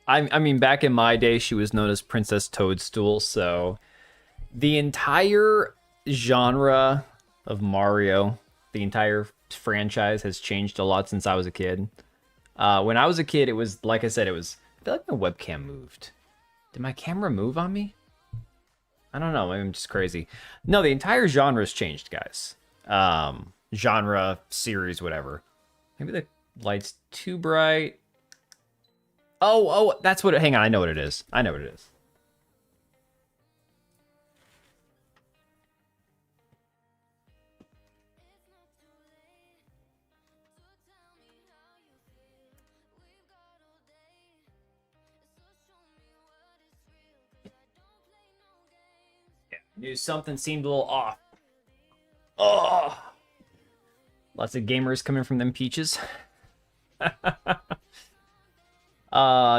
I mean, back in my day, she was known as Princess Toadstool, so the entire genre of Mario, the entire franchise has changed a lot since I was a kid. When I was a kid, it was, like I said, I feel like my webcam moved. Did my camera move on me? I don't know, maybe I'm just crazy. No, the entire genre has changed, guys. Genre, series, whatever. Maybe the light's too bright. Oh, that's what hang on, I know what it is. I know what it is. Yeah, knew something seemed a little off. Oh, lots of gamers coming from them peaches.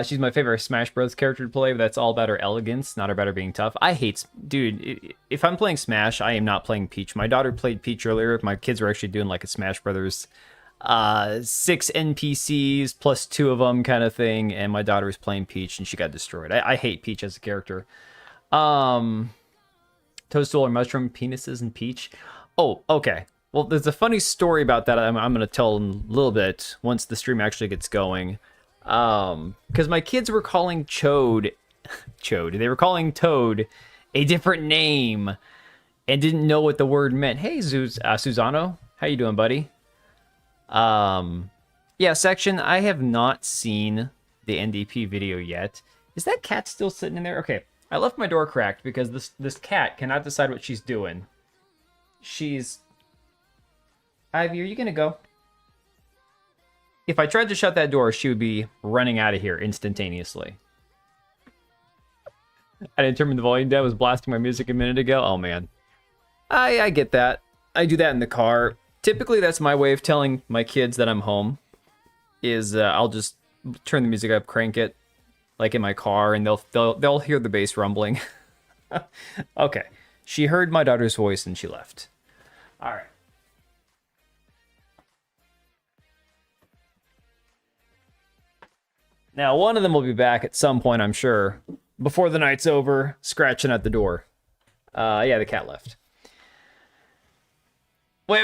She's my favorite Smash Bros. Character to play, but that's all about her elegance, not about her being tough. I hate... Dude, if I'm playing Smash, I am not playing Peach. My daughter played Peach earlier. My kids were actually doing like a Smash Brothers 6 NPCs plus 2 of them kind of thing, and my daughter was playing Peach, and she got destroyed. I hate Peach as a character. Toadstool or mushroom penises and Peach. Oh, okay. Well, there's a funny story about that I'm going to tell in a little bit once the stream actually gets going. Because my kids were calling Chode, they were calling Toad a different name and didn't know what the word meant. Hey, Susano, how you doing, buddy? Yeah, Section, I have not seen the NDP video yet. Is that cat still sitting in there? Okay, I left my door cracked because this cat cannot decide what she's doing. Ivy, are you gonna go? If I tried to shut that door, she would be running out of here instantaneously. I didn't turn the volume down. I was blasting my music a minute ago. Oh, man. I get that. I do that in the car. Typically, that's my way of telling my kids that I'm home. I'll just turn the music up, crank it, like in my car, and they'll hear the bass rumbling. Okay. She heard my daughter's voice and she left. All right. Now, one of them will be back at some point, I'm sure, before the night's over, scratching at the door. Yeah, the cat left. Wait.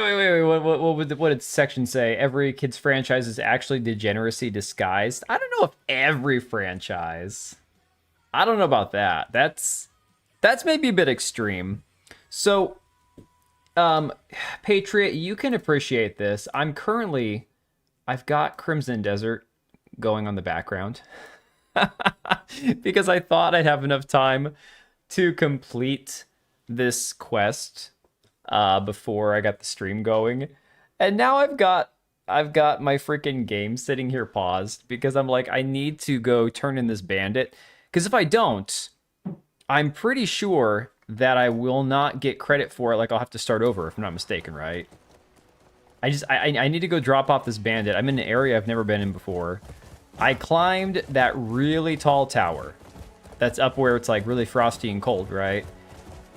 What did Section say? Every kid's franchise is actually degeneracy disguised? I don't know if every franchise. I don't know about that. That's maybe a bit extreme. So, Patriot, you can appreciate this. I've got Crimson Desert going on the background because I thought I'd have enough time to complete this quest before I got the stream going, and now I've got my freaking game sitting here paused because I'm like, I need to go turn in this bandit, because if I don't, I'm pretty sure that I will not get credit for it. Like, I'll have to start over if I'm not mistaken, right? I need to go drop off this bandit. I'm in an area I've never been in before. I climbed that really tall tower that's up where it's like really frosty and cold, right?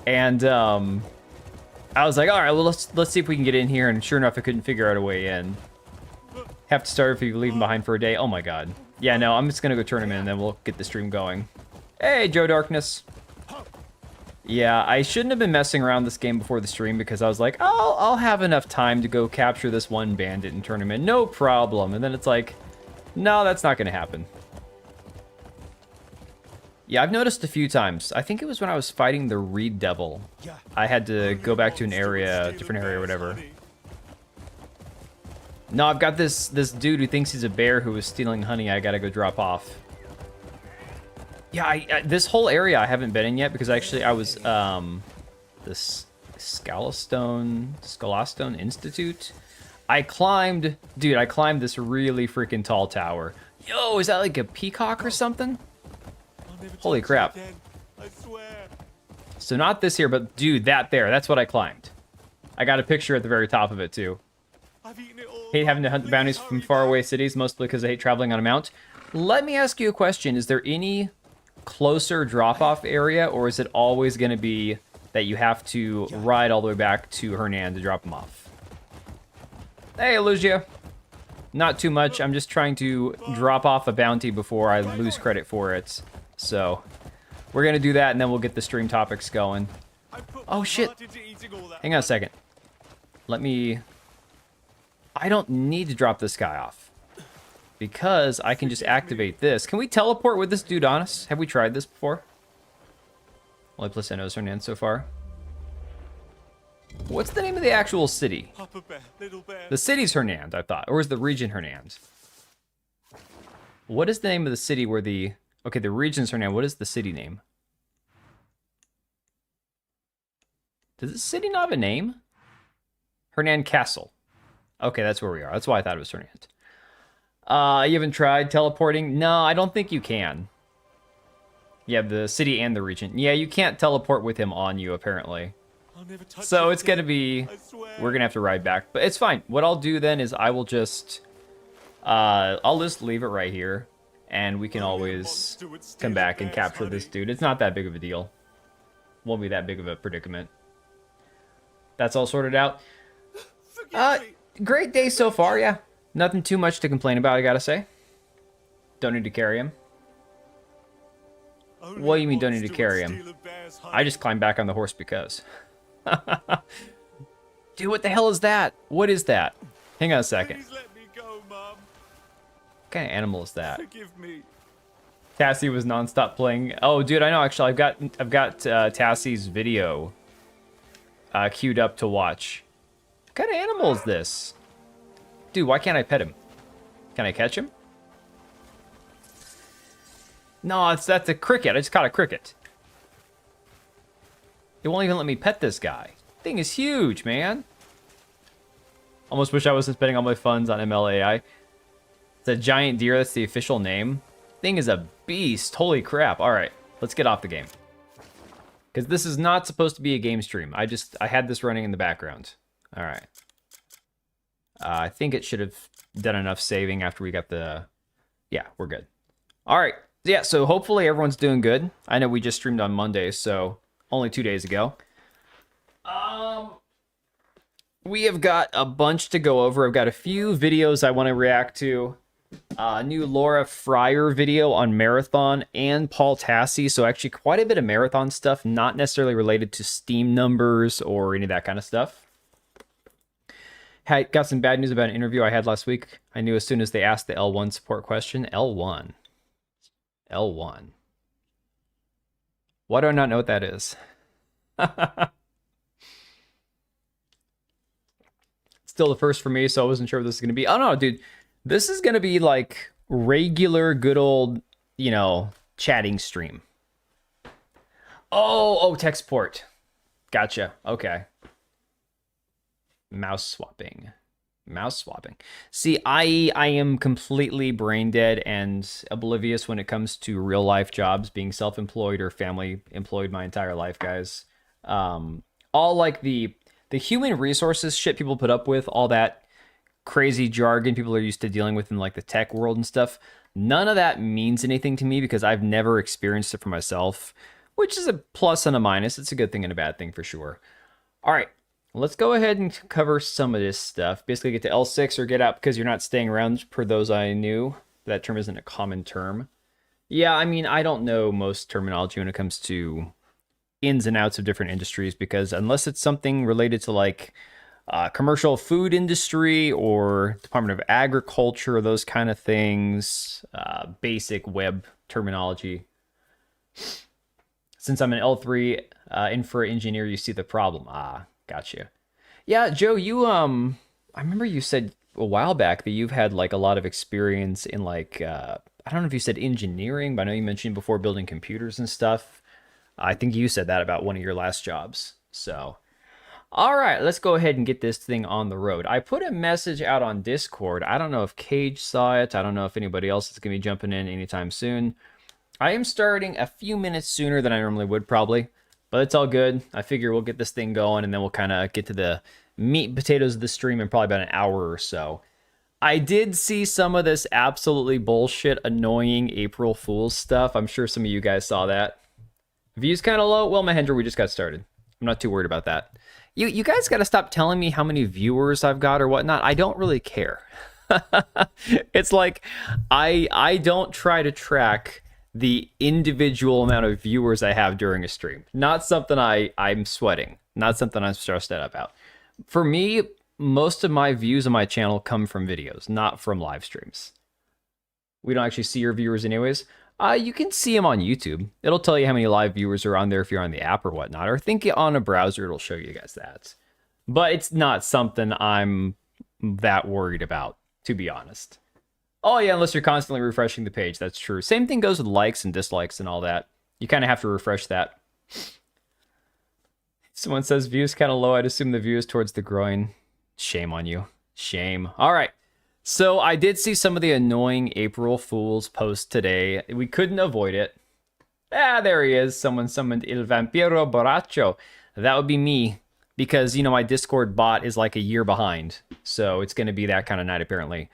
And I was like, all right, well, let's see if we can get in here. And sure enough, I couldn't figure out a way in. Have to start if you leave him behind for a day. Oh my god. Yeah, no, I'm just gonna go turn him in and then we'll get the stream going. Hey, Joe Darkness. Yeah, I shouldn't have been messing around this game before the stream because I was like, I'll have enough time to go capture this one bandit and turn him in. No problem. And then it's like, no, that's not going to happen. Yeah, I've noticed a few times. I think it was when I was fighting the Reed Devil. I had to go back to an area, different area or whatever. No, I've got this dude who thinks he's a bear who was stealing honey I gotta go drop off. Yeah, this whole area I haven't been in yet because actually I was, this Scalastone Institute. I climbed this really freaking tall tower. Yo, is that like a peacock or something? Holy crap. So not this here, but dude, that's what I climbed. I got a picture at the very top of it too. Hate having to hunt the bounties from faraway cities, mostly because I hate traveling on a mount. Let me ask you a question. Is there any closer drop-off area, or is it always going to be that you have to ride all the way back to Hernan to drop them off? Hey, Lugia. Not too much. I'm just trying to drop off a bounty before I lose credit for it. So we're going to do that, and then we'll get the stream topics going. Oh, shit. Hang on a second. Let me... I don't need to drop this guy off, because I can just activate this. Can we teleport with this dude on us? Have we tried this before? Only place I know is Hernan so far. What's the name of the actual city? The city's Hernand, I thought. Or is the region Hernand? What is the name of the city where the... Okay, the region's Hernand. What is the city name? Does the city not have a name? Hernan Castle. Okay, that's where we are. That's why I thought it was Hernand. You haven't tried teleporting? No, I don't think you can. Yeah, the city and the region. Yeah, you can't teleport with him on you, apparently. So it's gonna be... We're gonna have to ride back. But it's fine. What I'll do then is I will just... I'll just leave it right here. And we can always come back and capture this dude. It's not that big of a deal. Won't be that big of a predicament. That's all sorted out. Great day so far, yeah. Nothing too much to complain about, I gotta say. Don't need to carry him. What do you mean don't need to carry him? I just climbed back on the horse because. Dude, what the hell is that? What is that? Hang on a second. What kind of animal is that? Tassi was nonstop playing. Oh, dude, I know. Actually, I've got Tassi's video queued up to watch. What kind of animal is this? Dude, why can't I pet him? Can I catch him? No, that's a cricket. I just caught a cricket. It won't even let me pet this guy. Thing is huge, man. Almost wish I wasn't spending all my funds on MLAI. It's a giant deer. That's the official name. Thing is a beast. Holy crap. All right, let's get off the game. Because this is not supposed to be a game stream. I had this running in the background. All right. I think it should have done enough saving after we got the... Yeah, we're good. All right. Yeah, so hopefully everyone's doing good. I know we just streamed on Monday, so only 2 days ago. We have got a bunch to go over. I've got a few videos I want to react to. New Laura Frier video on Marathon and Paul Tassi. So actually quite a bit of Marathon stuff, not necessarily related to Steam numbers or any of that kind of stuff. Got some bad news about an interview I had last week. I knew as soon as they asked the L1 support question. L1. L1. Why do I not know what that is? Still the first for me, so I wasn't sure what this is going to be. Oh, no, dude. This is going to be like regular, good old, you know, chatting stream. Oh, tech support. Gotcha. Okay. Mouse swapping. See, I am completely brain dead and oblivious when it comes to real life jobs, being self-employed or family employed my entire life, guys. All like the human resources shit people put up with, all that crazy jargon people are used to dealing with in like the tech world and stuff. None of that means anything to me because I've never experienced it for myself, which is a plus and a minus. It's a good thing and a bad thing for sure. All right. Let's go ahead and cover some of this stuff. Basically get to L6 or get out because you're not staying around, per those I knew. That term isn't a common term. Yeah, I mean, I don't know most terminology when it comes to ins and outs of different industries because unless it's something related to like commercial food industry or Department of Agriculture, those kind of things, basic web terminology. Since I'm an L3 infra engineer, you see the problem. Gotcha. Yeah, Joe, you, I remember you said a while back that you've had like a lot of experience in like, I don't know if you said engineering, but I know you mentioned before building computers and stuff. I think you said that about one of your last jobs. So, all right, let's go ahead and get this thing on the road. I put a message out on Discord. I don't know if Cage saw it. I don't know if anybody else is going to be jumping in anytime soon. I am starting a few minutes sooner than I normally would probably. But it's all good. I figure we'll get this thing going, and then we'll kind of get to the meat and potatoes of the stream in probably about an hour or so. I did see some of this absolutely bullshit, annoying April Fool's stuff. I'm sure some of you guys saw that. Views kind of low? Well, Mahendra, we just got started. I'm not too worried about that. You guys got to stop telling me how many viewers I've got or whatnot. I don't really care. It's like I don't try to track the individual amount of viewers I have during a stream. Not something I'm sweating. Not something I'm stressed out about. For me, most of my views on my channel come from videos, not from live streams. We don't actually see your viewers anyways. You can see them on YouTube. It'll tell you how many live viewers are on there if you're on the app or whatnot. Or I think on a browser, it'll show you guys that. But it's not something I'm that worried about, to be honest. Oh yeah, unless you're constantly refreshing the page. That's true. Same thing goes with likes and dislikes and all that. You kind of have to refresh that. Someone says views kind of low. I'd assume the view is towards the groin. Shame on you. Shame. All right. So I did see some of the annoying April Fool's posts today. We couldn't avoid it. Ah, there he is. Someone summoned Il Vampiro Borracho. That would be me. Because, you know, my Discord bot is like a year behind. So it's going to be that kind of night, apparently.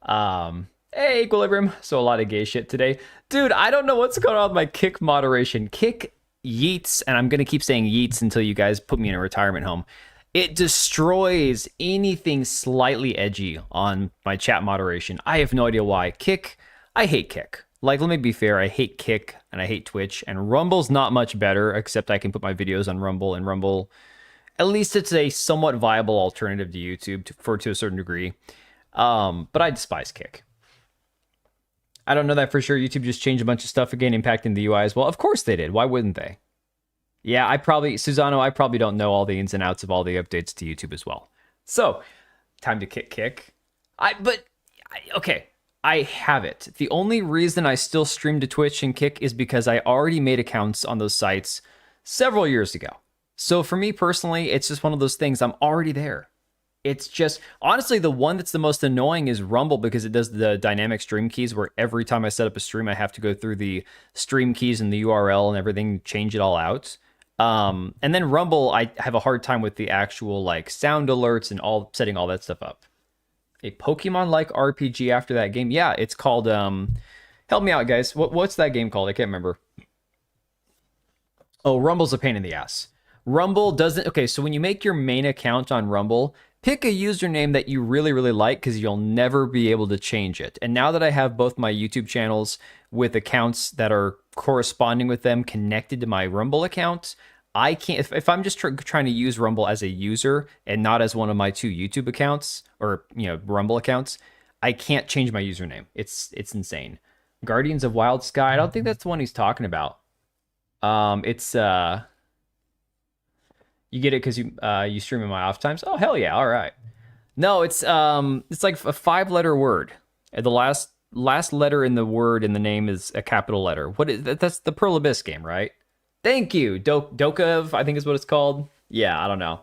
Hey, Equilibrium. So a lot of gay shit today. Dude, I don't know what's going on with my Kick moderation. Kick yeets, and I'm going to keep saying yeets until you guys put me in a retirement home. It destroys anything slightly edgy on my chat moderation. I have no idea why. Kick, I hate Kick. Like, let me be fair, I hate Kick, and I hate Twitch, and Rumble's not much better, except I can put my videos on Rumble, and Rumble, at least it's a somewhat viable alternative to YouTube to a certain degree. But I despise Kick. I don't know that for sure. YouTube just changed a bunch of stuff again, impacting the UI as well. Of course they did. Why wouldn't they? Yeah, Susano, I probably don't know all the ins and outs of all the updates to YouTube as well. So, time to kick. Okay, I have it. The only reason I still stream to Twitch and Kick is because I already made accounts on those sites several years ago. So for me personally, it's just one of those things. I'm already there. It's just, honestly, the one that's the most annoying is Rumble because it does the dynamic stream keys where every time I set up a stream, I have to go through the stream keys and the URL and everything, change it all out. And then Rumble, I have a hard time with the actual like sound alerts and all setting all that stuff up. A Pokemon-like RPG after that game. Yeah, it's called, help me out, guys. What's that game called? I can't remember. Oh, Rumble's a pain in the ass. Rumble doesn't, okay, so when you make your main account on Rumble, pick a username that you really, really like because you'll never be able to change it. And now that I have both my YouTube channels with accounts that are corresponding with them connected to my Rumble account, I can't, if I'm just trying to use Rumble as a user and not as one of my two YouTube accounts or, you know, Rumble accounts, I can't change my username. It's insane. Guardians of Wild Sky, I don't think that's the one he's talking about. You get it because you stream in my off times? Oh, hell yeah, all right. No, it's like a 5-letter word. And the last letter in the word in the name is a capital letter. What is that? That's the Pearl Abyss game, right? Thank you. Dokov, I think is what it's called. Yeah, I don't know.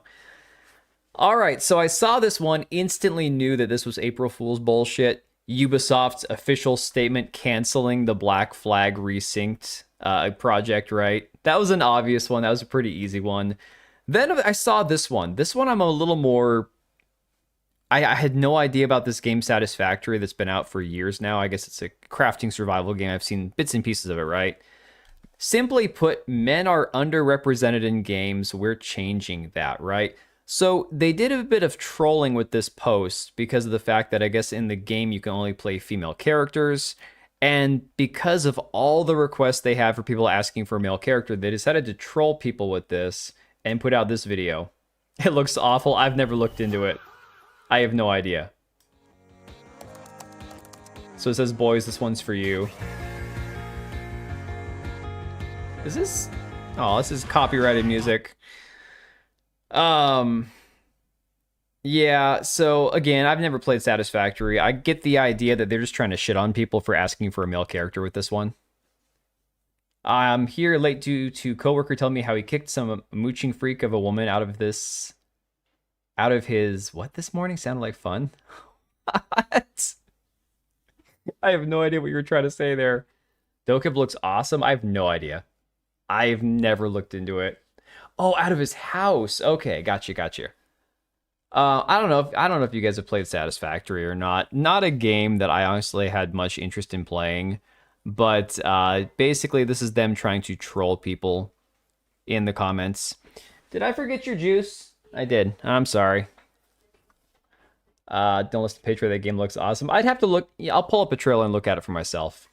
All right, so I saw this one, instantly knew that this was April Fool's bullshit. Ubisoft's official statement canceling the Black Flag Resynced project, right? That was an obvious one. That was a pretty easy one. Then I saw this one. This one I'm a little more... I had no idea about this game Satisfactory that's been out for years now. I guess it's a crafting survival game. I've seen bits and pieces of it, right? Simply put, men are underrepresented in games. We're changing that, right? So they did a bit of trolling with this post because of the fact that I guess in the game you can only play female characters. And because of all the requests they have for people asking for a male character, they decided to troll people with this and put out this video. It looks awful. I've never looked into it. I have no idea. So it says, boys, this one's for you. Is this... Oh, this is copyrighted music. Yeah, so again, I've never played Satisfactory. I get the idea that they're just trying to shit on people for asking for a male character with this one. I'm here late due to coworker telling me how he kicked some mooching freak of a woman out of his what this morning? Sounded like fun. What? I have no idea what you were trying to say there. Dokib looks awesome. I have no idea. I've never looked into it. Oh, out of his house. Okay, gotcha. I don't know if you guys have played Satisfactory or not. Not a game that I honestly had much interest in playing, but basically this is them trying to troll people in the comments. Did I forget your juice? I did. I'm sorry. Don't listen to Patreon. That game looks awesome. I'd have to look. Yeah, I'll pull up a trailer and look at it for myself.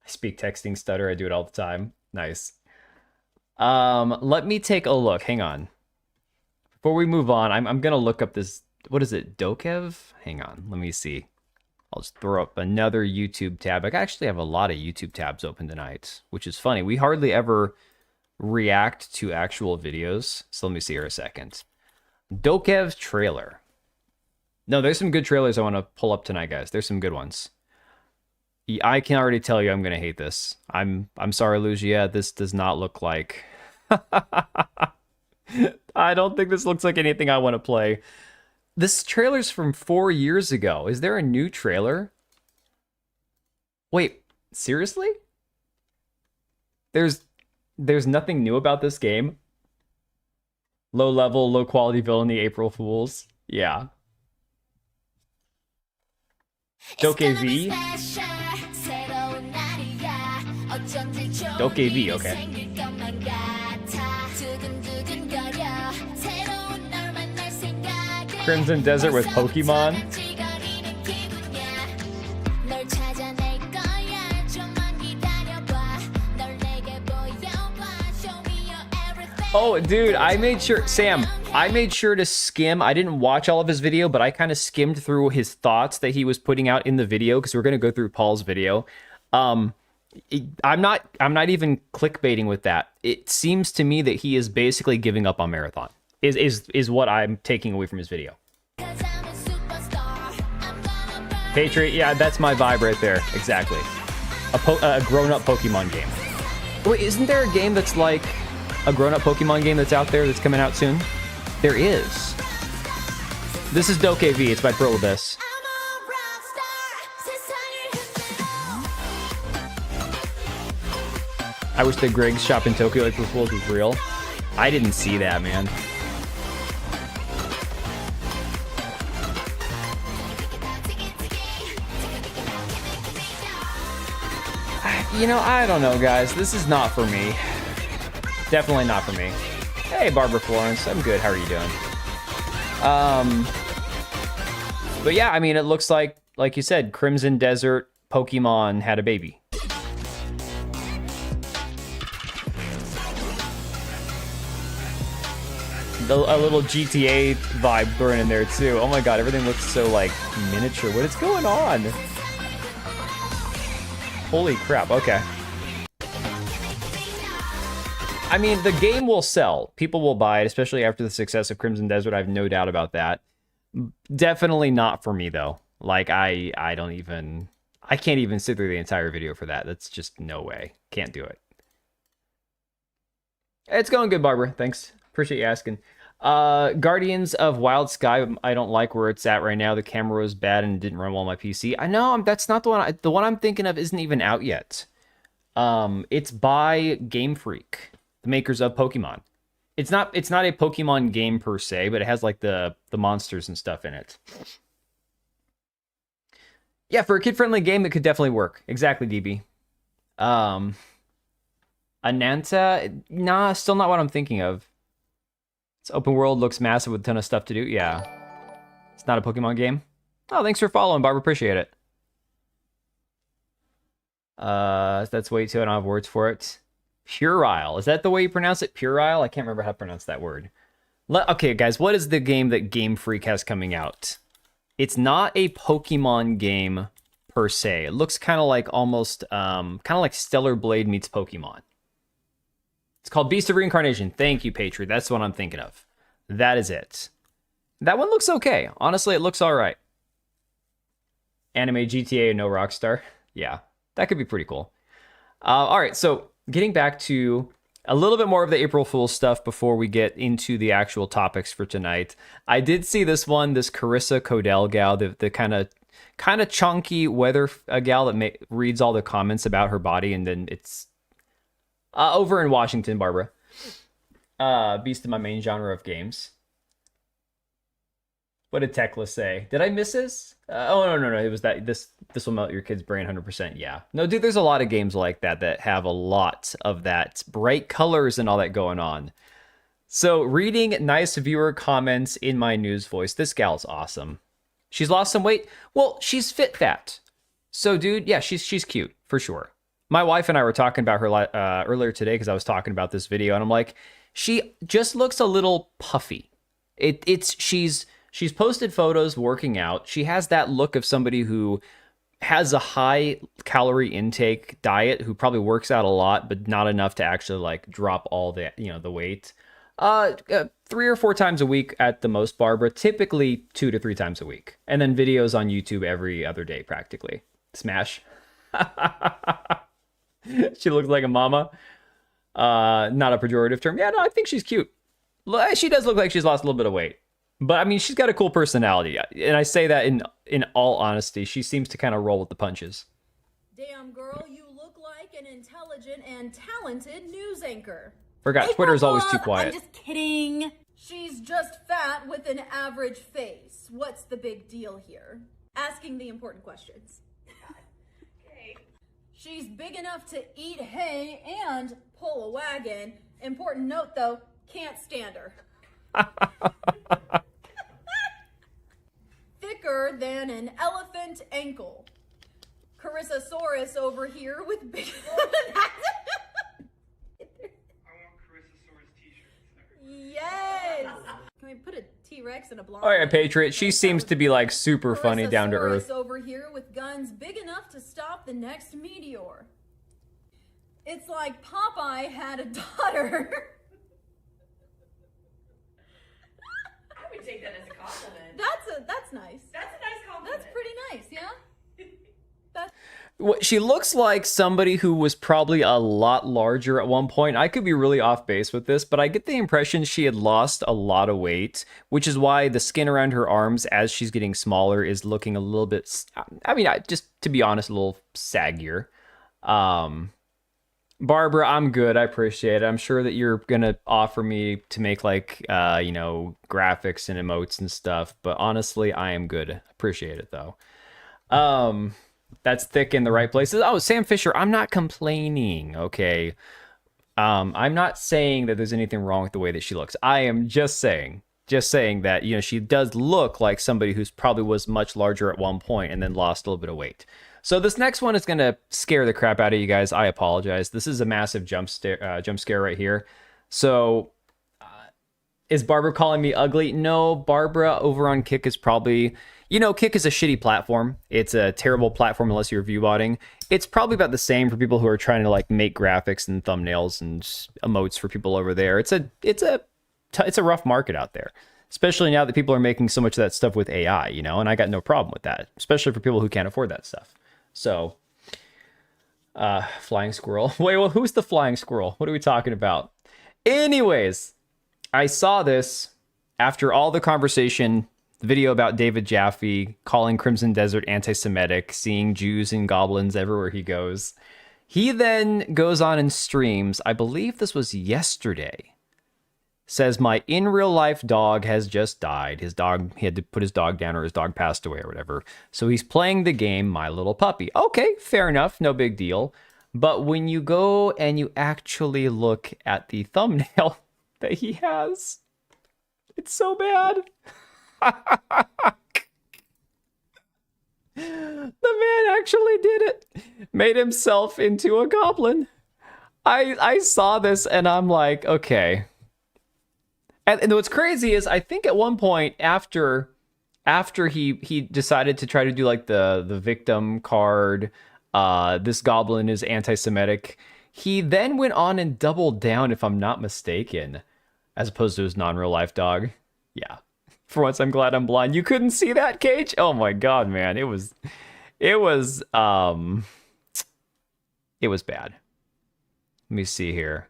I speak texting stutter. I do it all the time. Nice. Let me take a look. Hang on. Before we move on, I'm gonna look up this. What is it? Dokev? Hang on. Let me see. I'll just throw up another YouTube tab. I actually have a lot of YouTube tabs open tonight, which is funny. We hardly ever react to actual videos. So let me see here a second. Dokev's trailer. No, there's some good trailers I want to pull up tonight, guys. There's some good ones. I can already tell you I'm going to hate this. I'm sorry, Lugia. This does not look like... I don't think this looks like anything I want to play. This trailer's from 4 years ago. Is there a new trailer? Wait, seriously? There's nothing new about this game? Low level, low quality villainy, April Fools. Yeah. Dokev. Dokev, okay. Crimson Desert with Pokemon. Oh, dude, I made sure, Sam, I made sure to skim. I didn't watch all of his video, but I kind of skimmed through his thoughts that he was putting out in the video because we're going to go through Paul's video. I'm not even clickbaiting with that. It seems to me that he is basically giving up on Marathon. Is what I'm taking away from his video. Patriot, yeah, that's my vibe right there. Exactly. A grown-up Pokemon game. Wait, isn't there a game that's like a grown-up Pokemon game that's out there that's coming out soon? There is. This is Dokev. It's by Pearl Abyss. I wish the Greg's shop in Tokyo April Fools was real. I didn't see that, man. You know, I don't know, guys. This is not for me. Definitely not for me. Hey, Barbara Florence. I'm good. How are you doing? But yeah, I mean, it looks like you said, Crimson Desert Pokemon had a baby. A little GTA vibe burning in there, too. Oh my god, everything looks so, like, miniature. What is going on? Holy crap, okay. I mean, the game will sell. People will buy it, especially after the success of Crimson Desert. I have no doubt about that. Definitely not for me, though. Like, I can't even sit through the entire video for that. That's just no way. Can't do it. It's going good, Barbara. Thanks. Appreciate you asking. Guardians of Wild Sky, I don't like where it's at right now. The camera was bad and didn't run well on my PC. I know, that's not the one. The one I'm thinking of isn't even out yet. It's by Game Freak, the makers of Pokemon. It's not a Pokemon game per se, but it has like the monsters and stuff in it. Yeah, for a kid-friendly game, it could definitely work. Exactly, DB. Ananta? Nah, still not what I'm thinking of. It's open world, looks massive with a ton of stuff to do. Yeah. It's not a Pokemon game. Oh, thanks for following, Barb. Appreciate it. That's way too. I don't have words for it. Puerile. Is that the way you pronounce it? Puerile? I can't remember how to pronounce that word. Okay, guys, what is the game that Game Freak has coming out? It's not a Pokemon game per se. It looks kind of like almost, kind of like Stellar Blade meets Pokemon. It's called Beast of Reincarnation. Thank you, Patriot. That's what I'm thinking of. That is it. That one looks okay. Honestly, it looks all right. Anime GTA, no Rockstar. Yeah, that could be pretty cool. All right, so getting back to a little bit more of the April Fool's stuff before we get into the actual topics for tonight. I did see this one, this Carissa Codell gal, the kind of chunky weather gal that reads all the comments about her body, and then it's over in Washington, Barbara. Beast of my main genre of games. What did Tekla say? Did I miss this? Oh, no. It was that this will melt your kid's brain 100%. Yeah. No, dude, there's a lot of games like that have a lot of that bright colors and all that going on. So reading nice viewer comments in my news voice. This gal's awesome. She's lost some weight. Well, she's fit fat. So, dude, yeah, she's cute for sure. My wife and I were talking about her earlier today because I was talking about this video, and I'm like, she just looks a little puffy. She's posted photos working out. She has that look of somebody who has a high calorie intake diet, who probably works out a lot, but not enough to actually like drop all the the weight. 3 or 4 times a week at the most, Barbara. Typically 2 to 3 times a week, and then videos on YouTube every other day, practically. Smash. She looks like a mama. Not a pejorative term. Yeah, no, I think she's cute. She does look like she's lost a little bit of weight. But, I mean, she's got a cool personality. And I say that in all honesty. She seems to kind of roll with the punches. Damn, girl, you look like an intelligent and talented news anchor. Forgot, Twitter's always too quiet. I'm just kidding. She's just fat with an average face. What's the big deal here? Asking the important questions. Okay. She's big enough to eat hay and pull a wagon. Important note, though, can't stand her. Thicker than an elephant ankle. Carissasaurus over here with big... Yes! Can we put a T-Rex in a blonde? Oh yeah, Patriot. She seems to be like super funny, down to earth. Over here with guns big enough to stop the next meteor. It's like Popeye had a daughter. I would take that as a compliment. That's nice. That's a nice compliment. That's pretty nice, yeah? She looks like somebody who was probably a lot larger at one point. I could be really off base with this, but I get the impression she had lost a lot of weight, which is why the skin around her arms as she's getting smaller is looking a little bit, I mean, just to be honest, a little saggier. Barbara, I'm good. I appreciate it. I'm sure that you're going to offer me to make like, graphics and emotes and stuff, but honestly, I am good. Appreciate it though. That's thick in the right places. Oh, Sam Fisher, I'm not complaining, okay? I'm not saying that there's anything wrong with the way that she looks. I am just saying that, she does look like somebody who's probably was much larger at one point and then lost a little bit of weight. So this next one is going to scare the crap out of you guys. I apologize. This is a massive jump scare right here. So is Barbara calling me ugly? No, Barbara over on Kick is probably... Kick is a shitty platform. It's a terrible platform unless you're viewbotting. It's probably about the same for people who are trying to like make graphics and thumbnails and emotes for people over there. It's a rough market out there, especially now that people are making so much of that stuff with AI, and I got no problem with that, especially for people who can't afford that stuff. So, flying squirrel. Wait, well, who's the flying squirrel? What are we talking about? Anyways, I saw this after all the conversation... The video about David Jaffe calling Crimson Desert anti-Semitic, seeing Jews and goblins everywhere he goes. He then goes on and streams, I believe this was yesterday, says, my in real life dog has just died. His dog, he had to put his dog down or his dog passed away or whatever. So he's playing the game My Little Puppy. Okay, fair enough, no big deal. But when you go and you actually look at the thumbnail that he has, it's so bad. The man actually did it. Made himself into a goblin. I saw this and I'm like, okay. And what's crazy is I think at one point after he decided to try to do like the victim card, this goblin is anti-Semitic, he then went on and doubled down, if I'm not mistaken, as opposed to his non-real life dog. Yeah. For once, I'm glad I'm blind. You couldn't see that, Cage? Oh my god, man. It was bad. Let me see here.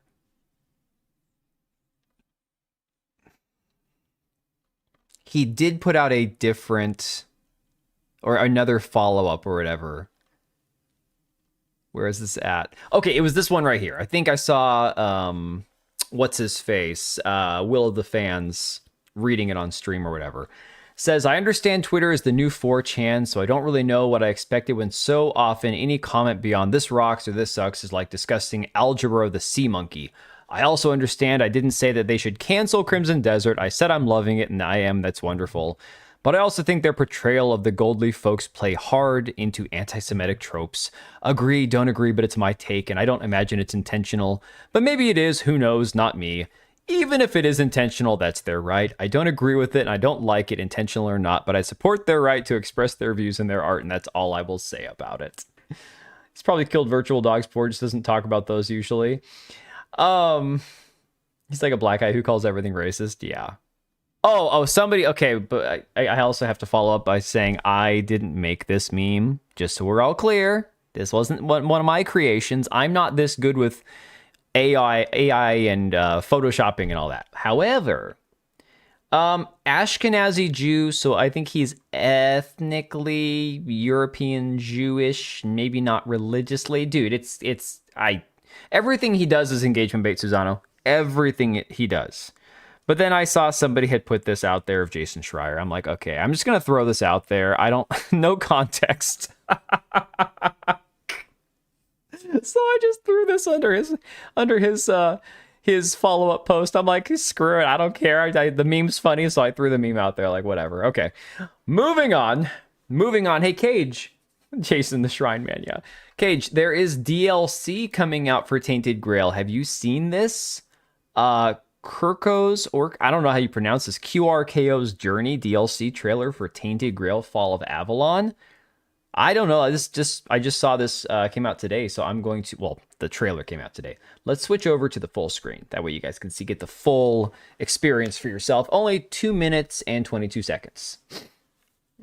He did put out a different, or another follow-up or whatever. Where is this at? Okay, it was this one right here. I think I saw, what's his face? Will of the Fans reading it on stream or whatever. Says, I understand Twitter is the new 4chan, so I don't really know what I expected when so often any comment beyond this rocks or this sucks is like discussing algebra of the sea monkey. I also understand I didn't say that they should cancel Crimson Desert. I said I'm loving it, and I am. That's wonderful. but I also think their portrayal of the Goldleaf folks play hard into anti-Semitic tropes. Agree, don't agree, but it's my take, and I don't imagine it's intentional. But maybe it is, who knows, not me. Even if it is intentional, that's their right. I don't agree with it, and I don't like it, intentional or not, but I support their right to express their views in their art, and that's all I will say about it. He's probably killed virtual dogs before, just doesn't talk about those usually. He's like a black guy who calls everything racist. Yeah. Oh, somebody. Okay, but I also have to follow up by saying I didn't make this meme. Just so we're all clear, this wasn't one of my creations. I'm not this good with AI and photoshopping and all that. However, Ashkenazi Jew, so I think he's ethnically European Jewish, maybe not religiously. Dude, everything he does is engagement bait, Susano. Everything he does. But then I saw somebody had put this out there of Jason Schreier. I'm like, okay, I'm just gonna throw this out there. I don't no context. So I just threw this under his follow-up post. I'm like, screw it, I don't care. The meme's funny, so I threw the meme out there, like, whatever. Okay, moving on. Hey, Cage. Jason the Shrine Man, yeah. Cage, there is DLC coming out for Tainted Grail. Have you seen this? Kirko's, or I don't know how you pronounce this, QRKO's Journey DLC trailer for Tainted Grail Fall of Avalon. I don't know. I just saw this came out today, so I'm going to, well, the trailer came out today. Let's switch over to the full screen. That way you guys can get the full experience for yourself. Only 2 minutes and 22 seconds.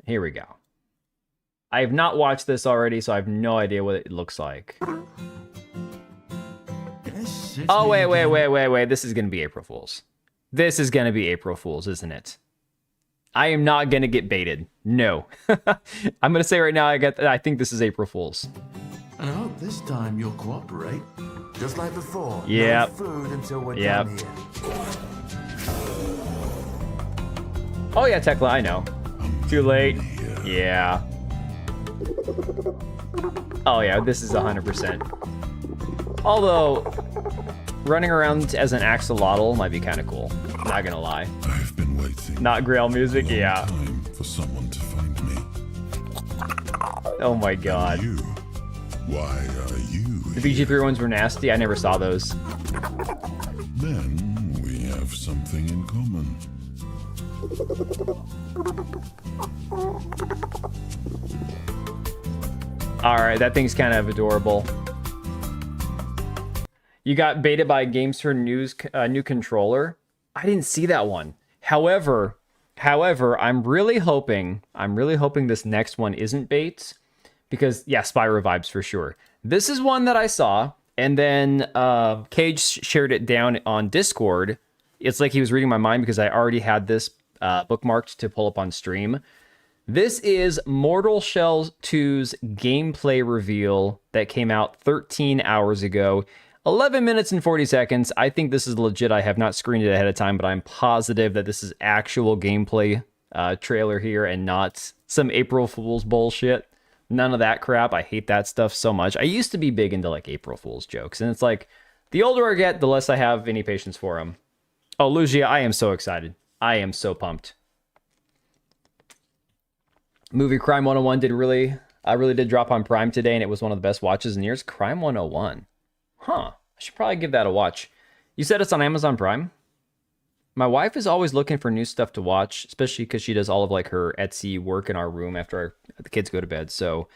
Here we go. I have not watched this already, so I have no idea what it looks like. Oh, wait. This is going to be April Fool's. This is going to be April Fool's, isn't it? I am not going to get baited. No. I'm going to say right now, I think this is April Fool's. And I hope this time you'll cooperate. Just like before. Yeah. No food until we're done here. Oh yeah, Tekla, I know. Too late. Yeah. Oh yeah, this is 100%. Although, running around as an axolotl might be kind of cool. Not gonna lie. I've been waiting. Not Grail music, yeah. Time for someone to find me. Oh my god. You? Why are you The here? BG3 ones were nasty. I never saw those. Then we have something in common. All right, that thing's kind of adorable. You got baited by Games for News new controller. I didn't see that one. However, I'm really hoping this next one isn't bait, because yeah, Spyro vibes for sure. This is one that I saw, and then Cage shared it down on Discord. It's like he was reading my mind because I already had this bookmarked to pull up on stream. This is Mortal Shell 2's gameplay reveal that came out 13 hours ago. 11 minutes and 40 seconds. I think this is legit. I have not screened it ahead of time, but I'm positive that this is actual gameplay trailer here and not some April Fool's bullshit. None of that crap. I hate that stuff so much. I used to be big into like April Fool's jokes, and it's like the older I get, the less I have any patience for them. Oh, Lugia, I am so excited. I am so pumped. Movie Crime 101 really did drop on Prime today, and it was one of the best watches in years. Crime 101. Huh. I should probably give that a watch. You said it's on Amazon Prime? My wife is always looking for new stuff to watch, especially because she does all of like her Etsy work in our room after the kids go to bed. So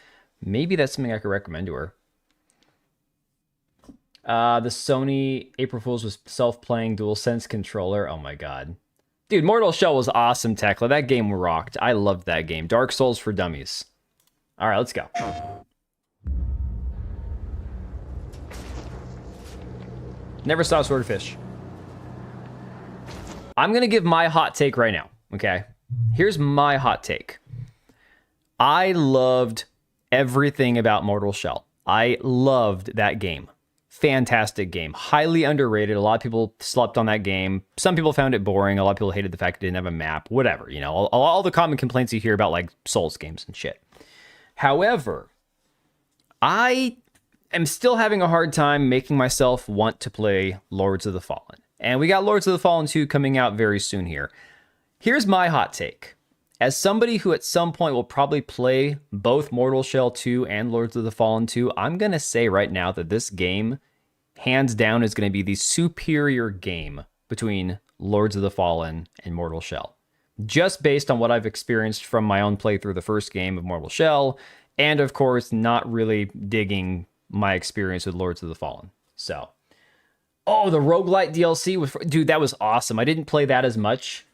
maybe that's something I could recommend to her. The Sony April Fool's was self-playing DualSense controller. Oh my god. Dude, Mortal Shell was awesome, Tekla. That game rocked. I loved that game. Dark Souls for dummies. All right, let's go. Never saw Swordfish. I'm going to give my hot take right now, okay? Here's my hot take. I loved everything about Mortal Shell. I loved that game. Fantastic game. Highly underrated. A lot of people slept on that game. Some people found it boring. A lot of people hated the fact it didn't have a map. Whatever, you know. All the common complaints you hear about like Souls games and shit. However, I am still having a hard time making myself want to play Lords of the Fallen. And we got Lords of the Fallen 2 coming out very soon here. Here's my hot take. as somebody who at some point will probably play both Mortal Shell 2 and Lords of the Fallen 2, I'm going to say right now that this game, hands down, is going to be the superior game between Lords of the Fallen and Mortal Shell. Just based on what I've experienced from my own playthrough the first game of Mortal Shell, and of course, not really digging my experience with Lords of the Fallen. So, oh, the roguelite DLC was, dude, that was awesome. I didn't play that as much.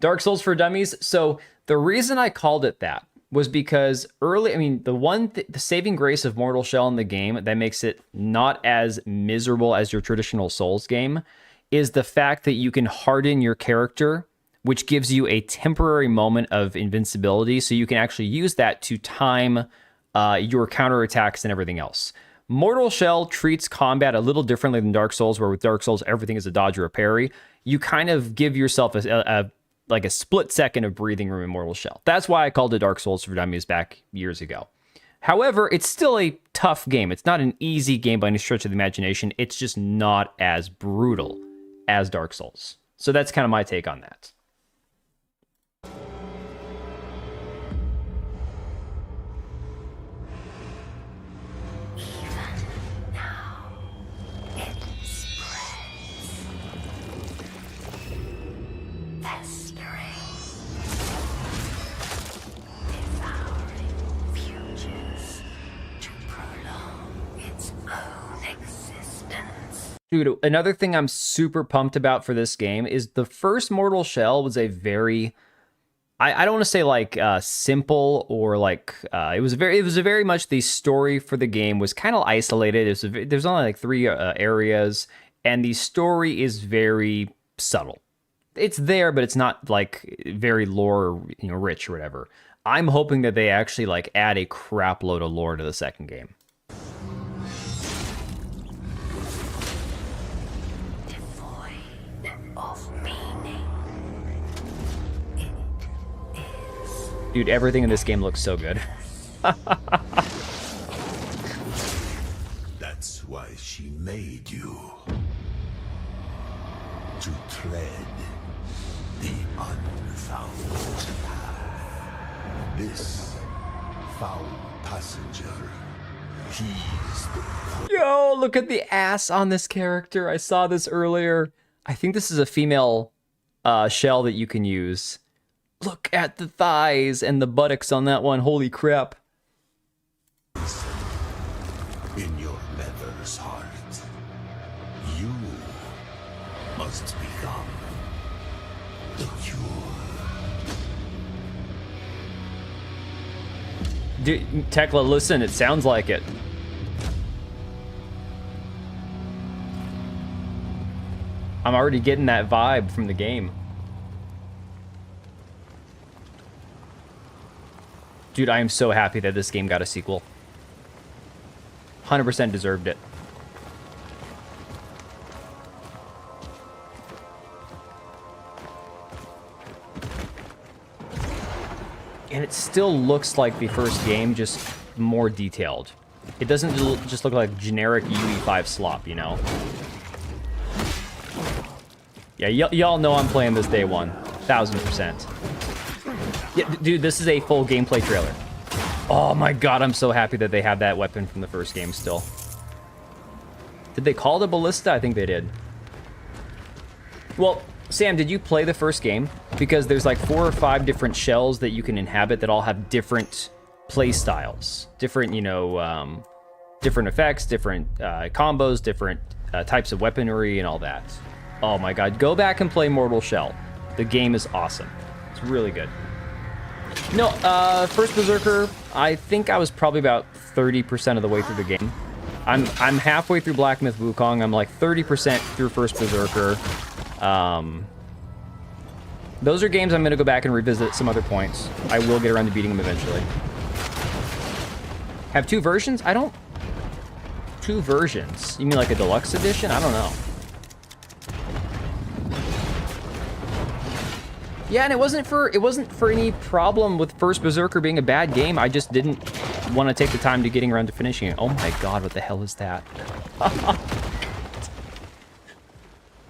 Dark Souls for Dummies. So the reason I called it that was because the saving grace of Mortal Shell in the game that makes it not as miserable as your traditional Souls game is the fact that you can harden your character, which gives you a temporary moment of invincibility. So you can actually use that to time your counterattacks and everything else. Mortal Shell treats combat a little differently than Dark Souls, where with Dark Souls, everything is a dodge or a parry. You kind of give yourself a split second of breathing room in Mortal Shell. That's why I called it Dark Souls for Dummies back years ago. However, it's still a tough game. It's not an easy game by any stretch of the imagination. It's just not as brutal as Dark Souls. So that's kind of my take on that. Dude, another thing I'm super pumped about for this game is the first Mortal Shell was a very, I don't want to say like simple or like it was very much the story for the game was kind of isolated. There's only like 3 areas, and the story is very subtle. It's there, but it's not like very lore, rich or whatever. I'm hoping that they actually like add a crap load of lore to the second game. Dude, everything in this game looks so good. That's why she made you. To tread the unfound path. This foul passenger, he's the... Yo, look at the ass on this character. I saw this earlier. I think this is a female shell that you can use. Look at the thighs and the buttocks on that one. Holy crap. In your mother's heart, you must become the cure. Dude, Tekla, listen, it sounds like it. I'm already getting that vibe from the game. Dude, I am so happy that this game got a sequel. 100% deserved it. And it still looks like the first game, just more detailed. It doesn't just look like generic UE5 slop, Yeah, y'all know I'm playing this day one. 1000%. Yeah, dude, this is a full gameplay trailer. Oh my god, I'm so happy that they have that weapon from the first game still. Did they call it a ballista? I think they did. Well, Sam, did you play the first game? Because there's like 4 or 5 different shells that you can inhabit that all have different play styles. Different, different effects, different combos, different types of weaponry and all that. Oh my god, go back and play Mortal Shell. The game is awesome. It's really good. No, first Berserker, I think I was probably about 30% of the way through the game. I'm halfway through Black Myth Wukong. I'm like 30% through first Berserker. Those are games I'm going to go back and revisit at some other points. I will get around to beating them eventually. Have 2 versions? I don't... 2 versions? You mean like a deluxe edition? I don't know. Yeah, and it wasn't for any problem with first Berserker being a bad game. I just didn't want to take the time to getting around to finishing it. Oh my god, what the hell is that?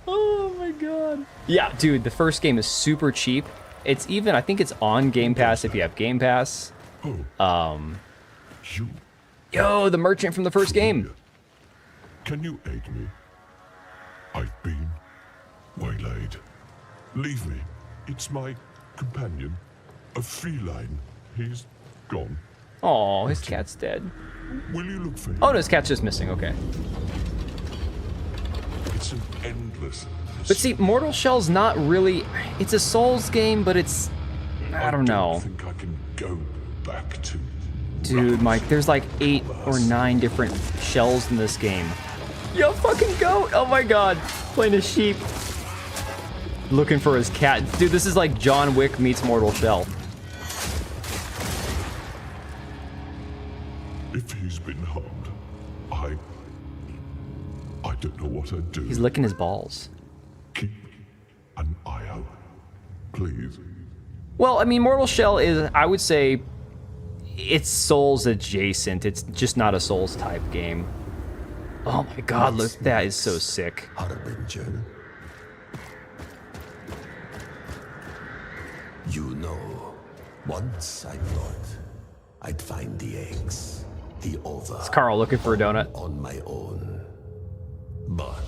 Oh my god. Yeah, dude, the first game is super cheap. It's even, I think it's on Game Pass if you have Game Pass. You. Yo, the merchant from the first game. Can you aid me? I've been waylaid. Leave me. It's my companion. A feline. He's gone. Oh, his cat's dead. Will you look for him? Oh, no, his cat's just missing. Okay. It's an endless... But see, Mortal Shell's not really... It's a Souls game, but it's... I don't know. I think I can go back to... Dude, Mike, there's like 8 or 9 different shells in this game. Yo, fucking goat! Oh my god. Playing a sheep. Looking for his cat. Dude, this is like John Wick meets Mortal Shell. If he's been harmed, I don't know what I'd do. He's licking his balls. Keep an eye out, please. Well, I mean, Mortal Shell is, I would say, it's Souls adjacent. It's just not a Souls type game. Oh my god, look, that is so sick. Harbinger. You know, once I thought I'd find the eggs, the ova. It's Carl looking for a donut. On my own, but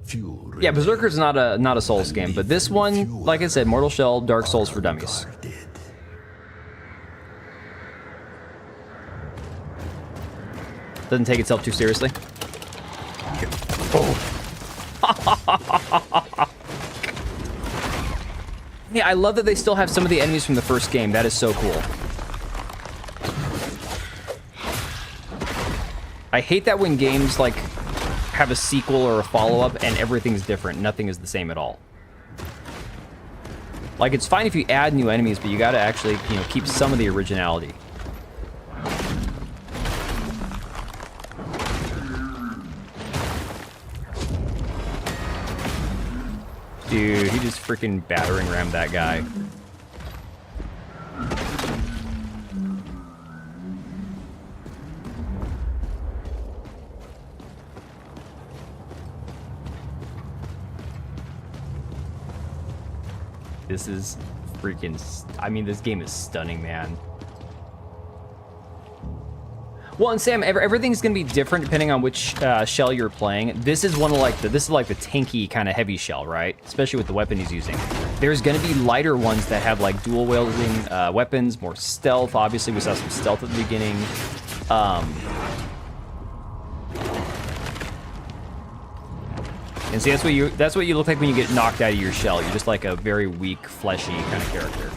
few. Yeah, Berserker's not a Souls game, but this one, like I said, Mortal Shell, Dark Souls for dummies. Guarded. Doesn't take itself too seriously. Yeah, I love that they still have some of the enemies from the first game. That is so cool. I hate that when games like have a sequel or a follow-up and everything's different. Nothing is the same at all. Like, it's fine if you add new enemies, but you gotta actually, you know, keep some of the originality. Dude, he just freaking battering rammed that guy. This is freaking... I mean, this game is stunning, man. Well, and Sam, everything's gonna be different depending on which shell you're playing. This is one of like the tanky kind of heavy shell, right? Especially with the weapon he's using. There's gonna be lighter ones that have like dual wielding weapons, more stealth. Obviously, we saw some stealth at the beginning. And see, that's what you look like when you get knocked out of your shell. You're just like a very weak, fleshy kind of character.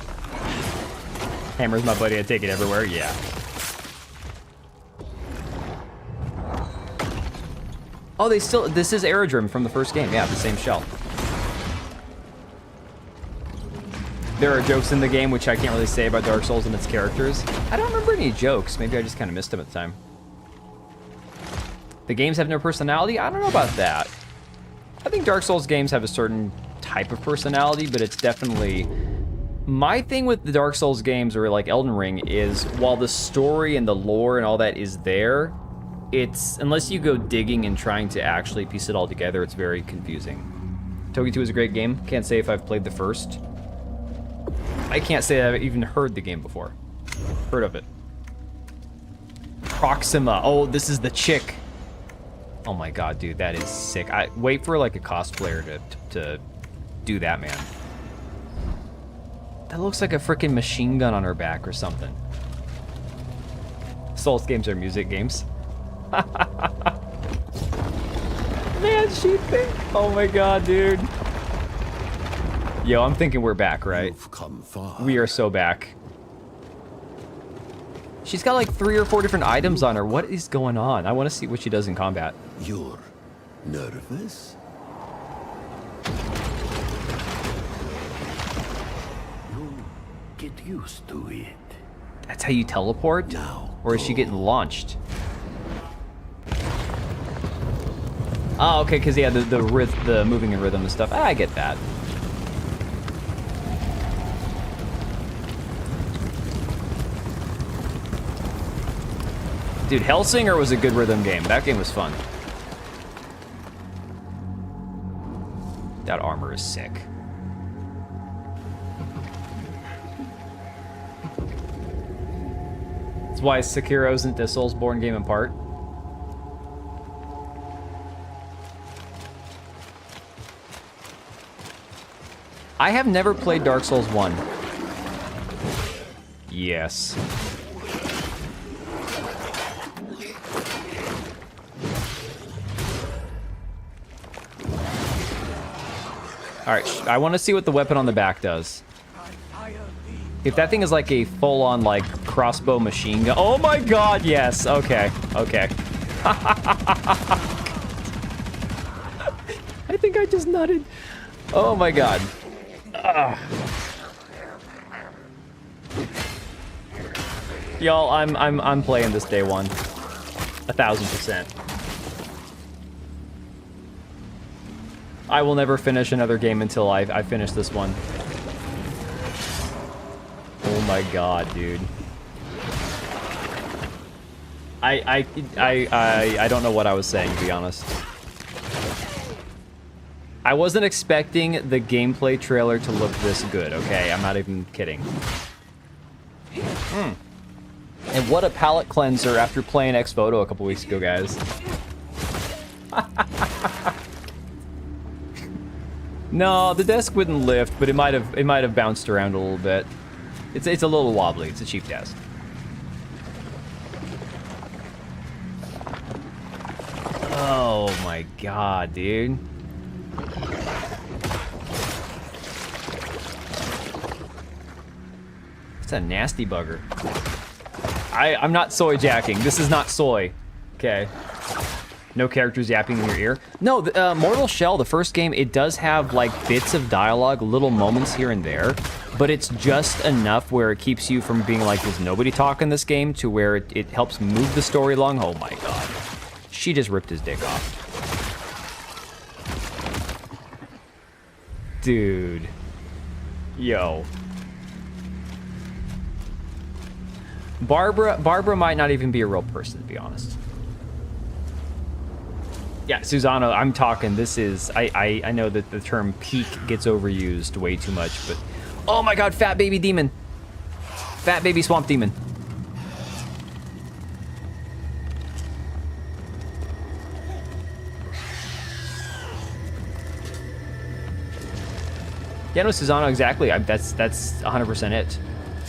Hammer's my buddy. I take it everywhere. Yeah. Oh, this is Aerodrome from the first game. Yeah, the same shell. There are jokes in the game, which I can't really say about Dark Souls and its characters. I don't remember any jokes. Maybe I just kind of missed them at the time. The games have no personality? I don't know about that. I think Dark Souls games have a certain type of personality, but it's definitely... My thing with the Dark Souls games, or like Elden Ring, is while the story and the lore and all that is there, it's, unless you go digging and trying to actually piece it all together, it's very confusing. Togi 2 is a great game. Can't say if I've played the first. I can't say I've even heard the game before. Heard of it. Proxima. Oh, this is the chick. Oh my god, dude, that is sick. I wait for like a cosplayer to do that, man. That looks like a freaking machine gun on her back or something. Souls games are music games. Man, she think. Oh my god, dude. Yo, I'm thinking we're back, right? You've come far. We are so back. She's got like 3 or 4 different items on her. What is going on? I want to see what she does in combat. You're nervous? You get used to it. That's how you teleport? Now, or is she getting launched? Oh, okay, because yeah, the moving in rhythm and stuff. I get that. Dude, Hellsinger was a good rhythm game. That game was fun. That armor is sick. That's why Sekiro isn't a Soulsborne game in part. I have never played Dark Souls 1. Yes. Alright, I want to see what the weapon on the back does. If that thing is like a full-on, like, crossbow machine gun... Oh my god, yes! Okay, okay. I think I just nutted. Oh my god. Y'all, I'm playing this day one. 1000%. I will never finish another game until I finish this one. Oh my god, dude. I don't know what I was saying, to be honest. I wasn't expecting the gameplay trailer to look this good, okay? I'm not even kidding. And what a palate cleanser after playing X-Photo a couple weeks ago, guys. No, the desk wouldn't lift, but it might have bounced around a little bit. It's a little wobbly. It's a cheap desk. Oh my god, dude. It's a nasty bugger. I'm not soy jacking. This is not soy. Okay. No characters yapping in your ear. No, Mortal Shell, the first game, it does have like bits of dialogue, little moments here and there, but it's just enough where it keeps you from being like, there's nobody talk in this game, to where it helps move the story along. Oh my god. She just ripped his dick off. Dude. Yo. Barbara might not even be a real person, to be honest. Yeah, Susano, I'm talking, this is, I know that the term peak gets overused way too much, but... Oh my god, fat baby demon! Fat baby swamp demon. Yeah, no, Susano, exactly. That's 100% it.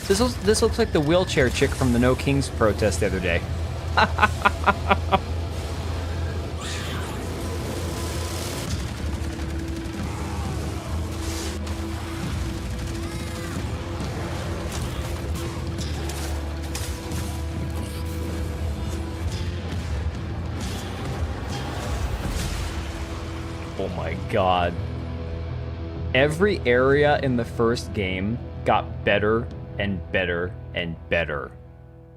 This looks like the wheelchair chick from the No Kings protest the other day. Oh my god. Every area in the first game got better and better and better.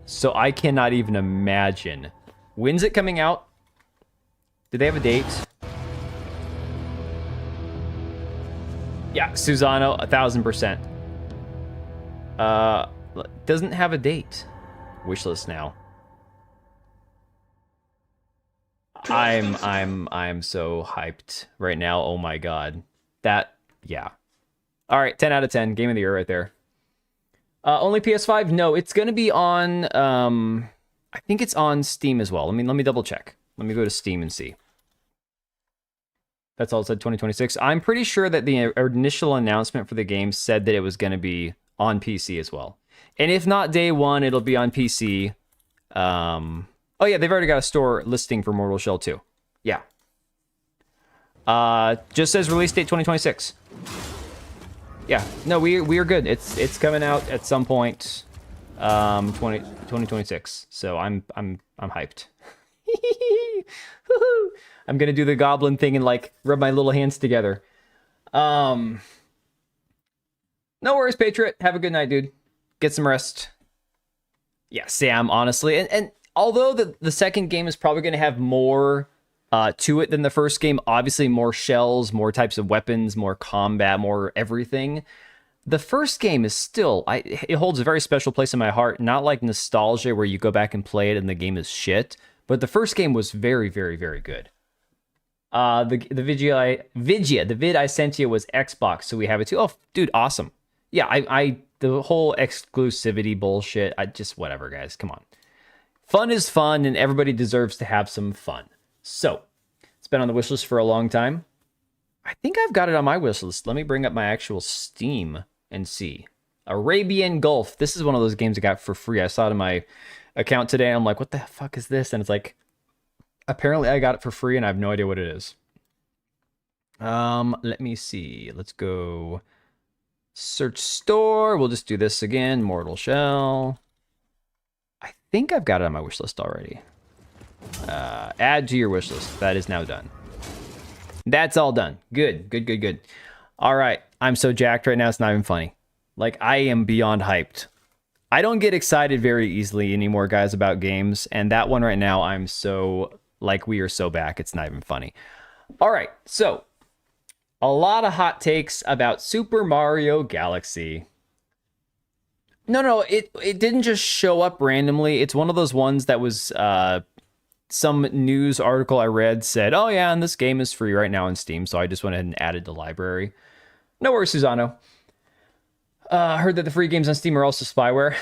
So I cannot even imagine. When's it coming out? Do they have a date? Yeah, Susano, 1000%. Doesn't have a date. Wishlist now. I'm so hyped right now. Oh my god. That, yeah. All right, 10 out of 10. Game of the year right there. Only PS5? No, it's going to be on, I think it's on Steam as well. Let me double check. Let me go to Steam and see. That's all it said, 2026. I'm pretty sure that the initial announcement for the game said that it was going to be on PC as well. And if not day one, it'll be on PC. Oh yeah, they've already got a store listing for Mortal Shell 2. Yeah. Just says release date 2026. Yeah, no, we are good. It's coming out at some point, 2026. So I'm hyped. I'm gonna do the goblin thing and like rub my little hands together. No worries, Patriot. Have a good night, dude. Get some rest. Yeah, Sam, honestly, and although the second game is probably gonna have more to it than the first game, obviously more shells, more types of weapons, more combat, more everything. The first game is still, it holds a very special place in my heart. Not like nostalgia where you go back and play it and the game is shit, but the first game was very, very, very good. The vid I sent you was Xbox, so we have it too. Oh, dude, awesome. Yeah, the whole exclusivity bullshit, whatever, guys, come on. Fun is fun, and everybody deserves to have some fun. So, it's been on the wish list for a long time. I think I've got it on my wish list. Let me bring up my actual Steam and see. Arabian Gulf. This is one of those games I got for free. I saw it in my account today. I'm like, what the fuck is this? And it's like, apparently I got it for free, and I have no idea what it is. Let me see. Let's go search store. We'll just do this again. Mortal Shell. I think I've got it on my wish list already. Add to your wish list. That is now done. That's all done. Good, good, good, good. All right. I'm so jacked right now. It's not even funny. Like, I am beyond hyped. I don't get excited very easily anymore, guys, about games. And that one right now, I'm so, like, we are so back. It's not even funny. All right. So, a lot of hot takes about Super Mario Galaxy. No, it didn't just show up randomly. It's one of those ones that was some news article I read said, oh yeah, and this game is free right now on Steam, so I just went ahead and added to library. No worries, Susano. Heard that the free games on Steam are also spyware.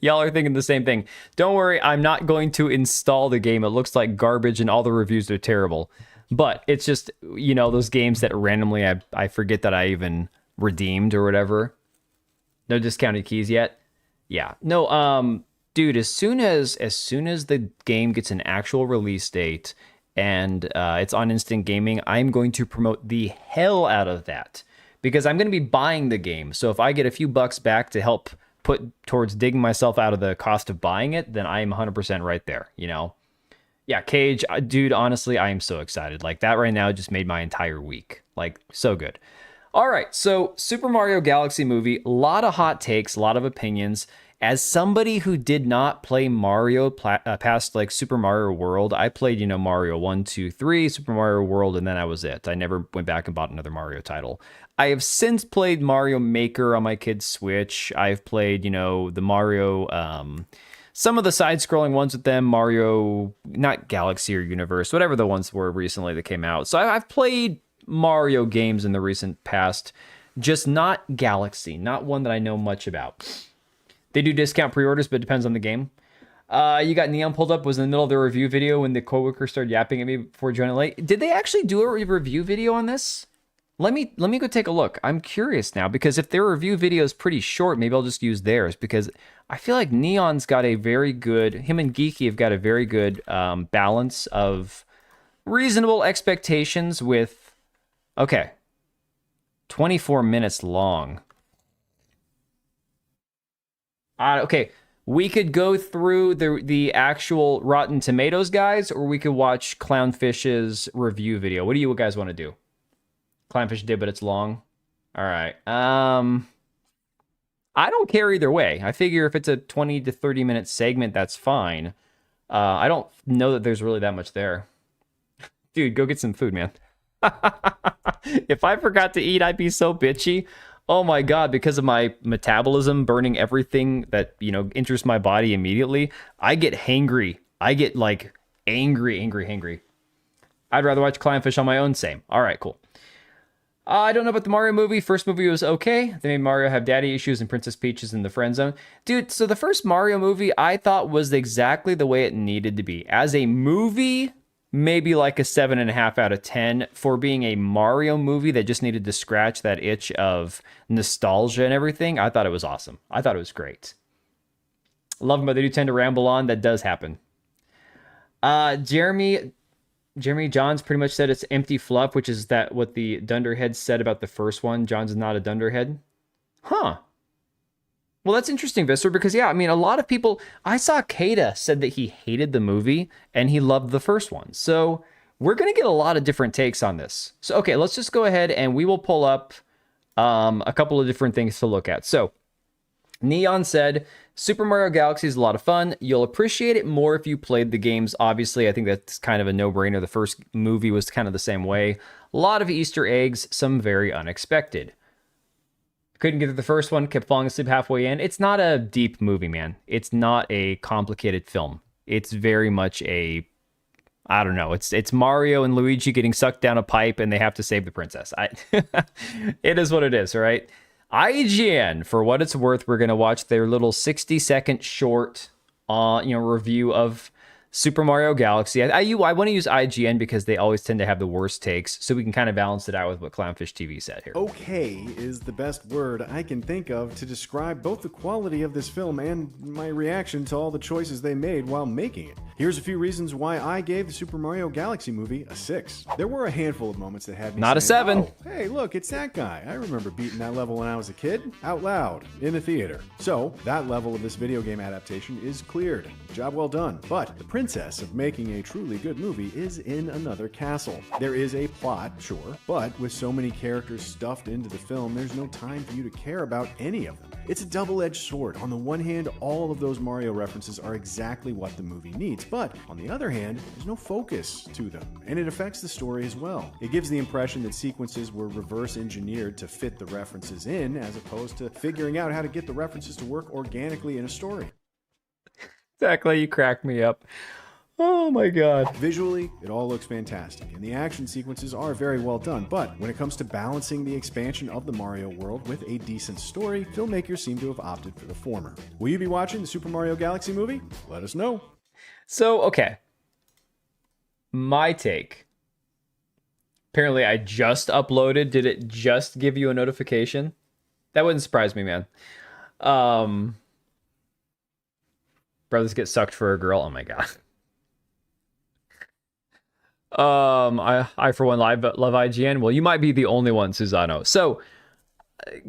Y'all are thinking the same thing. Don't worry, I'm not going to install the game. It looks like garbage and all the reviews are terrible. But it's just, you know, those games that randomly I forget that I even redeemed or whatever. No discounted keys yet. Yeah. No, dude, as soon as the game gets an actual release date and it's on Instant Gaming, I'm going to promote the hell out of that because I'm going to be buying the game. So if I get a few bucks back to help put towards digging myself out of the cost of buying it, then I am 100% right there, you know? Yeah, Cage, dude, honestly, I am so excited. Like, that right now just made my entire week. Like, so good. All right, so Super Mario Galaxy movie, a lot of hot takes, a lot of opinions. As somebody who did not play Mario past, like, Super Mario World, I played, you know, Mario 1, 2, 3, Super Mario World, and then that was it. I never went back and bought another Mario title. I have since played Mario Maker on my kid's Switch. I've played, you know, the Mario... some of the side-scrolling ones with them, Mario, not Galaxy or Universe, whatever the ones were recently that came out. So I've played Mario games in the recent past, just not Galaxy, not one that I know much about. They do discount pre-orders, but it depends on the game. You got Neon pulled up, was in the middle of the review video when the coworker started yapping at me before joining late. Did they actually do a review video on this? Let me go take a look. I'm curious now, because if their review video is pretty short, maybe I'll just use theirs, because I feel like Neon's got a very good, him and Geeky have got a very good balance of reasonable expectations with, okay, 24 minutes long. Okay, we could go through the actual Rotten Tomatoes guys, or we could watch Clownfish's review video. What do you guys want to do? Clownfish did, but it's long. All right. I don't care either way. I figure if it's a 20 to 30 minute segment, that's fine. I don't know that there's really that much there. Dude, go get some food, man. If I forgot to eat, I'd be so bitchy. Oh my God, because of my metabolism burning everything that, you know, enters my body immediately, I get hangry. I get like angry. I'd rather watch Clownfish on my own, same. All right, cool. I don't know about the Mario movie. First movie was okay. They made Mario have daddy issues and Princess Peach is in the friend zone. Dude, so the first Mario movie I thought was exactly the way it needed to be. As a movie, maybe like a 7.5 out of 10. For being a Mario movie that just needed to scratch that itch of nostalgia and everything, I thought it was awesome. I thought it was great. Love them, but they do tend to ramble on. That does happen. Jeremy Johns pretty much said it's empty fluff, which is that what the Dunderhead said about the first one. Johns is not a Dunderhead. Huh. Well, that's interesting, Visser, because, yeah, I mean, a lot of people... I saw Kada said that he hated the movie, and he loved the first one. So we're going to get a lot of different takes on this. So, okay, let's just go ahead, and we will pull up a couple of different things to look at. So, Neon said, Super Mario Galaxy is a lot of fun. You'll appreciate it more if you played the games. Obviously, I think that's kind of a no-brainer. The first movie was kind of the same way. A lot of Easter eggs, some very unexpected. Couldn't get to the first one, kept falling asleep halfway in. It's not a deep movie, man. It's not a complicated film. It's very much a, I don't know, it's Mario and Luigi getting sucked down a pipe and they have to save the princess. It is what it is, right? IGN, for what it's worth, we're going to watch their little 60-second short review of Super Mario Galaxy. I want to use IGN because they always tend to have the worst takes, so we can kind of balance it out with what Clownfish TV said here. Okay is the best word I can think of to describe both the quality of this film and my reaction to all the choices they made while making it. Here's a few reasons why I gave the Super Mario Galaxy movie a 6. There were a handful of moments that had me Not a saying, 7. "Oh, hey, look, it's that guy. I remember beating that level when I was a kid, out loud, in the theater." So, that level of this video game adaptation is cleared. Job well done. But the princess of making a truly good movie is in another castle. There is a plot, sure, but with so many characters stuffed into the film, there's no time for you to care about any of them. It's a double-edged sword. On the one hand, all of those Mario references are exactly what the movie needs, but on the other hand, there's no focus to them, and it affects the story as well. It gives the impression that sequences were reverse engineered to fit the references in, as opposed to figuring out how to get the references to work organically in a story. Exactly, you cracked me up. Oh my god. Visually, it all looks fantastic, and the action sequences are very well done, but when it comes to balancing the expansion of the Mario world with a decent story, filmmakers seem to have opted for the former. Will you be watching the Super Mario Galaxy movie? Let us know. So, okay. My take. Apparently, I just uploaded. Did it just give you a notification? That wouldn't surprise me, man. Brothers get sucked for a girl. Oh my god. I for one love IGN. Well, you might be the only one, Susano. So,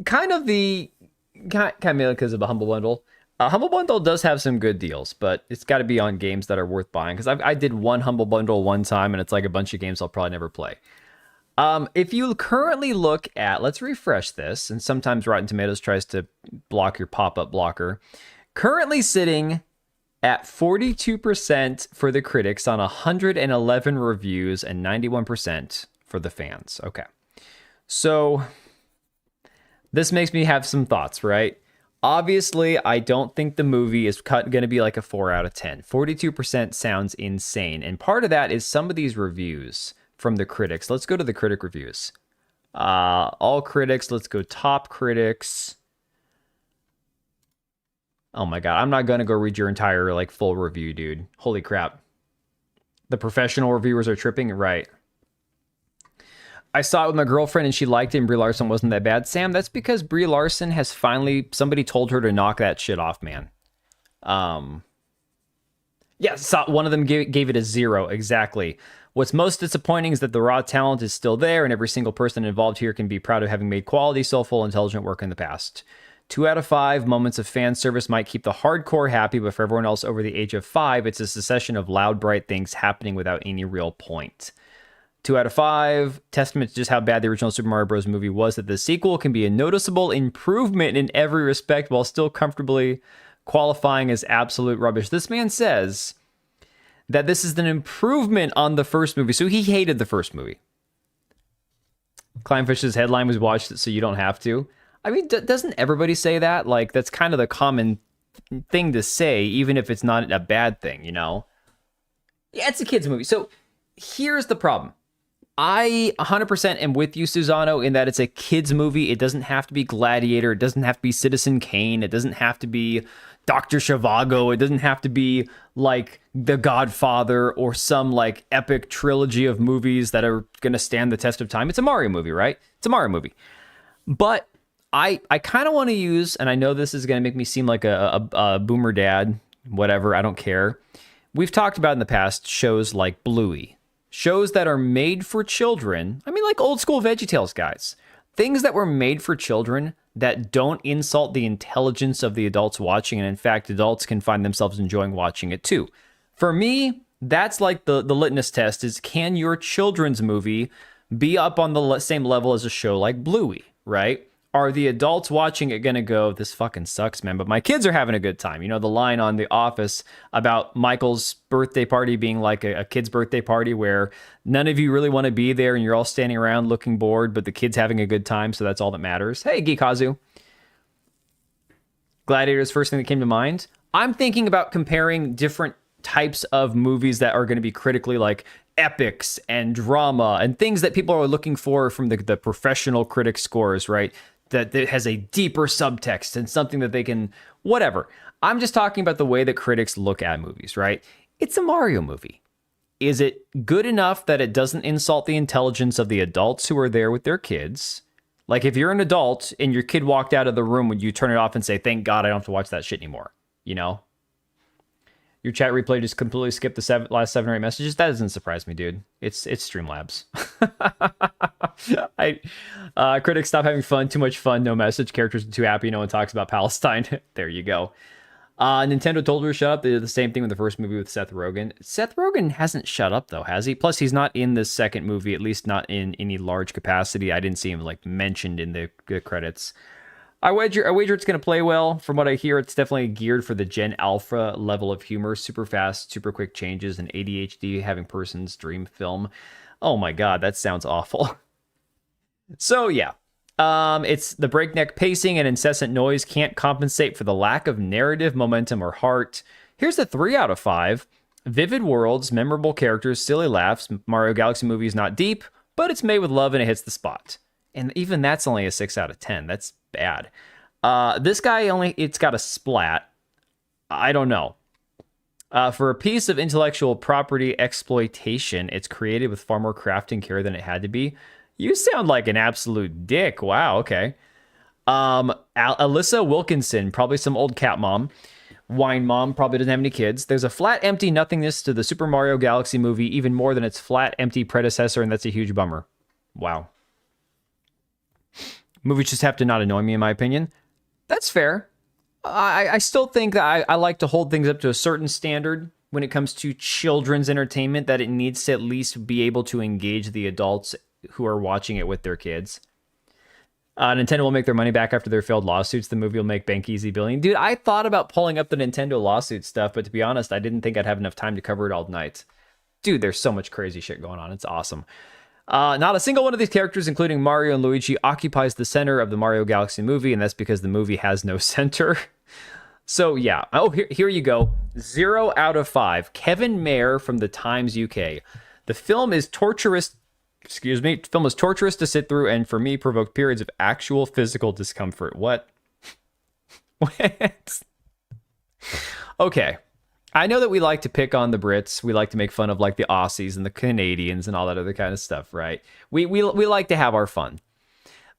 kind of because of a Humble Bundle. Humble Bundle does have some good deals, but it's got to be on games that are worth buying. Because I did one Humble Bundle one time, and it's like a bunch of games I'll probably never play. If you currently look at, let's refresh this, and sometimes Rotten Tomatoes tries to block your pop-up blocker. Currently sitting at 42% for the critics on 111 reviews and 91% for the fans. Okay. So this makes me have some thoughts, right? Obviously, I don't think the movie is going to be like a 4 out of 10. 42% sounds insane. And part of that is some of these reviews from the critics. Let's go to the critic reviews. All critics. Let's go top critics. Oh my god, I'm not going to go read your entire like full review, dude. Holy crap. The professional reviewers are tripping, right? I saw it with my girlfriend and she liked it and Brie Larson wasn't that bad. Sam, that's because Brie Larson has finally, somebody told her to knock that shit off, man. Yeah, one of them gave it a 0, exactly. What's most disappointing is that the raw talent is still there and every single person involved here can be proud of having made quality, soulful, intelligent work in the past. 2 out of 5 moments of fan service might keep the hardcore happy, but for everyone else over the age of 5, it's a succession of loud, bright things happening without any real point. 2 out of 5, testament to just how bad the original Super Mario Bros. Movie was, that the sequel can be a noticeable improvement in every respect while still comfortably qualifying as absolute rubbish. This man says that this is an improvement on the first movie, so he hated the first movie. Clownfish's headline was "Watched it so you don't have to." I mean, doesn't everybody say that? Like, that's kind of the common thing to say, even if it's not a bad thing, you know? Yeah, it's a kid's movie. So here's the problem. I 100% am with you, Susano, in that it's a kid's movie. It doesn't have to be Gladiator. It doesn't have to be Citizen Kane. It doesn't have to be Dr. Zhivago. It doesn't have to be like The Godfather or some like epic trilogy of movies that are going to stand the test of time. It's a Mario movie, right? It's a Mario movie. But I kind of want to use, and I know this is going to make me seem like a boomer dad, whatever, I don't care. We've talked about in the past shows like Bluey. Shows that are made for children. I mean, like old school VeggieTales guys. Things that were made for children that don't insult the intelligence of the adults watching. And in fact, adults can find themselves enjoying watching it too. For me, that's like the litmus test is, can your children's movie be up on the same level as a show like Bluey, right? Are the adults watching it going to go, this fucking sucks, man, but my kids are having a good time? You know, the line on The Office about Michael's birthday party being like a kid's birthday party where none of you really want to be there and you're all standing around looking bored, but the kid's having a good time, so that's all that matters. Hey, Geekazu. Gladiator is the first thing that came to mind. I'm thinking about comparing different types of movies that are going to be critically like epics and drama and things that people are looking for from the professional critic scores, right? that has a deeper subtext and something that they can, whatever. I'm just talking about the way that critics look at movies, right? It's a Mario movie. Is it good enough that it doesn't insult the intelligence of the adults who are there with their kids? Like, if you're an adult and your kid walked out of the room, would you turn it off and say, thank God I don't have to watch that shit anymore? You know? Your chat replay just completely skipped the last 7 or 8 messages. That doesn't surprise me, dude. It's Streamlabs. Critics stop having fun. Too much fun. No message. Characters are too happy. No one talks about Palestine. There you go. Nintendo told her to shut up. They did the same thing with the first movie with Seth Rogen. Seth Rogen hasn't shut up, though, has he? Plus, he's not in the second movie, at least not in any large capacity. I didn't see him like mentioned in the credits. I wager it's going to play well. From what I hear, it's definitely geared for the Gen Alpha level of humor. Super fast, super quick changes, and ADHD having person's dream film. Oh my god, that sounds awful. So yeah, it's the breakneck pacing and incessant noise can't compensate for the lack of narrative momentum or heart. Here's a 3 out of 5. Vivid worlds, memorable characters, silly laughs. Mario Galaxy movie is not deep, but it's made with love and it hits the spot. And even that's only a 6 out of 10. That's bad. This guy it's got a splat. I don't know. For a piece of intellectual property exploitation, it's created with far more crafting care than it had to be. You sound like an absolute dick. Wow, okay. Alyssa Wilkinson, probably some old cat mom. Wine mom, probably doesn't have any kids. There's a flat, empty nothingness to the Super Mario Galaxy movie, even more than its flat, empty predecessor, and that's a huge bummer. Wow. Movies just have to not annoy me, in my opinion. That's fair. I still think that I like to hold things up to a certain standard when it comes to children's entertainment, that it needs to at least be able to engage the adults who are watching it with their kids. Nintendo will make their money back after their failed lawsuits. The movie will make bank easy billion. Dude, I thought about pulling up the Nintendo lawsuit stuff, but to be honest, I didn't think I'd have enough time to cover it all night. Dude, there's so much crazy shit going on. It's awesome. Not a single one of these characters, including Mario and Luigi, occupies the center of the Mario Galaxy movie, and that's because the movie has no center. So yeah. Oh, here you go. 0 out of 5. Kevin Mayer from the Times UK. The film is torturous. Film is torturous to sit through, and for me, provoked periods of actual physical discomfort. What? What? Okay. I know that we like to pick on the Brits. We like to make fun of like the Aussies and the Canadians and all that other kind of stuff, right? We like to have our fun.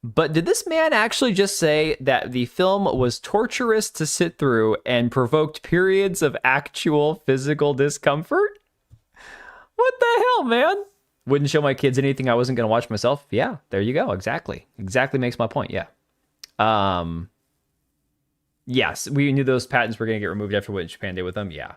But did this man actually just say that the film was torturous to sit through and provoked periods of actual physical discomfort? What the hell, man? Wouldn't show my kids anything I wasn't going to watch myself? Yeah, there you go. Exactly makes my point, yeah. Yes, we knew those patents were going to get removed after what Japan did with them. Yeah.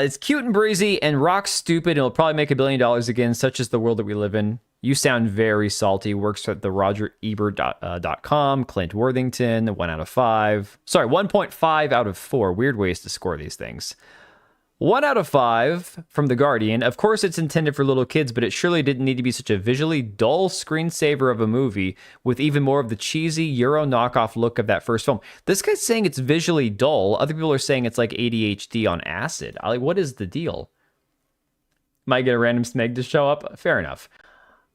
It's cute and breezy and rock stupid, and it'll probably make $1 billion again, such as the world that we live in. You sound very salty. Works at the RogerEbert.com. Clint Worthington, 1 out of 5. Sorry, 1.5 out of 4. Weird ways to score these things. 1 out of 5 from The Guardian. Of course, it's intended for little kids, but it surely didn't need to be such a visually dull screensaver of a movie with even more of the cheesy Euro knockoff look of that first film. This guy's saying it's visually dull. Other people are saying it's like ADHD on acid. What is the deal? Might get a random smeg to show up. Fair enough.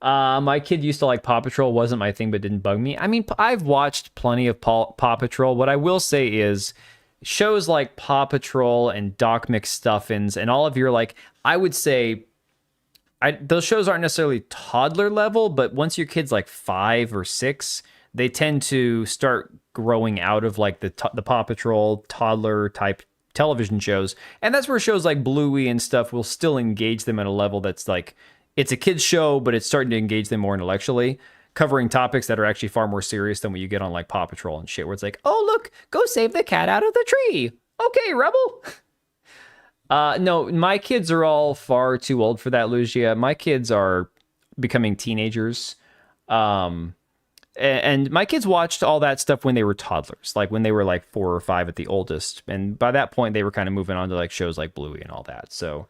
My kid used to like Paw Patrol. Wasn't my thing, but didn't bug me. I mean, I've watched plenty of Paw Patrol. What I will say is, shows like Paw Patrol and Doc McStuffins and all of your, like, I would say, those shows aren't necessarily toddler level, but once your kid's like 5 or 6, they tend to start growing out of like the Paw Patrol toddler type television shows. And that's where shows like Bluey and stuff will still engage them at a level that's like, it's a kid's show, but it's starting to engage them more intellectually, covering topics that are actually far more serious than what you get on like Paw Patrol and shit, where it's like, oh, look, go save the cat out of the tree. Okay, rebel. No, my kids are all far too old for that, Lucia. My kids are becoming teenagers. And my kids watched all that stuff when they were toddlers, like when they were like 4 or 5 at the oldest. And by that point, they were kind of moving on to like shows like Bluey and all that. So,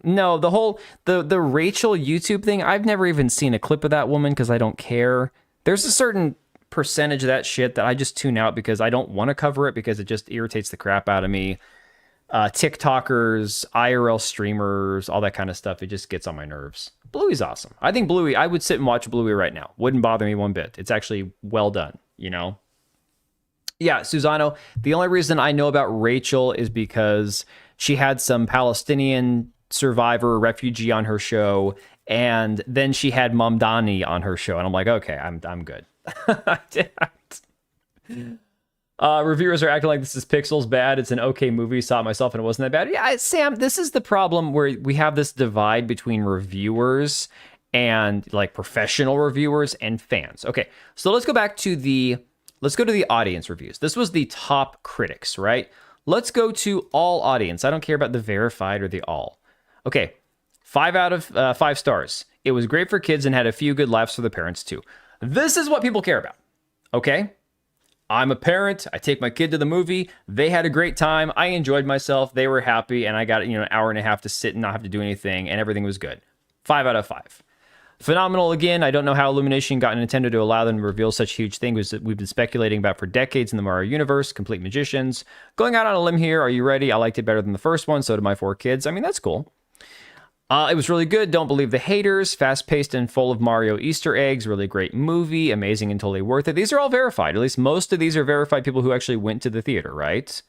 no, the Rachel YouTube thing, I've never even seen a clip of that woman because I don't care. There's a certain percentage of that shit that I just tune out because I don't want to cover it because it just irritates the crap out of me. TikTokers, IRL streamers, all that kind of stuff, it just gets on my nerves. Bluey's awesome. I think Bluey, I would sit and watch Bluey right now. Wouldn't bother me one bit. It's actually well done, you know? Yeah, Susano, the only reason I know about Rachel is because she had some Palestinian survivor refugee on her show, and then she had Mamdani on her show, and I'm like, okay, I'm good. Reviewers are acting like this is Pixels bad. It's an okay movie. Saw it myself and it wasn't that bad. Yeah, Sam, this is the problem where we have this divide between reviewers and like professional reviewers and fans. Okay, so let's go to the audience reviews. This was the top critics, right? Let's go to all audience. I don't care about the verified or the all. Okay, 5 out of 5 stars. It was great for kids and had a few good laughs for the parents too. This is what people care about. Okay? I'm a parent. I take my kid to the movie. They had a great time. I enjoyed myself. They were happy, and I got an hour and a half to sit and not have to do anything, and everything was good. 5 out of 5. Phenomenal again. I don't know how Illumination got Nintendo to allow them to reveal such huge things that we've been speculating about for decades in the Mario universe. Complete magicians. Going out on a limb here. Are you ready? I liked it better than the first one. So did my 4 kids. I mean, that's cool. It was really good. Don't believe the haters. Fast-paced and full of Mario Easter eggs. Really great movie. Amazing and totally worth it. These are all verified. At least most of these are verified people who actually went to the theater, right?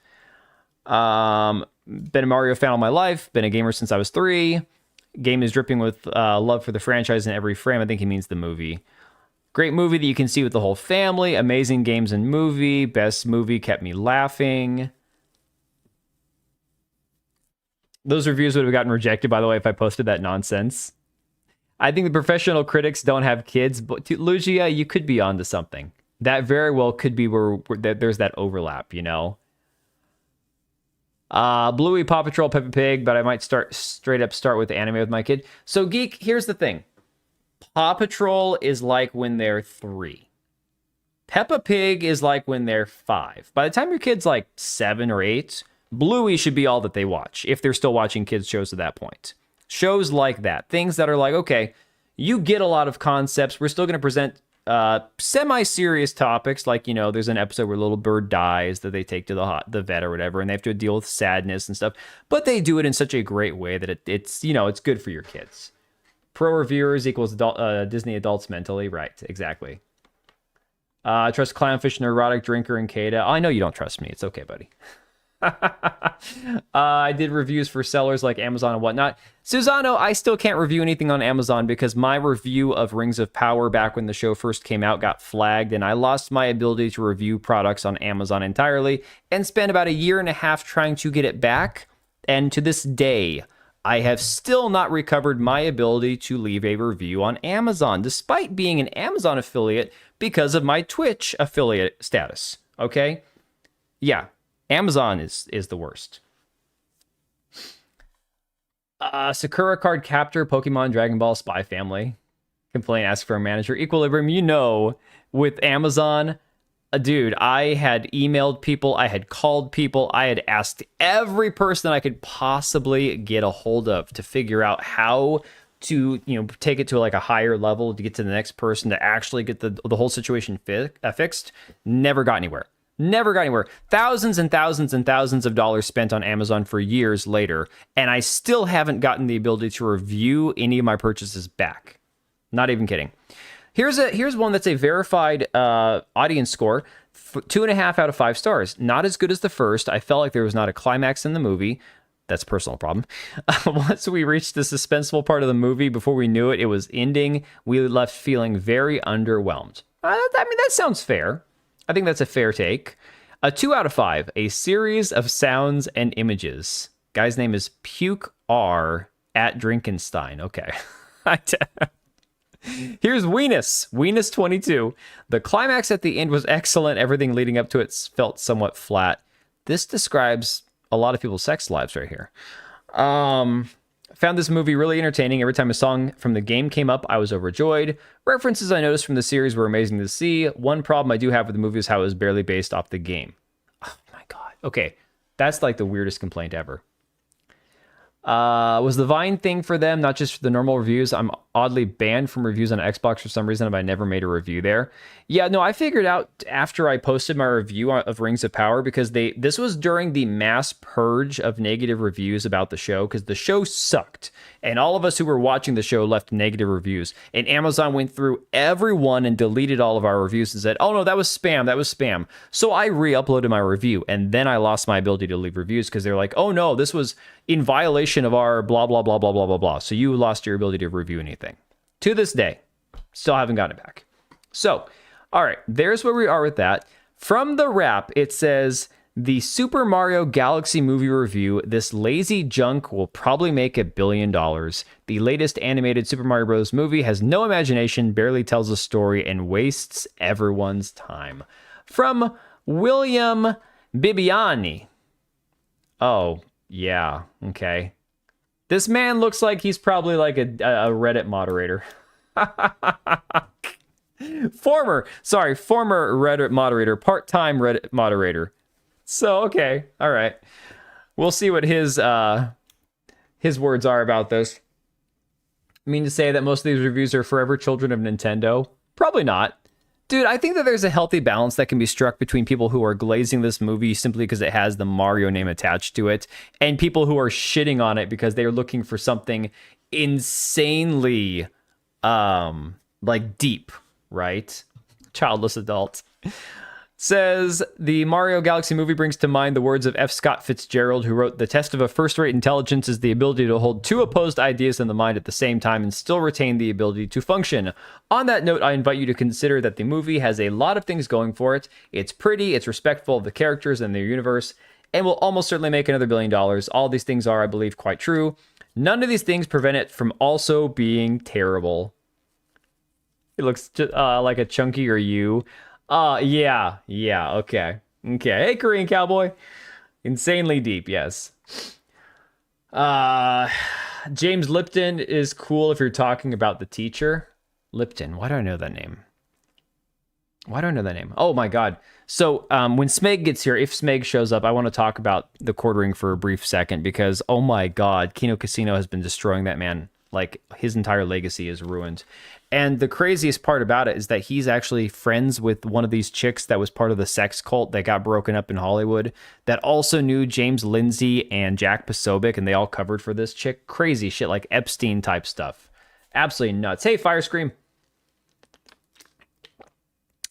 Been a Mario fan all my life. Been a gamer since I was 3. Game is dripping with love for the franchise in every frame. I think he means the movie. Great movie that you can see with the whole family. Amazing games and movie. Best movie, kept me laughing. Those reviews would have gotten rejected, by the way, if I posted that nonsense. I think the professional critics don't have kids, but Lugia, you could be onto something. That very well could be where there's that overlap, you know? Bluey, Paw Patrol, Peppa Pig, but I might straight up start with the anime with my kid. So, Geek, here's the thing. Paw Patrol is like when they're 3. Peppa Pig is like when they're 5. By the time your kid's like 7 or 8... Bluey should be all that they watch, if they're still watching kids' shows at that point. Shows like that. Things that are like, okay, you get a lot of concepts. We're still going to present semi-serious topics, like, there's an episode where a little bird dies that they take to the vet or whatever, and they have to deal with sadness and stuff. But they do it in such a great way that it's good for your kids. Pro reviewers equals Disney adults mentally. Right, exactly. Trust Clownfish, Neurotic Drinker, and Kada. I know you don't trust me. It's okay, buddy. I did reviews for sellers like Amazon and whatnot. Susano, I still can't review anything on Amazon because my review of Rings of Power back when the show first came out got flagged, and I lost my ability to review products on Amazon entirely and spent about 1.5 years trying to get it back. And to this day, I have still not recovered my ability to leave a review on Amazon, despite being an Amazon affiliate because of my Twitch affiliate status. Okay? Yeah. Amazon is the worst. Sakura Card Captor, Pokemon, Dragon Ball, Spy Family. Complain, ask for a manager. Equilibrium, with Amazon, dude, I had emailed people, I had called people, I had asked every person I could possibly get a hold of to figure out how to, take it to like a higher level to get to the next person to actually get the whole situation fixed. Never got anywhere. Thousands and thousands and thousands of dollars spent on Amazon for years later, and I still haven't gotten the ability to review any of my purchases back. Not even kidding. Here's one that's a verified audience score, 2.5 out of 5 stars. Not as good as the first. I felt like there was not a climax in the movie. That's a personal problem. Once we reached the suspenseful part of the movie, before we knew it, it was ending. We left feeling very underwhelmed. I mean, that sounds fair. I think that's a fair take. A 2 out of 5. A series of sounds and images. Guy's name is Puke R at Drinkenstein. Okay. Here's Weenus 22. The climax at the end was excellent. Everything leading up to it felt somewhat flat. This describes a lot of people's sex lives right here. Found this movie really entertaining. Every time a song from the game came up, I was overjoyed. References I noticed from the series were amazing to see. One problem I do have with the movie is how it was barely based off the game. Oh my god. Okay, that's like the weirdest complaint ever. Was the Vine thing for them, not just for the normal reviews? I'm oddly banned from reviews on Xbox for some reason, but I never made a review there. Yeah, no, I figured out after I posted my review of Rings of Power, because this was during the mass purge of negative reviews about the show, because the show sucked. And all of us who were watching the show left negative reviews. And Amazon went through everyone and deleted all of our reviews and said, oh no, that was spam, that was spam. So I re-uploaded my review, and then I lost my ability to leave reviews because they're like, oh no, this was in violation of our blah, blah, blah, blah, blah, blah, blah. So you lost your ability to review anything. To this day, still haven't gotten it back. So, all right, there's where we are with that. From the wrap, it says, the Super Mario Galaxy movie review, this lazy junk will probably make $1 billion. The latest animated Super Mario Bros. Movie has no imagination, barely tells a story, and wastes everyone's time. From William Bibiani. Oh, yeah, okay. This man looks like he's probably like a Reddit moderator. Former Reddit moderator, part-time Reddit moderator. So, okay, all right. We'll see what his words are about this. I mean to say that most of these reviews are forever children of Nintendo? Probably not. Dude, I think that there's a healthy balance that can be struck between people who are glazing this movie simply because it has the Mario name attached to it, and people who are shitting on it because they're looking for something insanely, like deep, right? Childless adult. Says, the Mario Galaxy movie brings to mind the words of F. Scott Fitzgerald, who wrote, the test of a first-rate intelligence is the ability to hold two opposed ideas in the mind at the same time and still retain the ability to function. On that note, I invite you to consider that the movie has a lot of things going for it. It's pretty, it's respectful of the characters and their universe, and will almost certainly make another $1 billion. All these things are, I believe, quite true. None of these things prevent it from also being terrible. It looks just, like a chunkier you. Yeah, okay. Hey, Korean Cowboy. Insanely deep, yes. James Lipton is cool if you're talking about the teacher. Lipton, why do I know that name? Oh my god. So, when Smeg gets here, if Smeg shows up, I want to talk about the quartering for a brief second, because, oh my god, Kino Casino has been destroying that man. Like, his entire legacy is ruined. And the craziest part about it is that he's actually friends with one of these chicks that was part of the sex cult that got broken up in Hollywood, that also knew James Lindsay and Jack Posobiec, and they all covered for this chick. Crazy shit, like Epstein type stuff. Absolutely nuts. Hey, Fire Scream.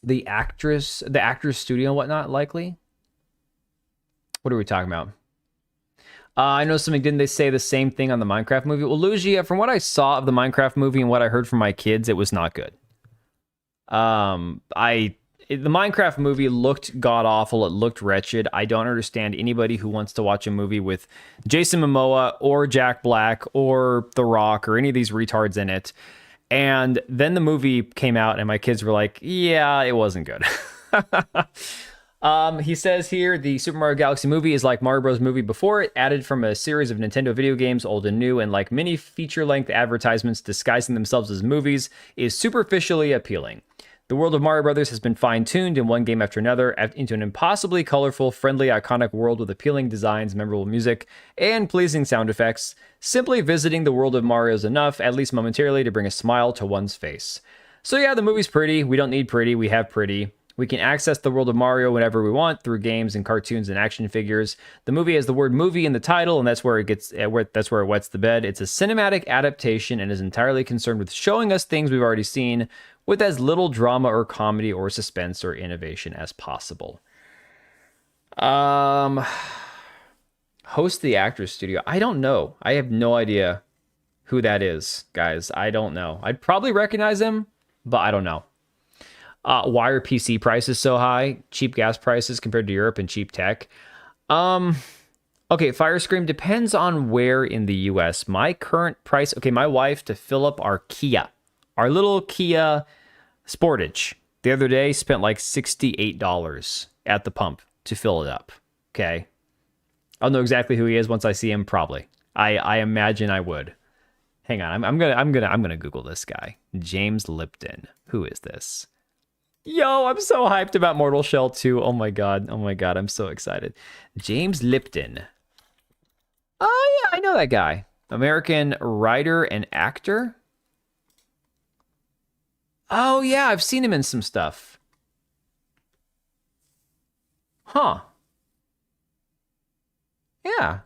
The actress studio and whatnot, likely? What are we talking about? I know something, didn't they say the same thing on the Minecraft movie? Well, Lugia, from what I saw of the Minecraft movie and what I heard from my kids, it was not good. The Minecraft movie looked god-awful. It looked wretched. I don't understand anybody who wants to watch a movie with Jason Momoa or Jack Black or The Rock or any of these retards in it. And then the movie came out and my kids were like, yeah, it wasn't good. He says here, the Super Mario Galaxy movie is like Mario Bros. Movie before it, added from a series of Nintendo video games, old and new, and like many feature-length advertisements disguising themselves as movies, is superficially appealing. The world of Mario Brothers has been fine-tuned in one game after another into an impossibly colorful, friendly, iconic world with appealing designs, memorable music, and pleasing sound effects. Simply visiting the world of Mario is enough, at least momentarily, to bring a smile to one's face. So yeah, the movie's pretty. We don't need pretty. We have pretty. We can access the world of Mario whenever we want through games and cartoons and action figures. The movie has the word movie in the title, and that's where it wets the bed. It's a cinematic adaptation and is entirely concerned with showing us things we've already seen with as little drama or comedy or suspense or innovation as possible. Host the Actors Studio. I don't know. I have no idea who that is, guys. I don't know. I'd probably recognize him, but I don't know. Why are PC prices so high? Cheap gas prices compared to Europe and cheap tech. Okay, Fire Scream depends on where in the US. My current price, okay, my wife to fill up our Kia, our little Kia Sportage, the other day spent like $68 at the pump to fill it up. Okay. I'll know exactly who he is once I see him, probably. I imagine I would. Hang on, I'm gonna Google this guy. James Lipton. Who is this? Yo, I'm so hyped about Mortal Shell 2. Oh my god, I'm so excited. James Lipton. Oh yeah, I know that guy. American writer and actor. Oh, yeah, I've seen him in some stuff. Huh. Yeah.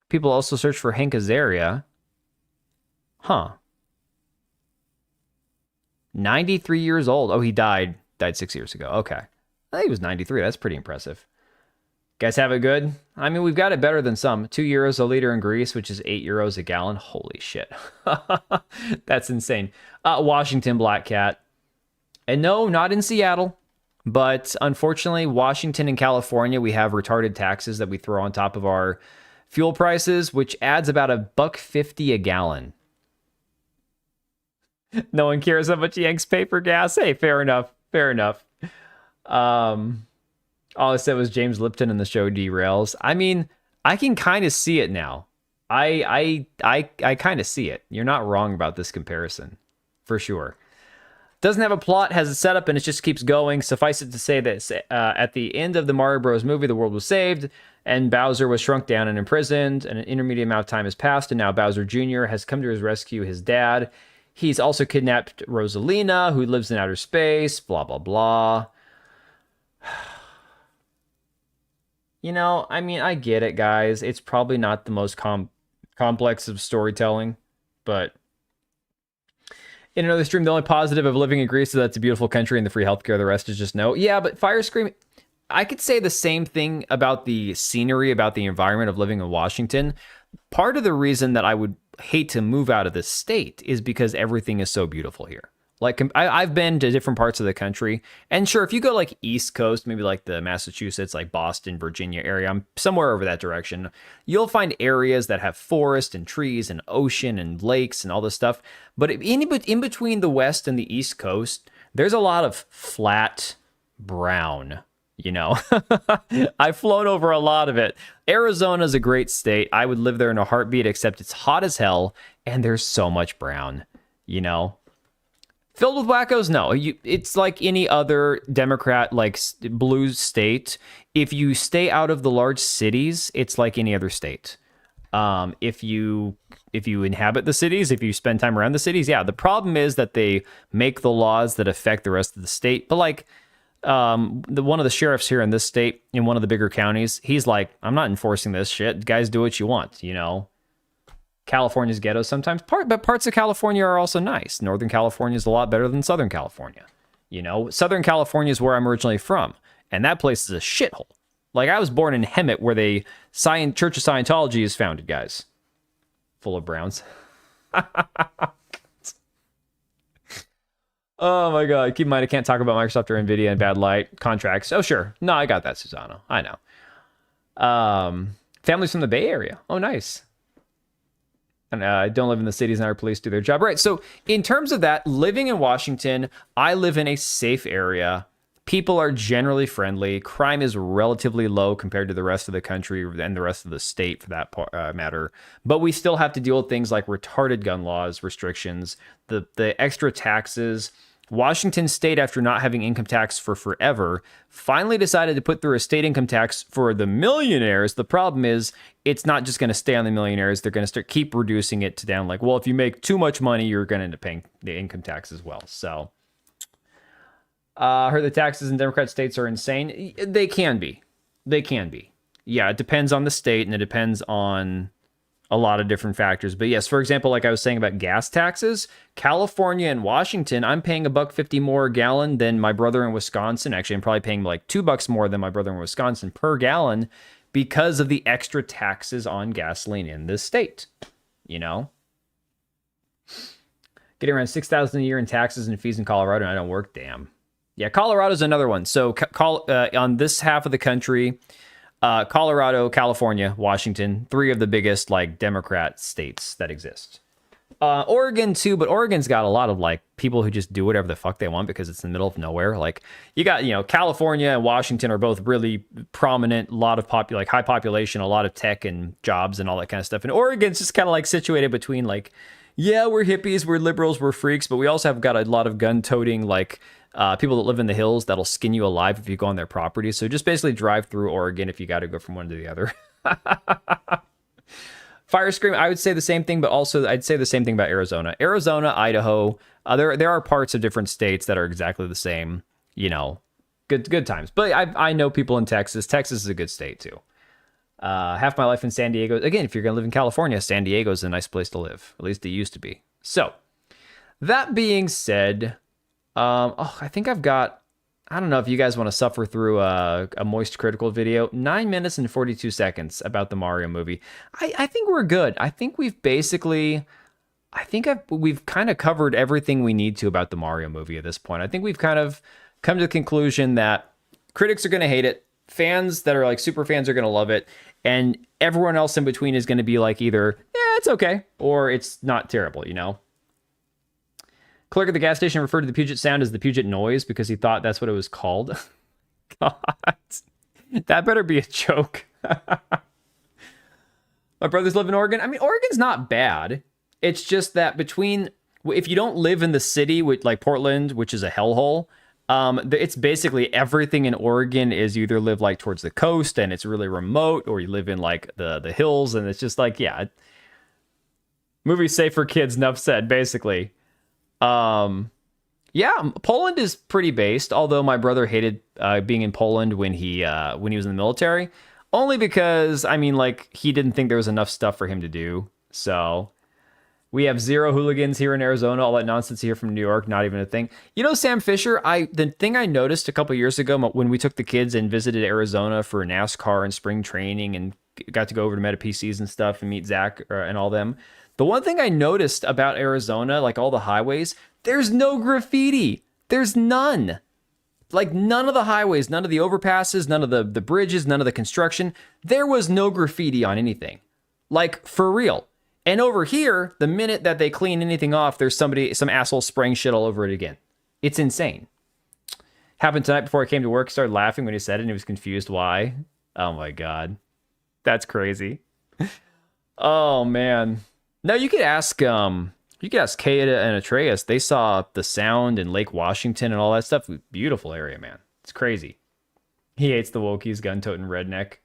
People also search for Hank Azaria. Huh. 93 years old. Oh, he died 6 years ago. Okay. I think he was 93. That's pretty impressive. Guys have it good? I mean, we've got it better than some. 2 euros a liter in Greece, which is 8 euros a gallon. Holy shit. That's insane. Washington Black Cat. And no, not in Seattle. But unfortunately, Washington and California, we have retarded taxes that we throw on top of our fuel prices, which adds about $1.50 a gallon. No one cares how much Yanks pay for gas. Hey, fair enough. Fair enough. All I said was James Lipton in the show derails. I mean, I can kind of see it now. I kind of see it. You're not wrong about this comparison, for sure. Doesn't have a plot, has a setup, and it just keeps going. Suffice it to say that at the end of the Mario Bros. Movie, the world was saved, and Bowser was shrunk down and imprisoned, and an intermediate amount of time has passed, and now Bowser Jr. has come to his rescue, his dad. He's also kidnapped Rosalina, who lives in outer space, blah, blah, blah. You know, I mean, I get it, guys. It's probably not the most complex of storytelling, but in another stream, the only positive of living in Greece is that it's a beautiful country and the free healthcare. The rest is just no. Yeah, but Fire Scream, I could say the same thing about the scenery, about the environment of living in Washington. Part of the reason that I would hate to move out of this state is because everything is so beautiful here. Like, I've been to different parts of the country, and sure, if you go like East Coast, maybe like the Massachusetts, like Boston, Virginia area, I'm somewhere over that direction, you'll find areas that have forest and trees and ocean and lakes and all this stuff. But in between the West and the East Coast, there's a lot of flat brown, you know. I've flown over a lot of it. Arizona's a great state. I would live there in a heartbeat, except it's hot as hell, and there's so much brown, you know. Filled with wackos? No. It's like any other Democrat, like blue state. If you stay out of the large cities, it's like any other state. If you inhabit the cities, if you spend time around the cities, yeah. The problem is that they make the laws that affect the rest of the state. But like one of the sheriffs here in this state, in one of the bigger counties, he's like, I'm not enforcing this shit. Guys, do what you want, you know. California's ghetto sometimes, but parts of California are also nice. Northern California is a lot better than Southern California. You know, Southern California is where I'm originally from, and that place is a shithole. Like, I was born in Hemet, where the Church of Scientology is founded, guys. Full of browns. Oh my god, keep in mind I can't talk about Microsoft or Nvidia in bad light. Contracts. Oh, sure. No, I got that, Susano. I know. Families from the Bay Area. Oh, nice. And I don't live in the cities, and our police do their job. Right, so in terms of that, living in Washington, I live in a safe area. People are generally friendly. Crime is relatively low compared to the rest of the country and the rest of the state, for that matter. But we still have to deal with things like retarded gun laws, restrictions, the extra taxes. Washington State, after not having income tax for forever, finally decided to put through a state income tax for the millionaires. The problem is it's not just going to stay on the millionaires. They're going to keep reducing it to down like, well, if you make too much money, you're going to end up paying the income tax as well. So I heard the taxes in Democrat states are insane. They can be. They can be. Yeah, it depends on the state, and it depends on a lot of different factors. But yes, for example, like I was saying about gas taxes, California and Washington, I'm paying $1.50 more a gallon than my brother in Wisconsin. Actually, I'm probably paying like $2 more than my brother in Wisconsin per gallon because of the extra taxes on gasoline in this state. You know? Getting around $6,000 a year in taxes and fees in Colorado, and I don't work. Damn. Yeah, Colorado's another one. So on this half of the country, Colorado, California, Washington, 3 of the biggest like Democrat states that exist. Oregon too, but Oregon's got a lot of like people who just do whatever the fuck they want because it's in the middle of nowhere. Like you got, you know, California and Washington are both really prominent, a lot of like high population, a lot of tech and jobs and all that kind of stuff. And Oregon's just kind of like situated between like, yeah, we're hippies, we're liberals, we're freaks, but we also have got a lot of gun-toting, like, people that live in the hills that'll skin you alive if you go on their property. So just basically drive through Oregon if you got to go from one to the other. Fire Scream, I would say the same thing, but also I'd say the same thing about Arizona. Arizona, Idaho, there are parts of different states that are exactly the same, you know, good times. But I know people in Texas. Texas is a good state too. Half my life in San Diego. Again, if you're going to live in California, San Diego is a nice place to live. At least it used to be. So, that being said, I think I've got, I don't know if you guys want to suffer through a moist critical video. 9 minutes and 42 seconds about the Mario movie. I think we're good. I think we've basically, we've kind of covered everything we need to about the Mario movie at this point. I think we've kind of come to the conclusion that critics are going to hate it. Fans that are like super fans are going to love it. And everyone else in between is going to be like either, yeah, it's okay, or it's not terrible, you know? Clerk at the gas station referred to the Puget Sound as the Puget Noise because he thought that's what it was called. God, that better be a joke. My brothers live in Oregon. I mean, Oregon's not bad. It's just that if you don't live in the city, with like Portland, which is a hellhole, it's basically everything in Oregon is you either live like towards the coast and it's really remote, or you live in like the hills and it's just like, yeah, movie's safe for kids, enough said, basically. Yeah, Poland is pretty based, although my brother hated being in Poland when he was in the military, only because, I mean, like, he didn't think there was enough stuff for him to do. So we have zero hooligans here in Arizona. All that nonsense here from New York, not even a thing. You know, Sam Fisher, the thing I noticed a couple years ago when we took the kids and visited Arizona for NASCAR and spring training and got to go over to Meta PCs and stuff and meet Zach and all them. The one thing I noticed about Arizona, like all the highways, there's no graffiti. There's none. Like none of the highways, none of the overpasses, none of the bridges, none of the construction. There was no graffiti on anything. Like, for real. And over here, the minute that they clean anything off, there's some asshole spraying shit all over it again. It's insane. Happened tonight before I came to work. Started laughing when he said it and he was confused why. Oh my God. That's crazy. Oh man. No, you could ask Kata and Atreus. They saw the Sound and Lake Washington and all that stuff. Beautiful area, man. It's crazy. He hates the Wokies, gun-toting redneck.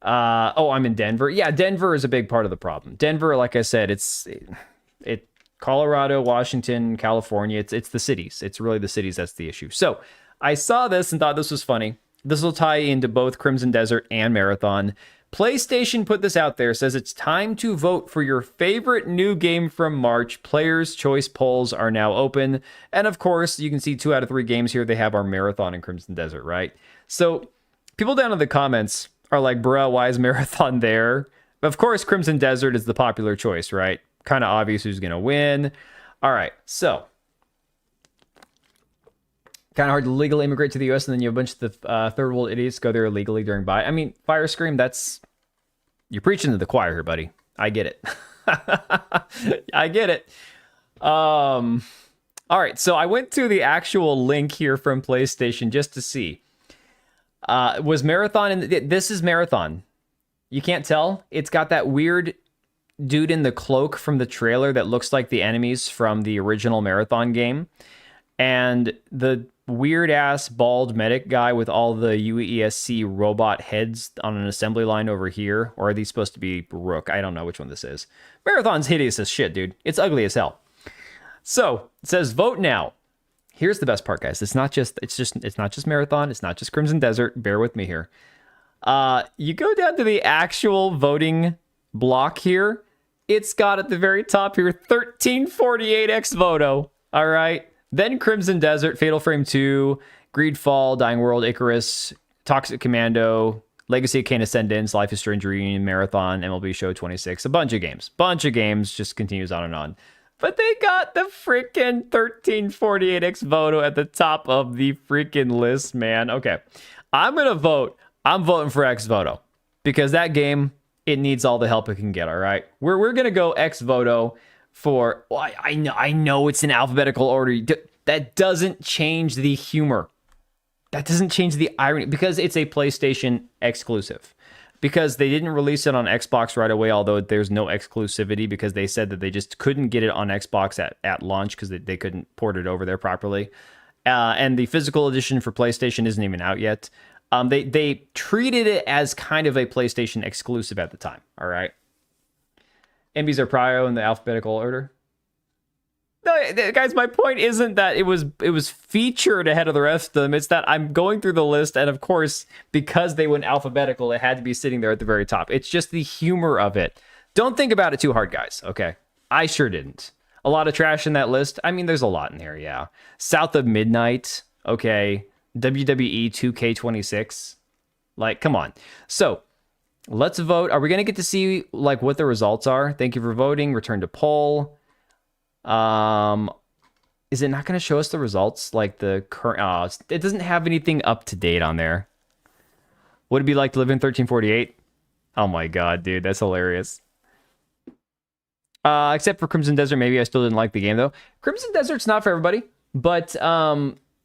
I'm in Denver. Yeah, Denver is a big part of the problem. Denver, like I said, it's Colorado, Washington, California. It's the cities. It's really the cities that's the issue. So I saw this and thought this was funny. This will tie into both Crimson Desert and Marathon. PlayStation put this out there, says it's time to vote for your favorite new game from March. Players' choice polls are now open. And of course, you can see 2 out of 3 games here they have are Marathon and Crimson Desert, right? So people down in the comments are like, bruh, why is Marathon there? Of course, Crimson Desert is the popular choice, right? Kind of obvious who's going to win. All right, so kind of hard to legally immigrate to the U.S. and then you have a bunch of the third world idiots go there illegally during buy. I mean, Fire Scream, you're preaching to the choir here, buddy. I get it. I get it. All right, so I went to the actual link here from PlayStation just to see. Was Marathon, this is Marathon. You can't tell? It's got that weird dude in the cloak from the trailer that looks like the enemies from the original Marathon game. And the weird-ass bald medic guy with all the UESC robot heads on an assembly line over here. Or are these supposed to be Rook? I don't know which one this is. Marathon's hideous as shit, dude. It's ugly as hell. So, it says, vote now. Here's the best part, guys. It's not just Marathon. It's not just Crimson Desert. Bear with me here. You go down to the actual voting block here. It's got at the very top here 1348 ex voto. All right. Then Crimson Desert, Fatal Frame 2, Greedfall, Dying World, Icarus, Toxic Commando, Legacy of Kain Ascendance, Life is Strange Reunion, Marathon, MLB Show 26. A bunch of games. Bunch of games. Just continues on and on. But they got the freaking 1348 ex voto at the top of the freaking list, man. Okay. I'm going to vote. I'm voting for ex voto. Because that game, it needs all the help it can get, all right? We're going to go ex voto for... Well, I know it's in alphabetical order. That doesn't change the humor. That doesn't change the irony. Because it's a PlayStation exclusive. because they didn't release it on Xbox right away, although there's no exclusivity because they said that they just couldn't get it on Xbox at launch because they couldn't port it over there properly. And the physical edition for PlayStation isn't even out yet. They treated it as kind of a PlayStation exclusive at the time. All right. MBs are prio in the alphabetical order. No, guys, my point isn't that it was featured ahead of the rest of them. It's that I'm going through the list, and of course, because they went alphabetical, it had to be sitting there at the very top. It's just the humor of it. Don't think about it too hard, guys, okay? I sure didn't. A lot of trash in that list. I mean, there's a lot in there, yeah. South of Midnight, okay. WWE 2K26. Like, come on. So, let's vote. Are we going to get to see, like, what the results are? Thank you for voting. Return to poll. Is it not going to show us the results? Like the current, it doesn't have anything up to date on there. Would it be like to live in 1348? Oh my god, dude, that's hilarious. Except for Crimson Desert, maybe I still didn't like the game though. Crimson Desert's not for everybody, but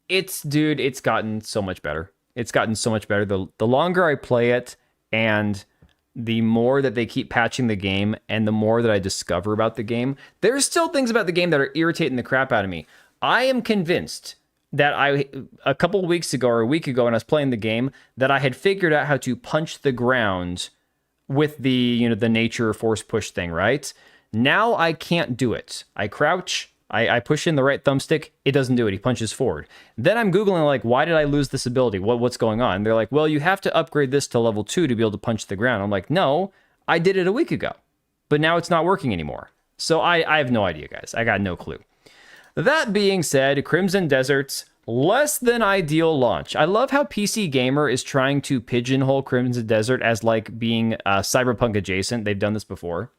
it's gotten so much better. It's gotten so much better. The longer I play it, and the more that they keep patching the game and the more that I discover about the game, there's still things about the game that are irritating the crap out of me. I am convinced that a couple of weeks ago or a week ago when I was playing the game, that I had figured out how to punch the ground with the nature force push thing, right? Now I can't do it. I crouch, I push in the right thumbstick, it doesn't do it. He punches forward. Then I'm Googling, like, why did I lose this ability? What's going on? They're like, well, you have to upgrade this to level 2 to be able to punch the ground. I'm like, no, I did it a week ago, but now it's not working anymore. So I have no idea, guys. I got no clue. That being said, Crimson Desert's less than ideal launch. I love how PC Gamer is trying to pigeonhole Crimson Desert as like being cyberpunk adjacent. They've done this before.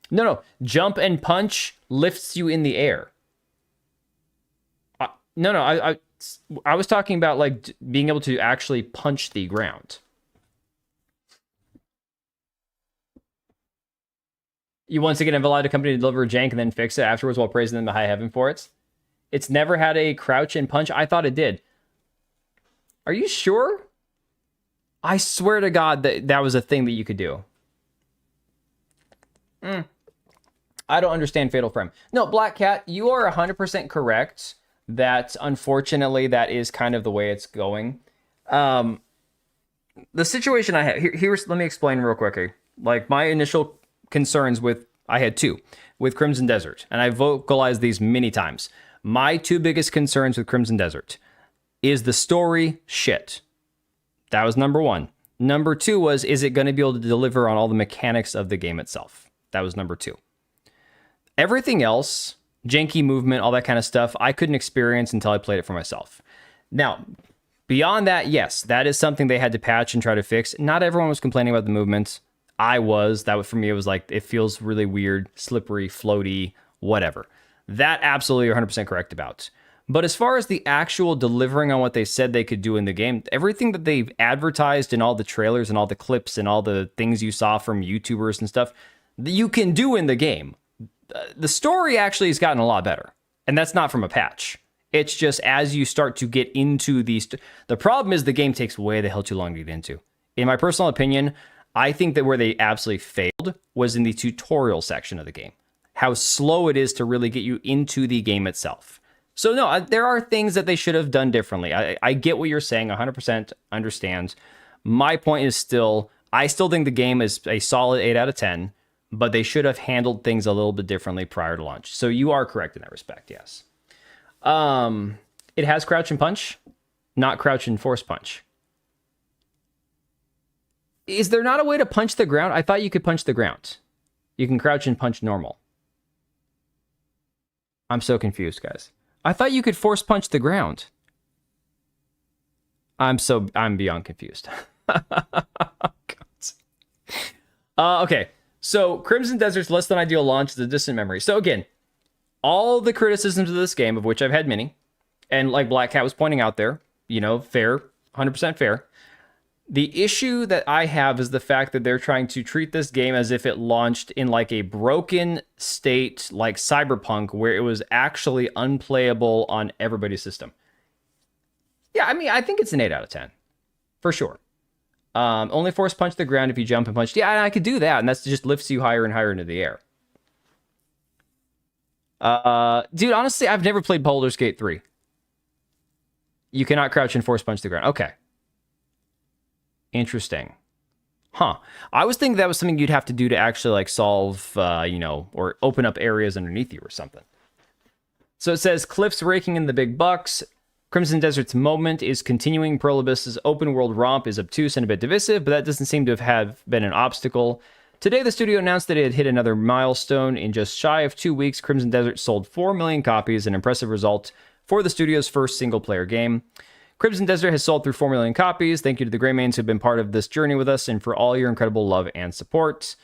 No. Jump and punch lifts you in the air. I was talking about like being able to actually punch the ground. You once again have allowed a company to deliver jank and then fix it afterwards while praising them to high heaven for it. It's never had a crouch and punch. I thought it did. Are you sure? I swear to God that was a thing that you could do. I don't understand Fatal Frame. No, Black Cat, you are 100% correct that unfortunately that is kind of the way it's going. The situation I had, let me explain real quickly. Like my initial concerns I had two with Crimson Desert, and I vocalized these many times. My two biggest concerns with Crimson Desert is the story shit. That was number one. Number two was, is it going to be able to deliver on all the mechanics of the game itself? That was number two. Everything else, janky movement, all that kind of stuff, I couldn't experience until I played it for myself. Now, beyond that, yes, that is something they had to patch and try to fix. Not everyone was complaining about the movement. I was. That was, for me, it was like, it feels really weird, slippery, floaty, whatever. That absolutely 100% correct about. But as far as the actual delivering on what they said they could do in the game, everything that they've advertised in all the trailers and all the clips and all the things you saw from YouTubers and stuff, you can do in the game. The story actually has gotten a lot better. And that's not from a patch. It's just as you start to get into these... The problem is the game takes way the hell too long to get into. In my personal opinion, I think that where they absolutely failed was in the tutorial section of the game. How slow it is to really get you into the game itself. So no, there are things that they should have done differently. I get what you're saying, 100% understand. My point is still, I still think the game is a solid 8 out of 10, but they should have handled things a little bit differently prior to launch. So you are correct in that respect, yes. It has crouch and punch, not crouch and force punch. Is there not a way to punch the ground? I thought you could punch the ground. You can crouch and punch normal. I'm so confused, guys. I thought you could force punch the ground. I'm beyond confused. Okay, so Crimson Desert's less than ideal launch is a distant memory. So again, all the criticisms of this game, of which I've had many, and like Black Cat was pointing out there, fair, 100% fair. The issue that I have is the fact that they're trying to treat this game as if it launched in like a broken state like Cyberpunk, where it was actually unplayable on everybody's system. Yeah, I mean, I think it's an 8 out of 10. For sure. Only force punch the ground if you jump and punch. Yeah, I could do that, and that just lifts you higher and higher into the air. Dude, honestly, I've never played Baldur's Gate 3. You cannot crouch and force punch the ground. Okay. Interesting. Huh. I was thinking that was something you'd have to do to actually, like, solve, or open up areas underneath you or something. So it says, Cliff's raking in the big bucks. Crimson Desert's moment is continuing. Prolibus's open world romp is obtuse and a bit divisive, but that doesn't seem to have been an obstacle. Today, the studio announced that it had hit another milestone. In just shy of 2 weeks, Crimson Desert sold 4 million copies, an impressive result for the studio's first single-player game. Crimson Desert has sold through 4 million copies. Thank you to the Greymanes who have been part of this journey with us and for all your incredible love and support.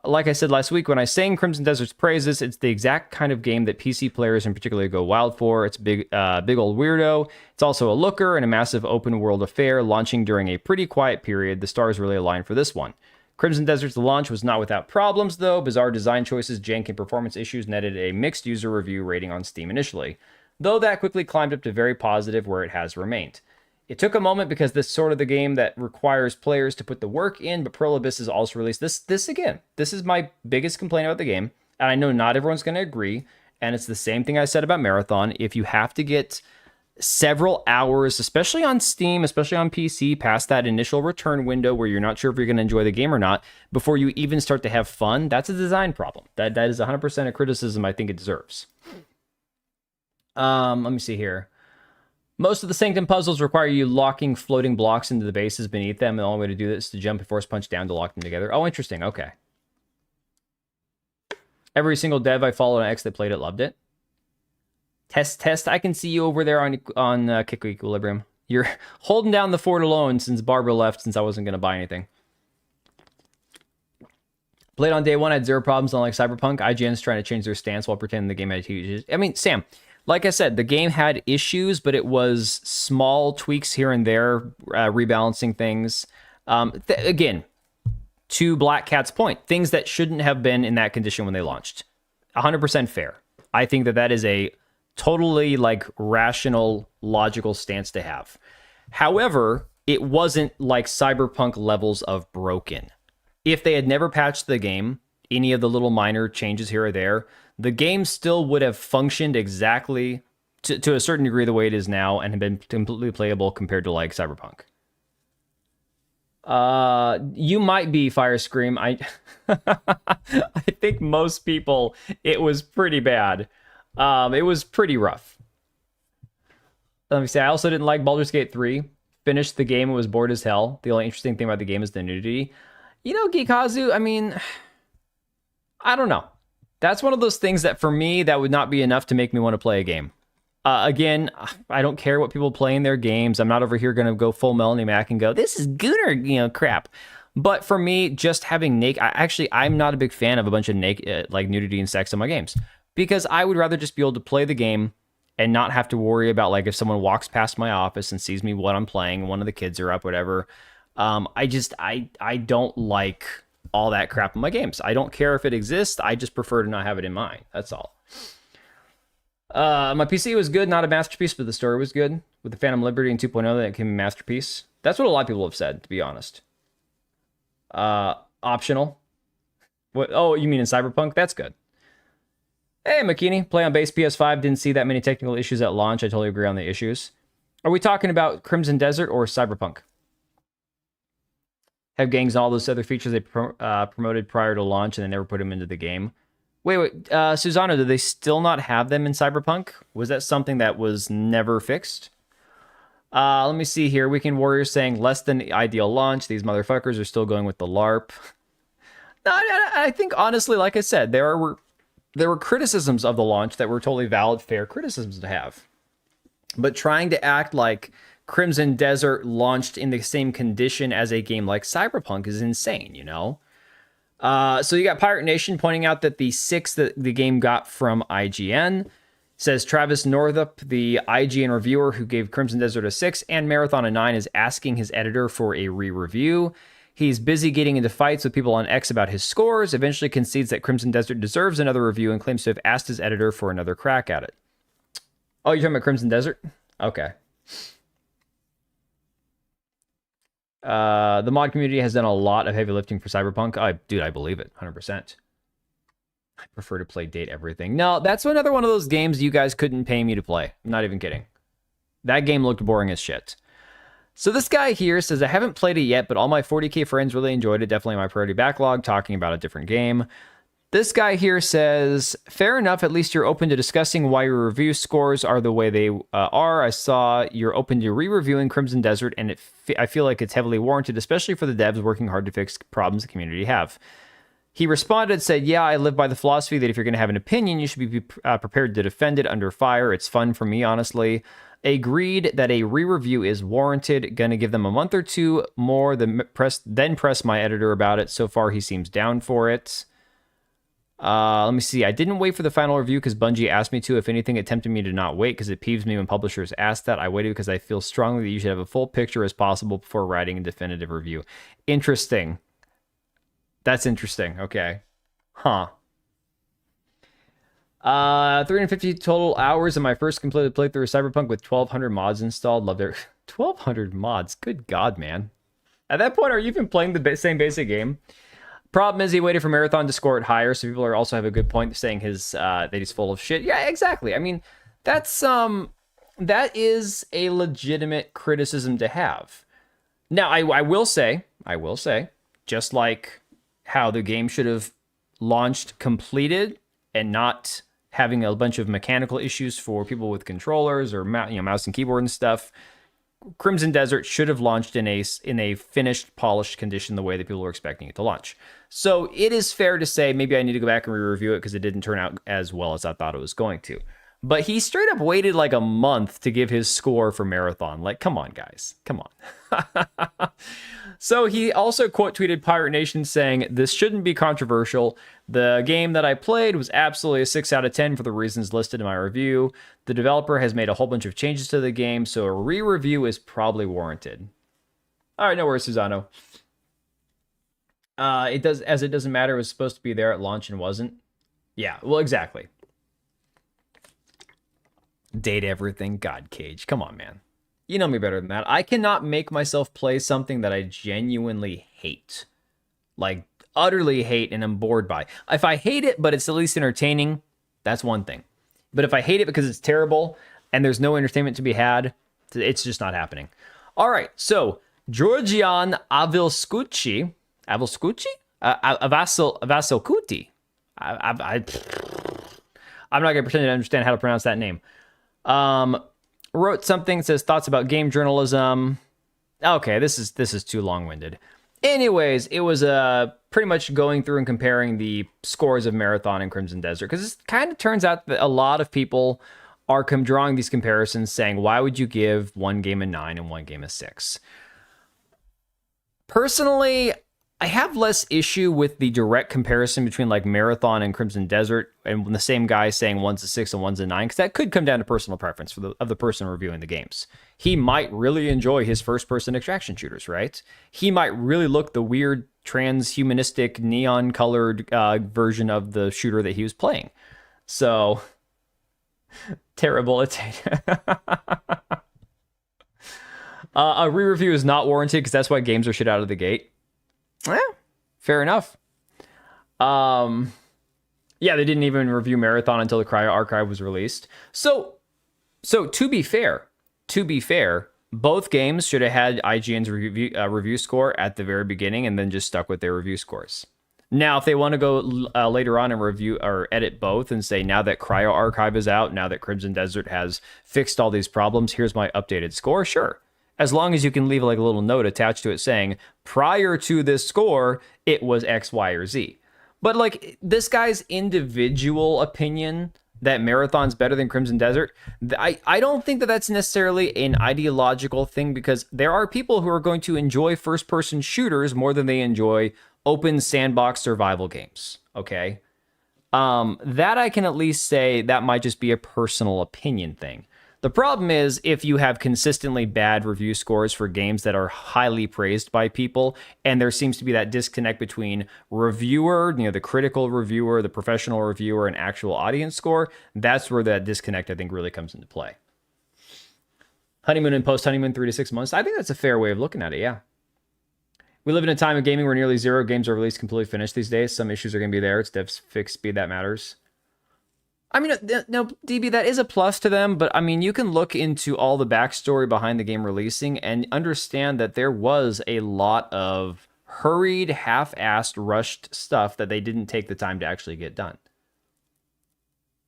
Like I said last week, when I sang Crimson Desert's praises, it's the exact kind of game that PC players in particular go wild for. It's big old weirdo. It's also a looker and a massive open world affair launching during a pretty quiet period. The stars really aligned for this one. Crimson Desert's launch was not without problems, though. Bizarre design choices, jank, and performance issues netted a mixed user review rating on Steam initially, though that quickly climbed up to very positive, where it has remained. It took a moment because this is sort of the game that requires players to put the work in, but Prolibus has also released this again. This is my biggest complaint about the game, and I know not everyone's going to agree, and it's the same thing I said about Marathon. If you have to get several hours, especially on Steam, especially on PC, past that initial return window where you're not sure if you're going to enjoy the game or not, before you even start to have fun, that's a design problem. That is 100% a criticism I think it deserves. Let me see here. Most of the Sanctum puzzles require you locking floating blocks into the bases beneath them, and the only way to do this is to jump and force punch down to lock them together. Oh, interesting. Okay. Every single dev I followed on X that played it loved it. Test. I can see you over there on Kick Equilibrium. You're holding down the fort alone since Barbara left, since I wasn't going to buy anything. Played on day one, I had zero problems, unlike Cyberpunk. IGN's trying to change their stance while pretending the game had huge... I mean, Sam, like I said, the game had issues, but it was small tweaks here and there, rebalancing things. Again, to Black Cat's point, things that shouldn't have been in that condition when they launched. 100% fair. I think that is a totally, like, rational, logical stance to have. However, it wasn't like Cyberpunk levels of broken. If they had never patched the game, any of the little minor changes here or there, the game still would have functioned exactly to a certain degree the way it is now and have been completely playable compared to, like, Cyberpunk. You might be Fire Scream. I think most people, it was pretty bad. It was pretty rough. Let me say, I also didn't like Baldur's Gate 3. Finished the game and was bored as hell. The only interesting thing about the game is the nudity. You know, Geekazu, I mean, I don't know. That's one of those things that, for me, that would not be enough to make me want to play a game. Again, I don't care what people play in their games. I'm not over here going to go full Melanie Mac and go, this is gooner, crap. But for me, just having I'm not a big fan of a bunch of like nudity and sex in my games. Because I would rather just be able to play the game and not have to worry about, like, if someone walks past my office and sees me what I'm playing, one of the kids are up, whatever. I don't like all that crap in my games. I don't care if it exists. I just prefer to not have it in mine. That's all. My PC was good, not a masterpiece, but the story was good. With the Phantom Liberty and 2.0, that became a masterpiece. That's what a lot of people have said, to be honest. Optional. What? Oh, you mean in Cyberpunk? That's good. Hey, McKinney, play on base PS5. Didn't see that many technical issues at launch. I totally agree on the issues. Are we talking about Crimson Desert or Cyberpunk? Have gangs and all those other features they promoted prior to launch and they never put them into the game. Wait, Susano, do they still not have them in Cyberpunk? Was that something that was never fixed? Let me see here. Weekend Warriors saying less than the ideal launch. These motherfuckers are still going with the LARP. No, I think, honestly, like I said, there were criticisms of the launch that were totally valid, fair criticisms to have. But trying to act like Crimson Desert launched in the same condition as a game like Cyberpunk is insane, you know? So you got Pirate Nation pointing out that the 6 that the game got from IGN says Travis Northup, the IGN reviewer who gave Crimson Desert a 6 and Marathon a 9, is asking his editor for a re-review. He's busy getting into fights with people on X about his scores, eventually concedes that Crimson Desert deserves another review and claims to have asked his editor for another crack at it. Oh, you're talking about Crimson Desert? Okay. The mod community has done a lot of heavy lifting for Cyberpunk. Dude, I believe it, 100%. I prefer to play date everything. No, that's another one of those games you guys couldn't pay me to play. I'm not even kidding. That game looked boring as shit. So this guy here says, I haven't played it yet, but all my 40k friends really enjoyed it. Definitely my priority backlog, talking about a different game. This guy here says, fair enough, at least you're open to discussing why your review scores are the way they are. I saw you're open to re-reviewing Crimson Desert, and I feel like it's heavily warranted, especially for the devs working hard to fix problems the community have. He responded, said, yeah, I live by the philosophy that if you're going to have an opinion, you should be prepared to defend it under fire. It's fun for me, honestly. Agreed that a re-review is warranted. Gonna give them a month or two more, then press my editor about it. So far, he seems down for it. Let me see. I didn't wait for the final review because Bungie asked me to. If anything, it tempted me to not wait because it peeves me when publishers ask that. I waited because I feel strongly that you should have a full picture as possible before writing a definitive review. Interesting. That's interesting. Okay. Huh. 350 total hours in my first completed playthrough of Cyberpunk with 1,200 mods installed. Loved it. 1,200 mods. Good God, man. At that point, are you even playing the same basic game? Problem is, he waited for Marathon to score it higher, so people also have a good point saying that he's full of shit. Yeah, exactly. I mean, that is a legitimate criticism to have. Now, I will say, just like how the game should have launched completed and not having a bunch of mechanical issues for people with controllers or mouse and keyboard and stuff, Crimson Desert should have launched in a finished, polished condition the way that people were expecting it to launch. So it is fair to say maybe I need to go back and re-review it because it didn't turn out as well as I thought it was going to. But he straight up waited like a month to give his score for Marathon. Like, come on, guys. Come on. So he also quote tweeted Pirate Nation saying, this shouldn't be controversial. The game that I played was absolutely a 6 out of 10 for the reasons listed in my review. The developer has made a whole bunch of changes to the game, so a re-review is probably warranted. All right, no worries, Susano. It doesn't matter. It was supposed to be there at launch and wasn't. Yeah, well, exactly. Date everything. God, Cage. Come on, man. You know me better than that. I cannot make myself play something that I genuinely hate. Like, utterly hate and am bored by. If I hate it, but it's at least entertaining, that's one thing. But if I hate it because it's terrible and there's no entertainment to be had, it's just not happening. All right, so Georgian Avilscucci, Avilscucci? Avasilcuti. I'm not going to pretend to understand how to pronounce that name. Wrote something, says thoughts about game journalism. Okay, this is too long-winded. Anyways, it was pretty much going through and comparing the scores of Marathon and Crimson Desert, because it kind of turns out that a lot of people are drawing these comparisons saying, why would you give one game a 9 and one game a 6? Personally, I have less issue with the direct comparison between like Marathon and Crimson Desert and the same guy saying one's a 6 and one's a 9, because that could come down to personal preference of the person reviewing the games. He might really enjoy his first-person extraction shooters, right? He might really look the weird transhumanistic neon-colored version of the shooter that he was playing. So, terrible. A re-review is not warranted because that's why games are shit out of the gate. Yeah, fair enough. Yeah, they didn't even review Marathon until the Cryo Archive was released. So to be fair, both games should have had IGN's review score at the very beginning and then just stuck with their review scores. Now, if they want to go later on and review or edit both and say, now that Cryo Archive is out, now that Crimson Desert has fixed all these problems, here's my updated score, sure. As long as you can leave like a little note attached to it saying, prior to this score, it was X, Y, or Z. But like this guy's individual opinion that Marathon's better than Crimson Desert, I don't think that that's necessarily an ideological thing, because there are people who are going to enjoy first-person shooters more than they enjoy open sandbox survival games, okay? That I can at least say that might just be a personal opinion thing. The problem is if you have consistently bad review scores for games that are highly praised by people, and there seems to be that disconnect between reviewer, the critical reviewer, the professional reviewer, and actual audience score, that's where that disconnect, I think, really comes into play. Honeymoon and post-honeymoon, 3 to 6 months. I think that's a fair way of looking at it, yeah. We live in a time of gaming where nearly zero games are released completely finished these days. Some issues are going to be there. It's devs fix speed that matters. I mean, no, DB, that is a plus to them, but I mean, you can look into all the backstory behind the game releasing and understand that there was a lot of hurried, half-assed, rushed stuff that they didn't take the time to actually get done.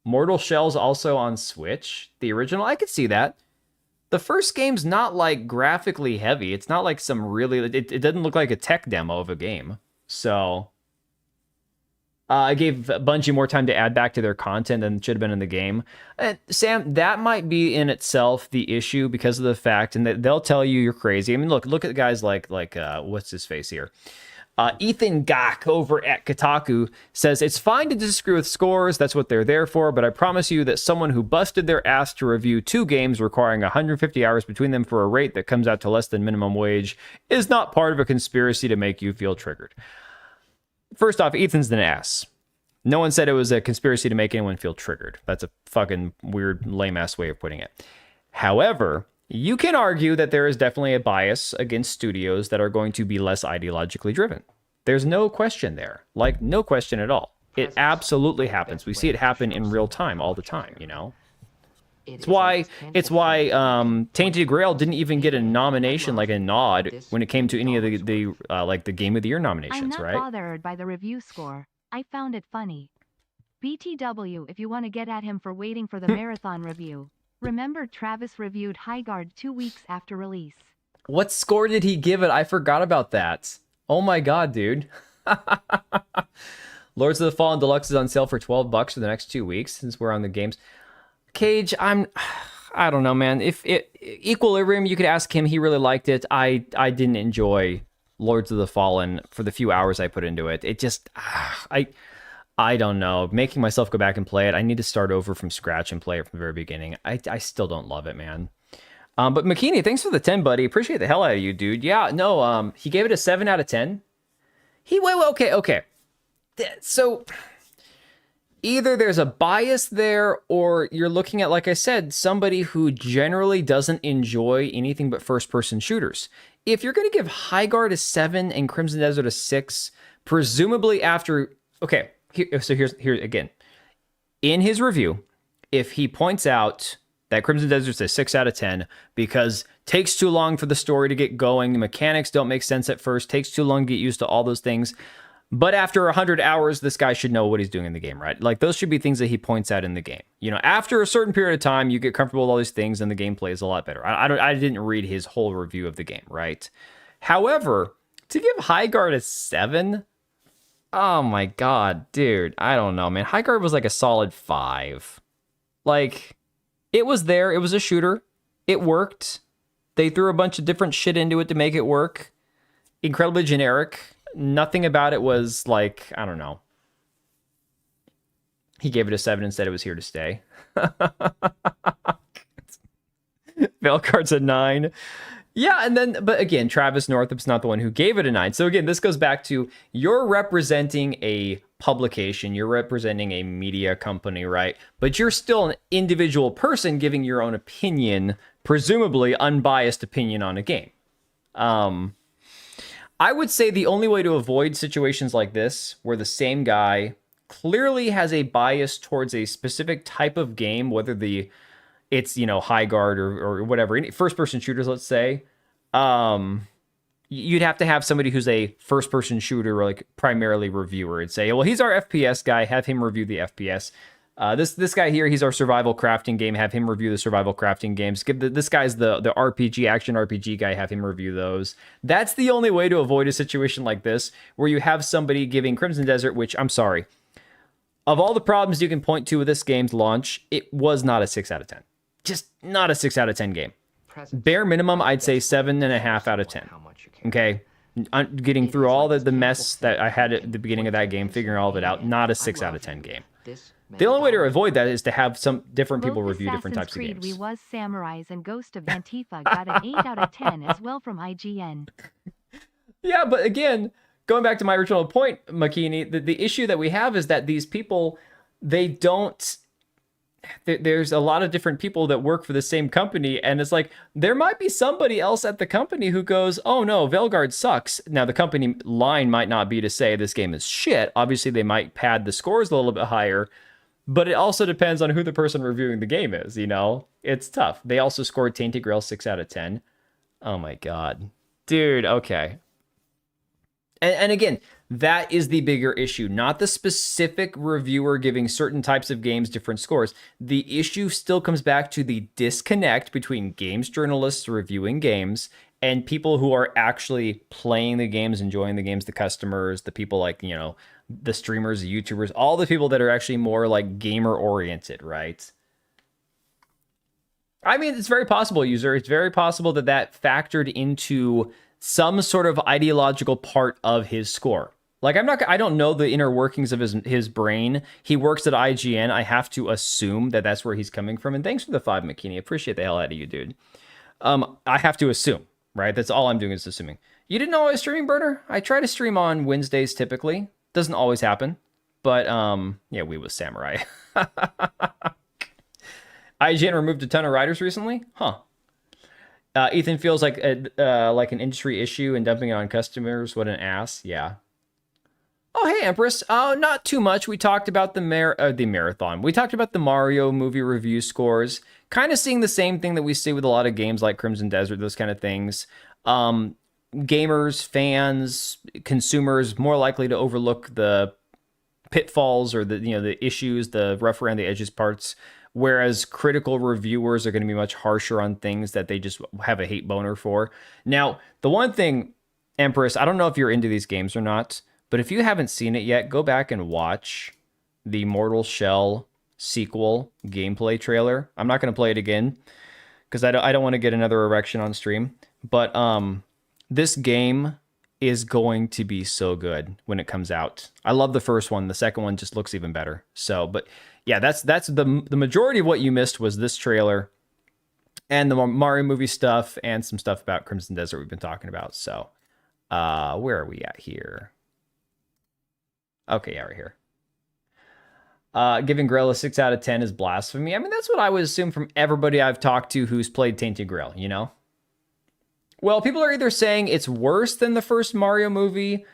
Mortal Shell's also on Switch. The original, I could see that. The first game's not like graphically heavy. It's not like some really, it doesn't look like a tech demo of a game. So I gave Bungie more time to add back to their content than should have been in the game. Sam, that might be in itself the issue because of the fact, and they'll tell you you're crazy. I mean, look at guys like what's his face here? Ethan Gach over at Kotaku says, it's fine to disagree with scores, that's what they're there for, but I promise you that someone who busted their ass to review 2 games requiring 150 hours between them for a rate that comes out to less than minimum wage is not part of a conspiracy to make you feel triggered. First off, Ethan's an ass. No one said it was a conspiracy to make anyone feel triggered. That's a fucking weird, lame-ass way of putting it. However, you can argue that there is definitely a bias against studios that are going to be less ideologically driven. There's no question there. Like, no question at all. It absolutely happens. We see it happen in real time all the time, you know? It's why Tainted Grail didn't even get a nomination, like a nod, when it came to any of the Game of the Year nominations, right? I'm not bothered by the review score. I found it funny. BTW if you want to get at him for waiting for the marathon review. Remember Travis reviewed Highguard 2 weeks after release. What score did he give it? I forgot about that. Oh my god, dude. Lords of the Fallen Deluxe is on sale for $12 for the next 2 weeks since we're on the games. Cage, I don't know, man. If Equilibrium, you could ask him. He really liked it. I didn't enjoy Lords of the Fallen for the few hours I put into it. It just, I don't know. Making myself go back and play it. I need to start over from scratch and play it from the very beginning. I still don't love it, man. But McKinney, thanks for the 10, buddy. Appreciate the hell out of you, dude. Yeah, no, he gave it a 7 out of 10. Okay. So either there's a bias there, or you're looking at, like I said, somebody who generally doesn't enjoy anything but first-person shooters. If you're going to give Highguard a 7 and Crimson Desert a 6, presumably after... Okay, here's again. In his review, if he points out that Crimson Desert's a 6 out of 10 because takes too long for the story to get going, the mechanics don't make sense at first, takes too long to get used to all those things, but after 100 hours, this guy should know what he's doing in the game, right? Like, those should be things that he points out in the game. You know, after a certain period of time, you get comfortable with all these things and the gameplay is a lot better. I didn't read his whole review of the game, right? However, to give Highguard a 7... Oh my god, dude. I don't know, man. Highguard was like a solid 5. Like, it was there. It was a shooter. It worked. They threw a bunch of different shit into it to make it work. Incredibly generic. Nothing about it was like, I don't know. He gave it a 7 and said it was here to stay. Veilcard's a 9. Yeah, and then, but again, Travis Northup's not the one who gave it a 9. So again, this goes back to, you're representing a publication, you're representing a media company, right? But you're still an individual person giving your own opinion, presumably unbiased opinion on a game. I would say the only way to avoid situations like this, where the same guy clearly has a bias towards a specific type of game, whether it's, you know, Highguard or whatever, any first-person shooters, let's say, you'd have to have somebody who's a first-person shooter, or like primarily reviewer, and say, well, he's our FPS guy, have him review the FPS. This guy here, he's our survival crafting game, have him review the survival crafting games. This guy's the RPG, action RPG guy, have him review those. That's the only way to avoid a situation like this, where you have somebody giving Crimson Desert, which, I'm sorry, of all the problems you can point to with this game's launch, it was not a 6 out of 10. Just not a 6 out of 10 game. Bare minimum, I'd say 7.5 out of 10. Okay? Getting through all the mess that I had at the beginning of that game, figuring all of it out, not a 6 out of 10 game. The only way to avoid that is to have some different people review different types of games. We Was Samurais and Ghost of Antifa got an 8 out of 10 as well from IGN. Yeah, but again, going back to my original point, Makini, the issue that we have is that these people, they don't there's a lot of different people that work for the same company, and it's like there might be somebody else at the company who goes, oh no, Veilguard sucks. Now the company line might not be to say this game is shit. Obviously they might pad the scores a little bit higher, but it also depends on who the person reviewing the game is, you know? It's tough. They also scored Tainted Grail 6 out of 10. Oh my god. Dude, okay. And again, that is the bigger issue, not the specific reviewer giving certain types of games different scores. The issue still comes back to the disconnect between games journalists reviewing games and people who are actually playing the games, enjoying the games, the customers, the people like, you know, the streamers, the YouTubers, all the people that are actually more like gamer oriented, right? I mean, it's very possible, user. It's very possible that that factored into some sort of ideological part of his score. Like, I don't know the inner workings of his brain. He works at IGN. I have to assume that that's where he's coming from. And thanks for the 5, McKinney. Appreciate the hell out of you, dude. I have to assume, right? That's all I'm doing is assuming. You didn't know I was streaming, Burner? I try to stream on Wednesdays typically. Doesn't always happen. But, yeah, we was Samurai. IGN removed a ton of writers recently? Huh. Ethan feels like an industry issue and dumping it on customers. What an ass. Yeah. Oh, hey, Empress. Oh, not too much. We talked about the marathon. We talked about the Mario movie review scores. Kind of seeing the same thing that we see with a lot of games like Crimson Desert, those kind of things. Gamers, fans, consumers more likely to overlook the pitfalls or the issues, the rough around the edges parts. Whereas critical reviewers are going to be much harsher on things that they just have a hate boner for. Now, the one thing, Empress, I don't know if you're into these games or not, but if you haven't seen it yet, go back and watch the Mortal Shell sequel gameplay trailer. I'm not going to play it again because I don't want to get another erection on stream. But this game is going to be so good when it comes out. I love the first one. The second one just looks even better. So, but yeah, that's the majority of what you missed was this trailer and the Mario movie stuff and some stuff about Crimson Desert we've been talking about. So, where are we at here? Okay, yeah, right here. Giving Grail a 6 out of 10 is blasphemy. I mean, that's what I would assume from everybody I've talked to who's played Tainted Grail, you know? Well, people are either saying it's worse than the first Mario movie,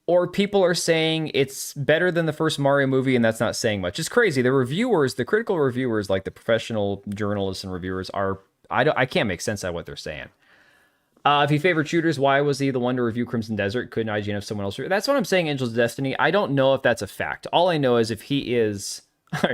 or people are saying it's better than the first Mario movie, and that's not saying much. It's crazy. The reviewers, the critical reviewers, like the professional journalists and reviewers, I can't make sense out of what they're saying. If he favored shooters, why was he the one to review Crimson Desert? Couldn't IGN have someone else? That's what I'm saying, Angels of Destiny. I don't know if that's a fact. All I know is if he is...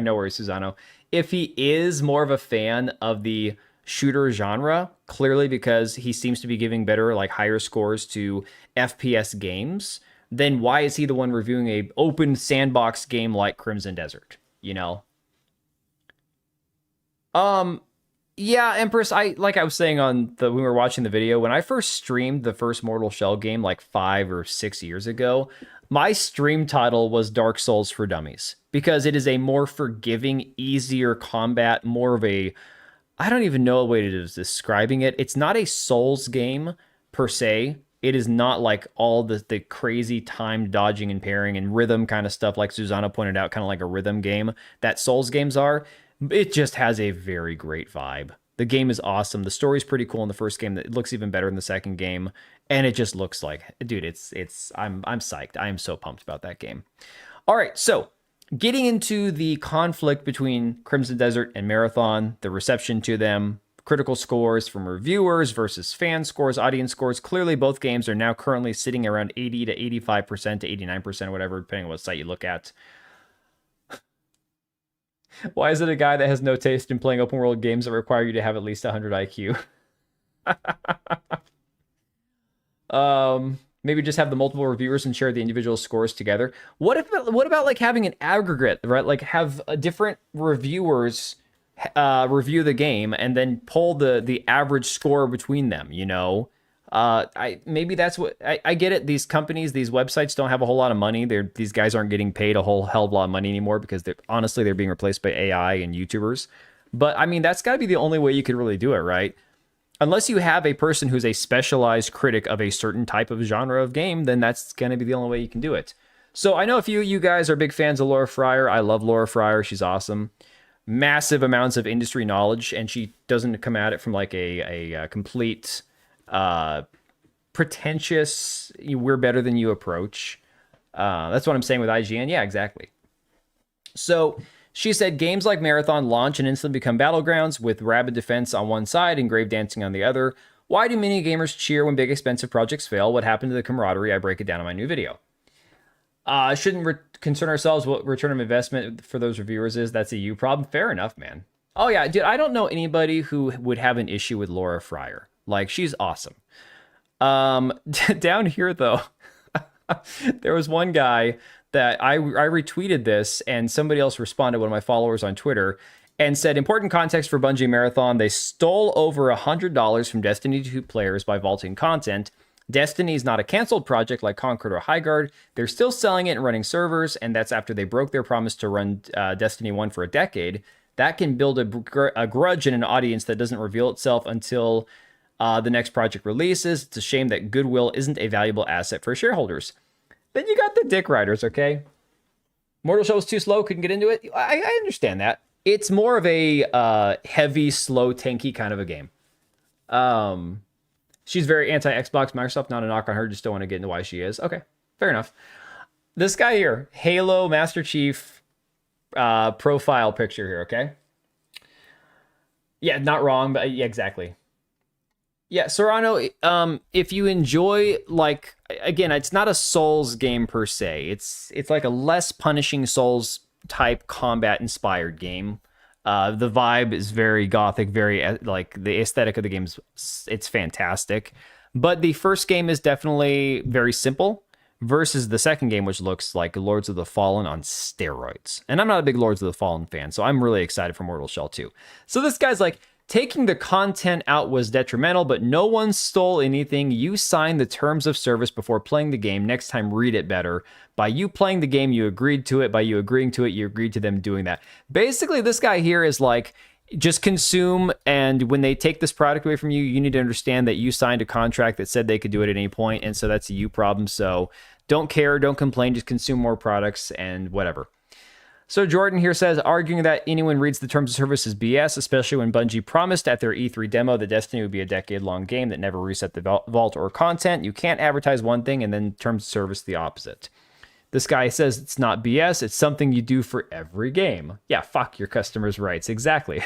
no worries, Susano. If he is more of a fan of the shooter genre, clearly because he seems to be giving better, like higher scores to FPS games, then why is he the one reviewing a open sandbox game like Crimson Desert? You know? Yeah, Empress, I was saying when we were watching the video, when I first streamed the first Mortal Shell game like 5 or 6 years ago, my stream title was Dark Souls for Dummies, because it is a more forgiving, easier combat, more of a, I don't even know a way to describing it. It's not a Souls game per se. It is not like all the crazy time dodging and parrying and rhythm kind of stuff like Susanna pointed out, kind of like a rhythm game that Souls games are. It just has a very great vibe. The game is awesome. The story's pretty cool in the first game. It looks even better in the second game. And it just looks like, dude, I'm psyched. I am so pumped about that game. All right, so getting into the conflict between Crimson Desert and Marathon, the reception to them, critical scores from reviewers versus fan scores, audience scores. Clearly, both games are now currently sitting around 80 to 85% to 89%, whatever, depending on what site you look at. Why is it a guy that has no taste in playing open world games that require you to have at least 100 IQ? Maybe just have the multiple reviewers and share the individual scores together. What about like having an aggregate, right? Like have different reviewers review the game and then pull the average score between them, you know? Maybe that's what I get it. These companies, these websites don't have a whole lot of money. These guys aren't getting paid a whole hell of a lot of money anymore because they're being replaced by AI and YouTubers. But I mean, that's got to be the only way you could really do it, right? Unless you have a person who's a specialized critic of a certain type of genre of game, then that's going to be the only way you can do it. So I know a few of you guys are big fans of Laura Frier. I love Laura Frier. She's awesome. massive amounts of industry knowledge, and she doesn't come at it from like a complete pretentious we're better than you approach. That's what I'm saying with IGN. Yeah, exactly. So she said games like Marathon launch and instantly become battlegrounds with rabid defense on one side and grave dancing on the other. Why do many gamers cheer when big expensive projects fail? What happened to the camaraderie? I break it down in my new video. Shouldn't concern ourselves what return of investment for those reviewers is. That's a you problem. Fair enough, man. Oh yeah, dude, I don't know anybody who would have an issue with Laura Frier. Like, she's awesome. Down here though, there was one guy that I retweeted this, and somebody else responded, one of my followers on Twitter, and said, important context for Bungie Marathon, they stole over $100 from Destiny 2 players by vaulting content. Destiny's not a canceled project like Concord or Highguard. They're still selling it and running servers, and that's after they broke their promise to run Destiny 1 for a decade. That can build a grudge in an audience that doesn't reveal itself until the next project releases. It's a shame that goodwill isn't a valuable asset for shareholders. Then you got the dick riders, okay? Mortal Shell was too slow, couldn't get into it. I understand that. It's more of a heavy, slow, tanky kind of a game. She's very anti-Xbox, Microsoft, not a knock on her, just don't want to get into why she is. Okay, fair enough. This guy here, Halo Master Chief profile picture here, okay? Yeah, not wrong, but yeah, exactly. Yeah, Serrano, if you enjoy, like, again, it's not a Souls game per se. It's like a less punishing Souls type combat inspired game. The vibe is very gothic, very, like, the aesthetic of the game it's fantastic. But the first game is definitely very simple versus the second game, which looks like Lords of the Fallen on steroids. And I'm not a big Lords of the Fallen fan, so I'm really excited for Mortal Shell 2. So this guy's like, taking the content out was detrimental, but no one stole anything. You signed the terms of service before playing the game. Next time, read it better. By you playing the game, you agreed to it. By you agreeing to it, you agreed to them doing that. Basically, this guy here is like, just consume, and when they take this product away from you, you need to understand that you signed a contract that said they could do it at any point, and so that's a you problem. So don't care, don't complain, just consume more products and whatever. So Jordan here says, arguing that anyone reads the terms of service is BS, especially when Bungie promised at their E3 demo that Destiny would be a decade-long game that never reset the vault or content. You can't advertise one thing and then terms of service the opposite. This guy says it's not BS, it's something you do for every game. Yeah, fuck your customers' rights. Exactly.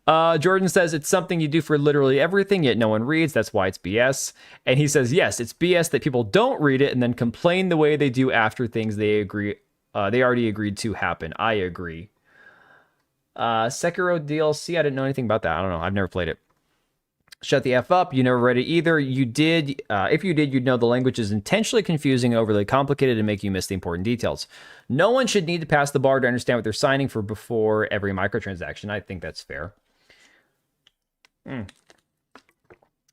Jordan says it's something you do for literally everything, yet no one reads. That's why it's BS. And he says, yes, it's BS that people don't read it and then complain the way they do after things they already agreed to happen. I agree. Sekiro DLC, I didn't know anything about that. I don't know. I've never played it. Shut the F up. You never read it either. You did. If you did, you'd know the language is intentionally confusing and overly complicated to make you miss the important details. No one should need to pass the bar to understand what they're signing for before every microtransaction. I think that's fair.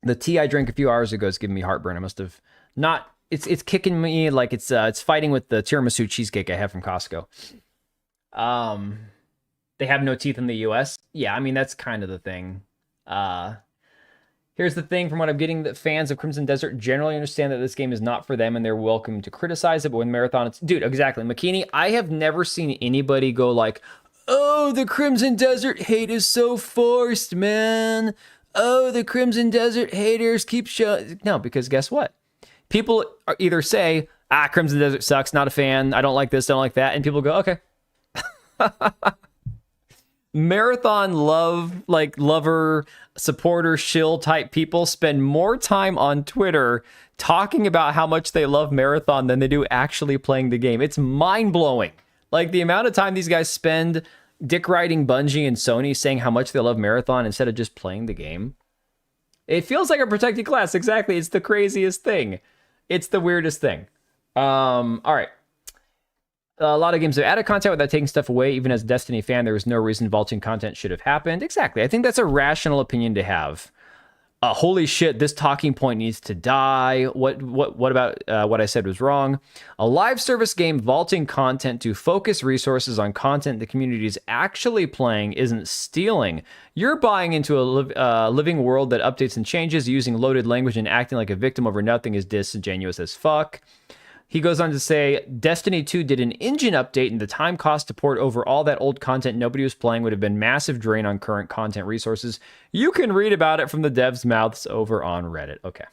The tea I drank a few hours ago is giving me heartburn. I must have not... It's kicking me like it's fighting with the tiramisu cheesecake I have from Costco. They have no teeth in the US. Yeah, I mean, that's kind of the thing. Here's the thing, from what I'm getting, that fans of Crimson Desert generally understand that this game is not for them and they're welcome to criticize it, but when Marathon, it's... Dude, exactly. McKinney, I have never seen anybody go like, oh, the Crimson Desert hate is so forced, man. Oh, the Crimson Desert haters keep showing... No, because guess what? People either say, Crimson Desert sucks, not a fan, I don't like this, don't like that, and people go, okay. Marathon lover, supporter, shill type people spend more time on Twitter talking about how much they love Marathon than they do actually playing the game. It's mind-blowing. Like, the amount of time these guys spend dick riding Bungie and Sony saying how much they love Marathon instead of just playing the game. It feels like a protected class. Exactly. It's the craziest thing. It's the weirdest thing. All right. A lot of games have added content without taking stuff away. Even as a Destiny fan, there was no reason vaulting content should have happened. Exactly. I think that's a rational opinion to have. Holy shit, this talking point needs to die. What about what I said was wrong? A live service game vaulting content to focus resources on content the community is actually playing isn't stealing. You're buying into a living world that updates and changes. Using loaded language and acting like a victim over nothing is disingenuous as fuck. He goes on to say, Destiny 2 did an engine update, and the time cost to port over all that old content nobody was playing would have been massive drain on current content resources. You can read about it from the devs' mouths over on Reddit. Okay.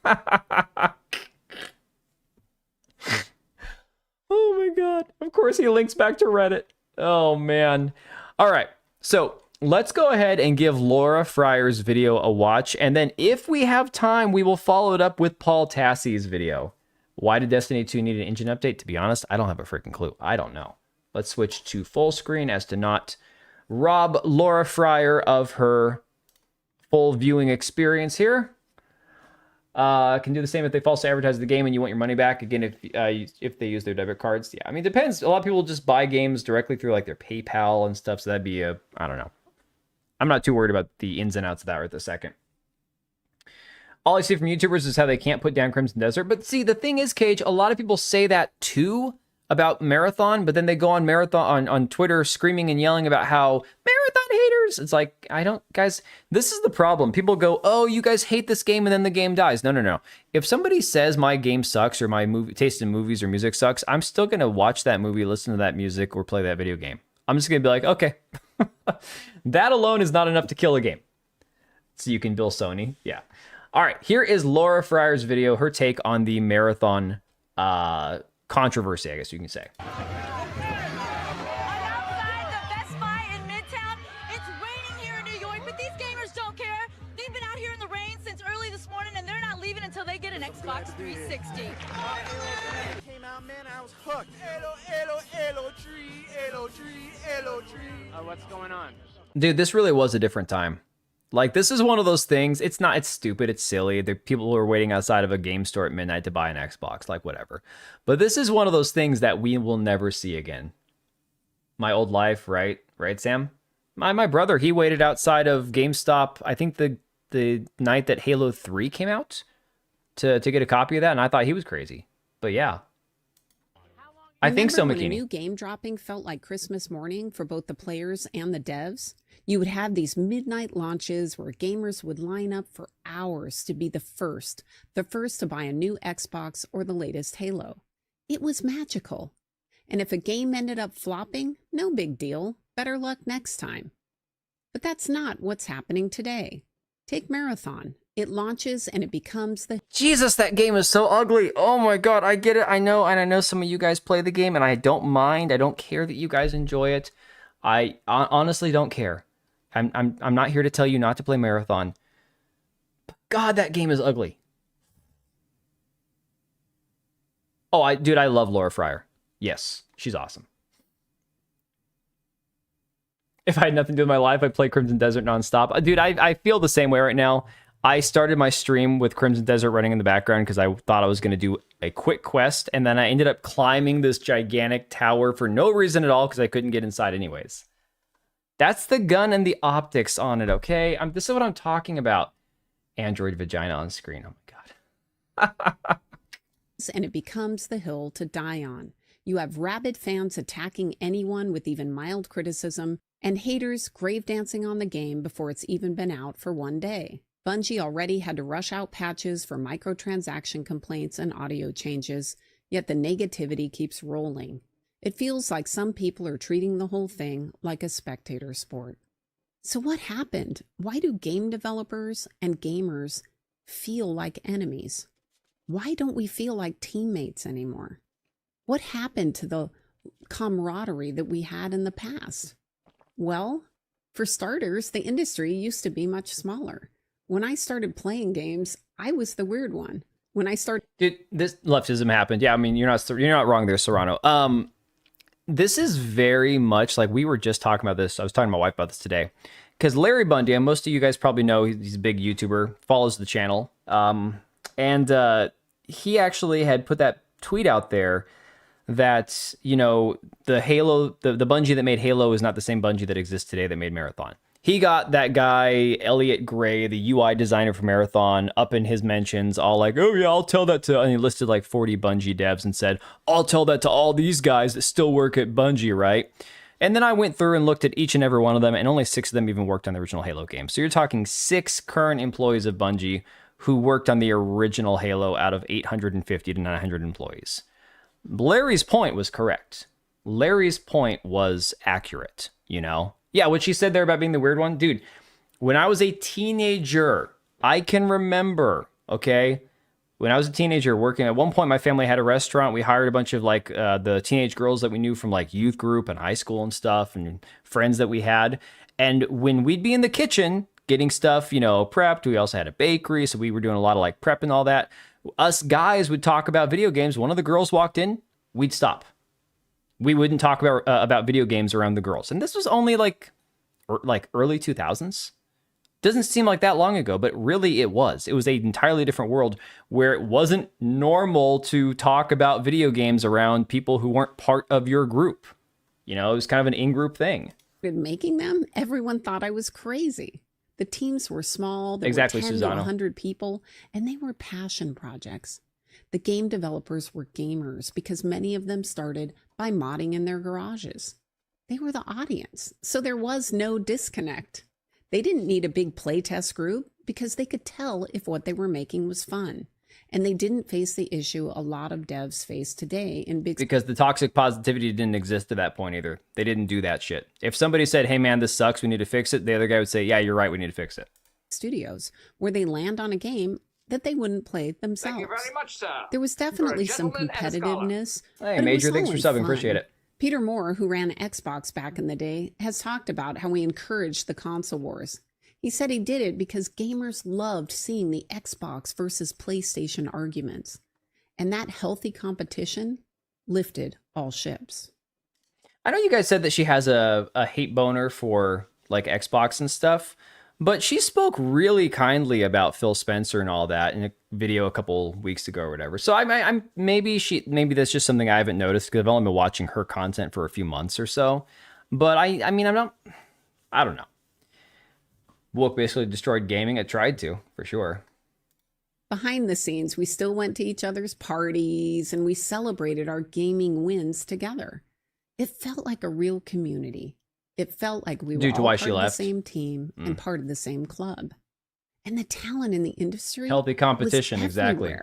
Oh my god. Of course he links back to Reddit. Oh man. All right. So let's go ahead and give Laura Frier's video a watch. And then if we have time, we will follow it up with Paul Tassi's video. Why did Destiny 2 need an engine update? To be honest, I don't have a freaking clue. I don't know. Let's switch to full screen as to not rob Laura Frier of her full viewing experience here. Can do the same if they falsely advertise the game and you want your money back. Again, if they use their debit cards. Yeah, I mean, it depends. A lot of people just buy games directly through like their PayPal and stuff. So that'd be I don't know. I'm not too worried about the ins and outs of that right this second. All I see from YouTubers is how they can't put down Crimson Desert. But see, the thing is, Cage, a lot of people say that too about Marathon, but then they go on Marathon on Twitter screaming and yelling about how Marathon haters. It's like, guys, this is the problem. People go, oh, you guys hate this game, and then the game dies. No. If somebody says my game sucks or my taste in movies or music sucks, I'm still going to watch that movie, listen to that music, or play that video game. I'm just going to be like, okay, that alone is not enough to kill a game. So you can bill Sony. Yeah. All right, here is Laura Frier's video, her take on the Marathon controversy, I guess you can say. I'm outside the Best Buy in Midtown. It's raining here in New York, but these gamers don't care. They've been out here in the rain since early this morning, and they're not leaving until they get an Xbox 360. Came out, man, I was hooked. Elo tree. What's going on? Dude, this really was a different time. Like, this is one of those things, it's stupid, it's silly. There are people who are waiting outside of a game store at midnight to buy an Xbox, like, whatever. But this is one of those things that we will never see again. My old life, right? Right, Sam? My brother, he waited outside of GameStop, I think the night that Halo 3 came out, to get a copy of that, and I thought he was crazy. But yeah. I think so, when McKinney. A new game dropping felt like Christmas morning for both the players and the devs. You would have these midnight launches where gamers would line up for hours to be the first to buy a new Xbox or the latest Halo. It was magical. And if a game ended up flopping, no big deal. Better luck next time. But that's not what's happening today. Take Marathon. It launches and it becomes the... Jesus, that game is so ugly. Oh my god, I get it. I know, and I know some of you guys play the game, and I don't mind. I don't care that you guys enjoy it. I honestly don't care. I'm not here to tell you not to play Marathon. But god, that game is ugly. Oh, I love Laura Frier. Yes, she's awesome. If I had nothing to do with my life, I'd play Crimson Desert nonstop. Dude, I feel the same way right now. I started my stream with Crimson Desert running in the background because I thought I was going to do a quick quest, and then I ended up climbing this gigantic tower for no reason at all because I couldn't get inside anyways. That's the gun and the optics on it, okay? This is what I'm talking about. Android vagina on screen. Oh my god. And it becomes the hill to die on. You have rabid fans attacking anyone with even mild criticism, and haters grave dancing on the game before it's even been out for one day. Bungie already had to rush out patches for microtransaction complaints and audio changes, yet the negativity keeps rolling. It feels like some people are treating the whole thing like a spectator sport. So what happened? Why do game developers and gamers feel like enemies? Why don't we feel like teammates anymore? What happened to the camaraderie that we had in the past? Well, for starters, the industry used to be much smaller. When I started playing games, I was the weird one. When I started... Dude, this leftism happened. Yeah, I mean, you're not wrong there, Serrano. This is very much like we were just talking about this. I was talking to my wife about this today. Because Larry Bundy, and most of you guys probably know, he's a big YouTuber, follows the channel. And he actually had put that tweet out there that, you know, the Halo, the Bungie that made Halo is not the same Bungie that exists today that made Marathon. He got that guy, Elliot Gray, the UI designer for Marathon, up in his mentions, all like, oh yeah, I'll tell that to, and he listed like 40 Bungie devs and said, I'll tell that to all these guys that still work at Bungie, right? And then I went through and looked at each and every one of them, and only 6 of them even worked on the original Halo game. So you're talking 6 current employees of Bungie who worked on the original Halo out of 850 to 900 employees. Larry's point was correct. Larry's point was accurate, you know? Yeah, what she said there about being the weird one, dude, when I was a teenager, I can remember, okay? When I was a teenager working, at one point my family had a restaurant. We hired a bunch of like the teenage girls that we knew from like youth group and high school and stuff and friends that we had. And when we'd be in the kitchen getting stuff, you know, prepped, we also had a bakery. So we were doing a lot of like prep and all that. Us guys would talk about video games. One of the girls walked in, we'd stop. We wouldn't talk about video games around the girls. And this was only like early 2000s. Doesn't seem like that long ago, but really it was. It was an entirely different world where it wasn't normal to talk about video games around people who weren't part of your group. You know, it was kind of an in-group thing. Making them, everyone thought I was crazy. The teams were small, there exactly, were 10 Susano. to 100 people, and they were passion projects. The game developers were gamers because many of them started by modding in their garages. They were the audience, so there was no disconnect. They didn't need a big playtest group because they could tell if what they were making was fun. And they didn't face the issue a lot of devs face today in big... Because the toxic positivity didn't exist at that point either. They didn't do that shit. If somebody said, hey man, this sucks, we need to fix it, the other guy would say, yeah, you're right, we need to fix it. Studios, where they land on a game that they wouldn't play themselves. Thank you very much, sir. There was definitely some competitiveness. Hey, Major, thanks for subbing, appreciate it. Peter Moore, who ran Xbox back in the day, has talked about how he encouraged the console wars. He said he did it because gamers loved seeing the Xbox versus PlayStation arguments. And that healthy competition lifted all ships. I know you guys said that she has a hate boner for like Xbox and stuff, but she spoke really kindly about Phil Spencer and all that in a video a couple weeks ago or whatever. So I'm maybe that's just something I haven't noticed because I've only been watching her content for a few months or so. But I don't know. Woke basically destroyed gaming. It tried to, for sure. Behind the scenes, we still went to each other's parties and we celebrated our gaming wins together. It felt like a real community. It felt like we were all part of the same team and part of the same club. And the talent in the industry, healthy competition, was exactly.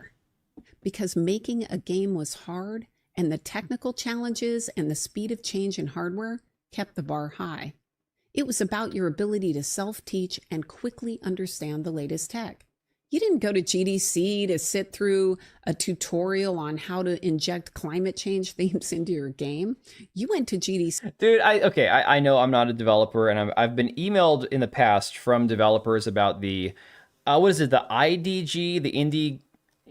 Because making a game was hard, and the technical challenges and the speed of change in hardware kept the bar high. It was about your ability to self-teach and quickly understand the latest tech. You didn't go to GDC to sit through a tutorial on how to inject climate change themes into your game. You went to GDC. Dude, I know I'm not a developer, and I've been emailed in the past from developers about the, what is it, the IDG, the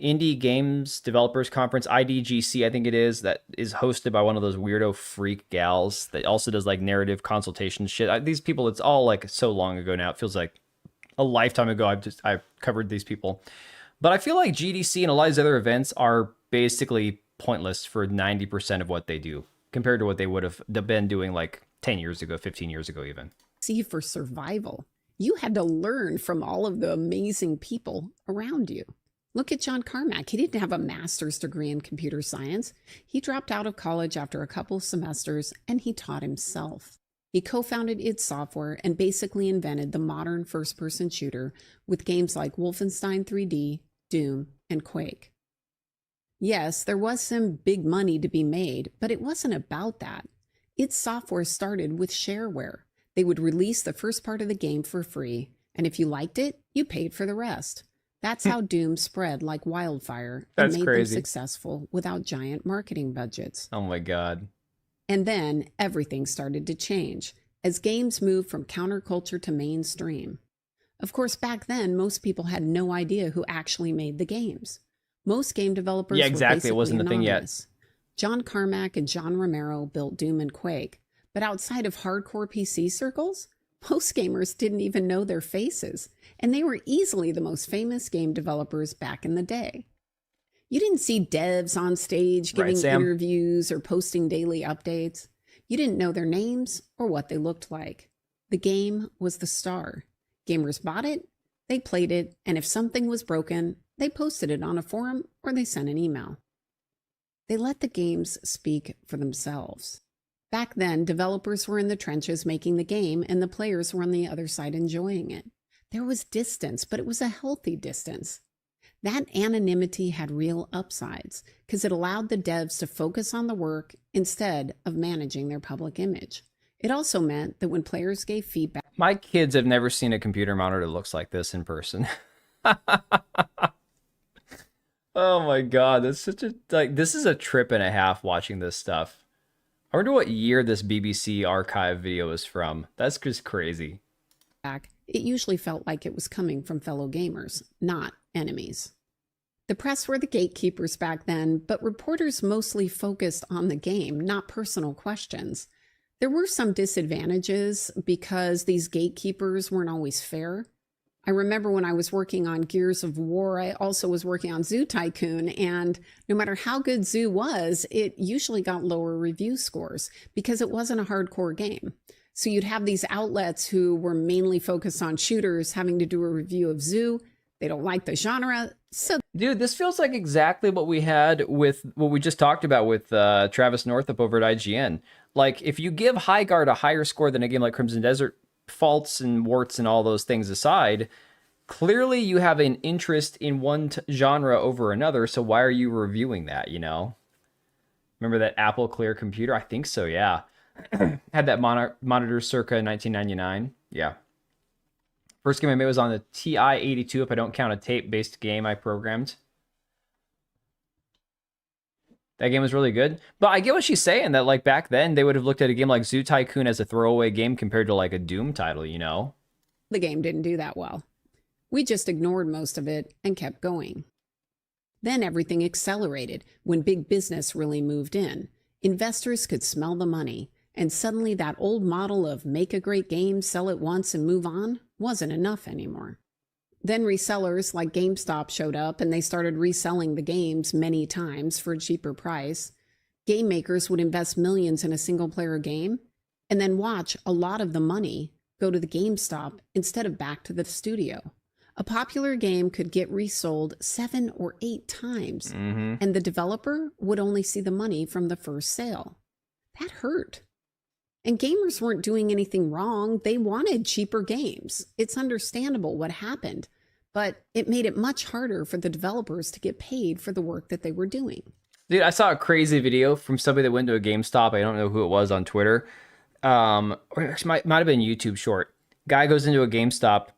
Indie Games Developers Conference, IDGC, I think it is, that is hosted by one of those weirdo freak gals that also does like narrative consultation shit. These people, it's all like so long ago now. It feels like a lifetime ago I've covered these people. But I feel like GDC and a lot of these other events are basically pointless for 90% of what they do compared to what they would have been doing like 10 years ago, 15 years ago even. See, for survival, you had to learn from all of the amazing people around you. Look at John Carmack. He didn't have a master's degree in computer science. He dropped out of college after a couple of semesters and he taught himself. He co-founded id Software and basically invented the modern first-person shooter with games like Wolfenstein 3D, Doom, and Quake. Yes, there was some big money to be made, but it wasn't about that. id Software started with shareware. They would release the first part of the game for free, and if you liked it, you paid for the rest. That's how Doom spread like wildfire and made them successful without giant marketing budgets. Oh my God. And then everything started to change as games moved from counterculture to mainstream. Of course, back then, most people had no idea who actually made the games. Most game developers were basically it wasn't the thing yet. John Carmack and John Romero built Doom and Quake, but outside of hardcore PC circles, most gamers didn't even know their faces, and they were easily the most famous game developers back in the day. You didn't see devs on stage giving interviews or posting daily updates. You didn't know their names or what they looked like. The game was the star. Gamers bought it, they played it, and if something was broken, they posted it on a forum or they sent an email. They let the games speak for themselves. Back then, developers were in the trenches making the game and the players were on the other side enjoying it. There was distance, but it was a healthy distance. That anonymity had real upsides because it allowed the devs to focus on the work instead of managing their public image. It also meant that when players gave feedback... My kids have never seen a computer monitor that looks like this in person. Oh my god, that's such a... like, this is a trip and a half watching this stuff. I wonder what year this BBC archive video is from. That's just crazy. It usually felt like it was coming from fellow gamers, not enemies. The press were the gatekeepers back then, but reporters mostly focused on the game, not personal questions. There were some disadvantages because these gatekeepers weren't always fair. I remember when I was working on Gears of War, I also was working on Zoo Tycoon, and no matter how good Zoo was, it usually got lower review scores because it wasn't a hardcore game. So you'd have these outlets who were mainly focused on shooters having to do a review of Zoo. They don't like the genre. So, dude, this feels like exactly what we had with what we just talked about with Travis Northup over at IGN. Like, if you give Highguard a higher score than a game like Crimson Desert, faults and warts and all those things aside, clearly you have an interest in one genre over another, so why are you reviewing that, you know? Remember that Apple Clear computer? I think so, yeah. Had that monitor circa 1999. Yeah. First game I made was on the TI-82 if I don't count a tape-based game I programmed. That game was really good. But I get what she's saying, that like back then they would have looked at a game like Zoo Tycoon as a throwaway game compared to like a Doom title, you know? The game didn't do that well. We just ignored most of it and kept going. Then everything accelerated when big business really moved in. Investors could smell the money, and suddenly that old model of make a great game, sell it once and move on wasn't enough anymore. Then resellers like GameStop showed up and they started reselling the games many times for a cheaper price. Game makers would invest millions in a single-player game and then watch a lot of the money go to the GameStop instead of back to the studio. A popular game could get resold 7 or 8 times, and the developer would only see the money from the first sale. That hurt. And gamers weren't doing anything wrong. They wanted cheaper games. It's understandable what happened, but it made it much harder for the developers to get paid for the work that they were doing. Dude, I saw a crazy video from somebody that went to a GameStop. I don't know who it was on Twitter. Or it might have been YouTube short. Guy goes into a GameStop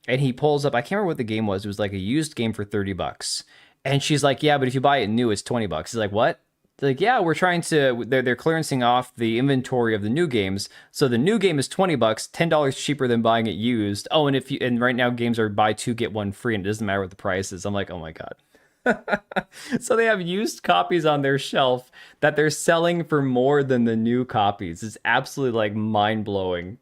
and he pulls up, I can't remember what the game was. It was like a used game for $30. And she's like, yeah, but if you buy it new, it's $20. He's like, what? They're like, yeah, we're trying to, they're clearancing off the inventory of the new games. So the new game is $20, $10 cheaper than buying it used. Oh, and right now games are buy 2, get 1 free, and it doesn't matter what the price is. I'm like, oh my God. So they have used copies on their shelf that they're selling for more than the new copies. It's absolutely like mind blowing.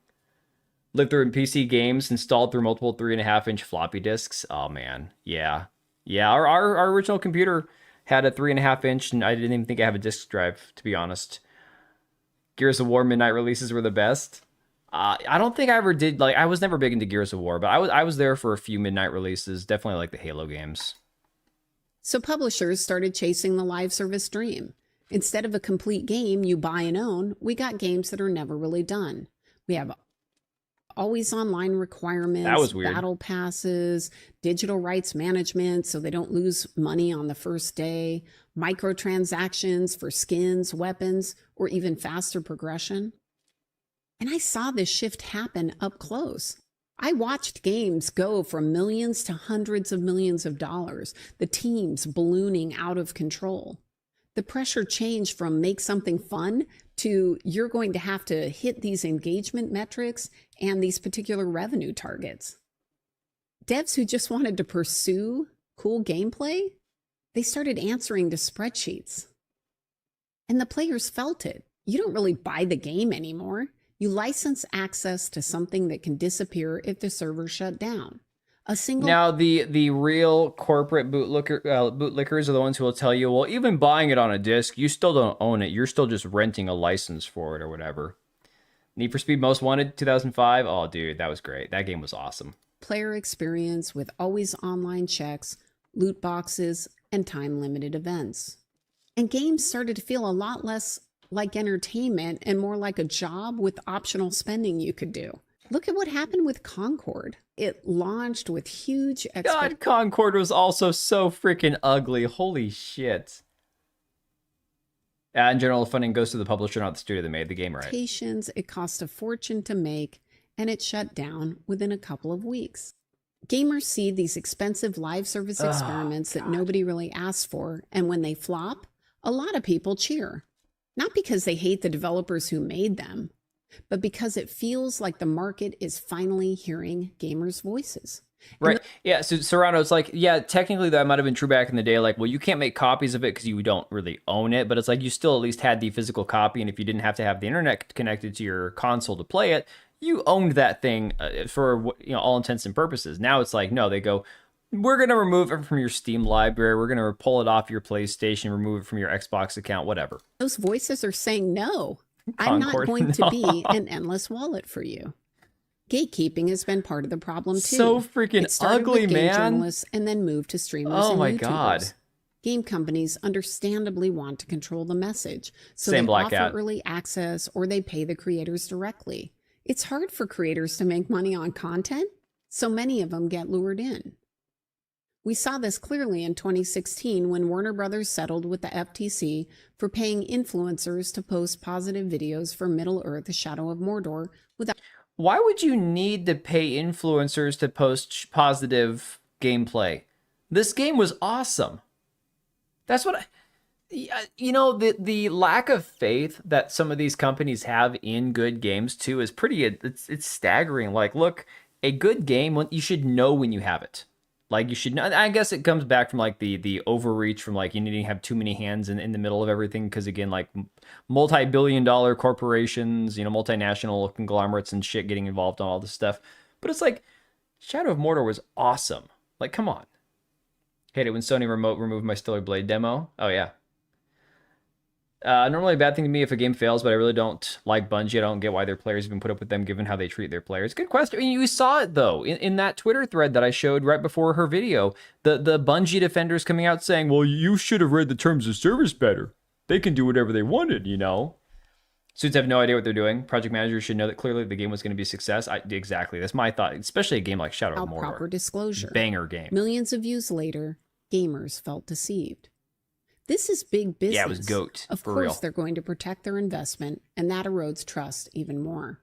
Lived through in PC games installed through multiple 3.5-inch floppy disks. Oh man. Yeah. Our original computer had a 3.5-inch, and I didn't even think I have a disk drive, to be honest. Gears of War midnight releases were the best. I don't think I ever did, like, I was never big into Gears of War, but I was there for a few midnight releases, definitely like the Halo games. So publishers started chasing the live service dream. Instead of a complete game you buy and own, we got games that are never really done. We have always online requirements, that was weird. Battle passes, digital rights management so they don't lose money on the first day, microtransactions for skins, weapons, or even faster progression. And I saw this shift happen up close. I watched games go from millions to hundreds of millions of dollars, the teams ballooning out of control. The pressure changed from make something fun to you're going to have to hit these engagement metrics and these particular revenue targets. Devs who just wanted to pursue cool gameplay, they started answering to spreadsheets. And the players felt it. You don't really buy the game anymore. You license access to something that can disappear if the server shut down. Now, the real corporate bootlickers are the ones who will tell you, well, even buying it on a disc, you still don't own it. You're still just renting a license for it or whatever. Need for Speed Most Wanted 2005. Oh, dude, that was great. That game was awesome. Player experience with always online checks, loot boxes, and time-limited events. And games started to feel a lot less like entertainment and more like a job with optional spending you could do. Look at what happened with Concord. It launched with huge God, Concord was also so freaking ugly. Holy shit. In general, the funding goes to the publisher, not the studio that made the game, right? Expectations. It cost a fortune to make, and it shut down within a couple of weeks. Gamers see these expensive live service experiments that nobody really asks for, and when they flop, a lot of people cheer. Not because they hate the developers who made them, but because it feels like the market is finally hearing gamers' voices. Right. Yeah. So Serrano, it's like, yeah, technically that might have been true back in the day. Like, well, you can't make copies of it because you don't really own it, but it's like you still at least had the physical copy. And if you didn't have to have the internet connected to your console to play it, you owned that thing for, you know, all intents and purposes. Now it's like, no, they go, we're going to remove it from your Steam library. We're going to pull it off your PlayStation, remove it from your Xbox account, whatever. Those voices are saying, no, Concord, I'm not going to be an endless wallet for you. Gatekeeping has been part of the problem too. So freaking ugly, with game man. Journalists and then moved to streamers and my YouTubers. God. Game companies understandably want to control the message, so Same they Black offer Cat. early access or they pay the creators directly. It's hard for creators to make money on content, so many of them get lured in. We saw this clearly in 2016 when Warner Brothers settled with the FTC for paying influencers to post positive videos for Middle-earth: Shadow of Mordor without... Why would you need to pay influencers to post positive gameplay? This game was awesome. That's what you know, the lack of faith that some of these companies have in good games too is pretty, it's staggering. Like, look, a good game, you should know when you have it. Like, you should know. I guess it comes back from like the overreach from like you need to have too many hands in the middle of everything, because again, like multi-billion-dollar corporations, you know, multinational conglomerates and shit getting involved on all this stuff. But it's like Shadow of Mordor was awesome. Like, come on. Hate it when Sony removed my Stellar Blade demo. Oh yeah. Normally a bad thing to me if a game fails, but I really don't like Bungie. I don't get why their players even put up with them given how they treat their players. Good question. I mean, you saw it though in that Twitter thread that I showed right before her video. The Bungie defenders coming out saying, well, you should have read the terms of service better. They can do whatever they wanted, you know? Suits have no idea what they're doing. Project managers should know that clearly the game was going to be a success. Exactly. That's my thought, especially a game like Shadow of Mordor. Proper disclosure. Banger game. Millions of views later, gamers felt deceived. This is big business. Yeah, it was GOAT. Of for course, real. they're going to protect their investment, and that erodes trust even more.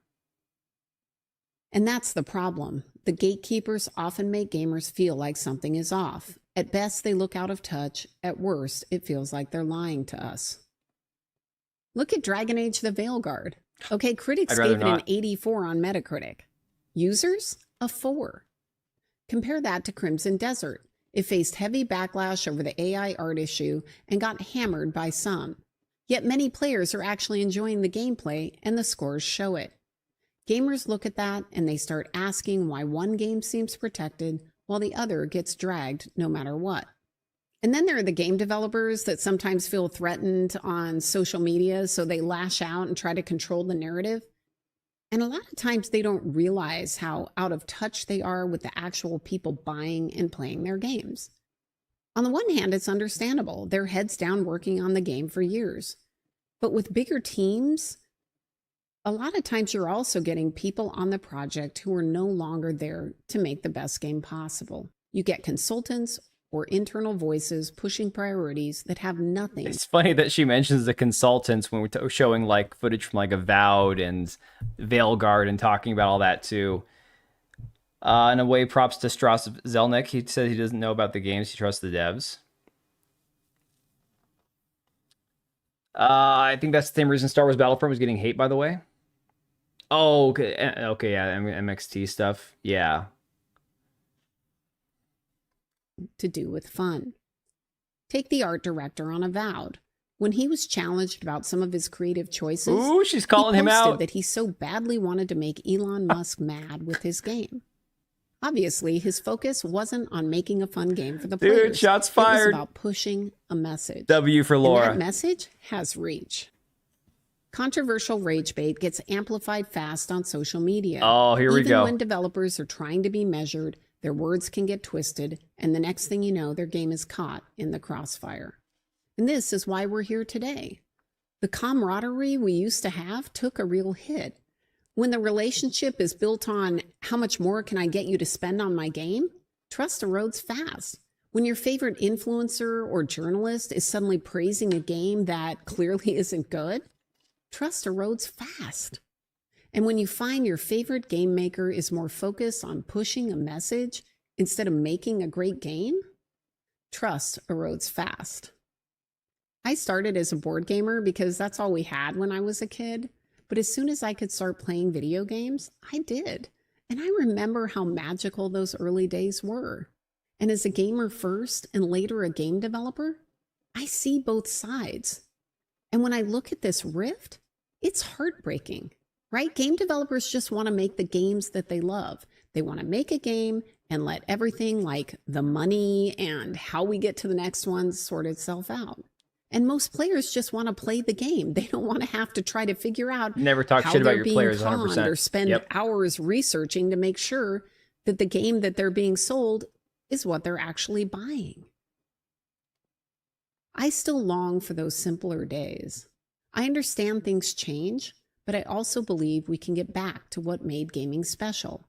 And that's the problem. The gatekeepers often make gamers feel like something is off. At best, they look out of touch. At worst, it feels like they're lying to us. Look at Dragon Age: The Veilguard. Okay, critics gave it an 84 on Metacritic. Users? A 4. Compare that to Crimson Desert. It faced heavy backlash over the AI art issue and got hammered by some. Yet many players are actually enjoying the gameplay, and the scores show it. Gamers look at that and they start asking why one game seems protected while the other gets dragged no matter what. And then there are the game developers that sometimes feel threatened on social media, so they lash out and try to control the narrative. And a lot of times they don't realize how out of touch they are with the actual people buying and playing their games. On the one hand, it's understandable. They're heads down working on the game for years. But with bigger teams, a lot of times you're also getting people on the project who are no longer there to make the best game possible. You get consultants or internal voices pushing priorities that have nothing. It's funny that she mentions the consultants when we're showing like footage from like Avowed and Veilguard and talking about all that too. In a way, props to Strauss Zelnick. He said he doesn't know about the games. He trusts the devs. I think that's the same reason Star Wars Battlefront was getting hate, by the way. Oh, okay, yeah, MXT stuff. Yeah. To do with fun. Take the art director on Avowed. When he was challenged about some of his creative choices, ooh, she's calling him out. That he so badly wanted to make Elon Musk mad with his game. Obviously, his focus wasn't on making a fun game for the players. Dude, shots fired. It was about pushing a message. W for Laura. And that message has reach. Controversial rage bait gets amplified fast on social media. Oh, here we go. Even when developers are trying to be measured, their words can get twisted, and the next thing you know, their game is caught in the crossfire. And this is why we're here today. The camaraderie we used to have took a real hit. When the relationship is built on how much more can I get you to spend on my game, trust erodes fast. When your favorite influencer or journalist is suddenly praising a game that clearly isn't good, trust erodes fast. And when you find your favorite game maker is more focused on pushing a message instead of making a great game, trust erodes fast. I started as a board gamer because that's all we had when I was a kid. But as soon as I could start playing video games, I did. And I remember how magical those early days were. And as a gamer first and later a game developer, I see both sides. And when I look at this rift, it's heartbreaking, right? Game developers just want to make the games that they love. They want to make a game and let everything like the money and how we get to the next one sort itself out. And most players just want to play the game. They don't want to have to try to figure out never talk shit about your players 100%. Or spend hours researching to make sure that the game that they're being sold is what they're actually buying. I still long for those simpler days. I understand things change, but I also believe we can get back to what made gaming special.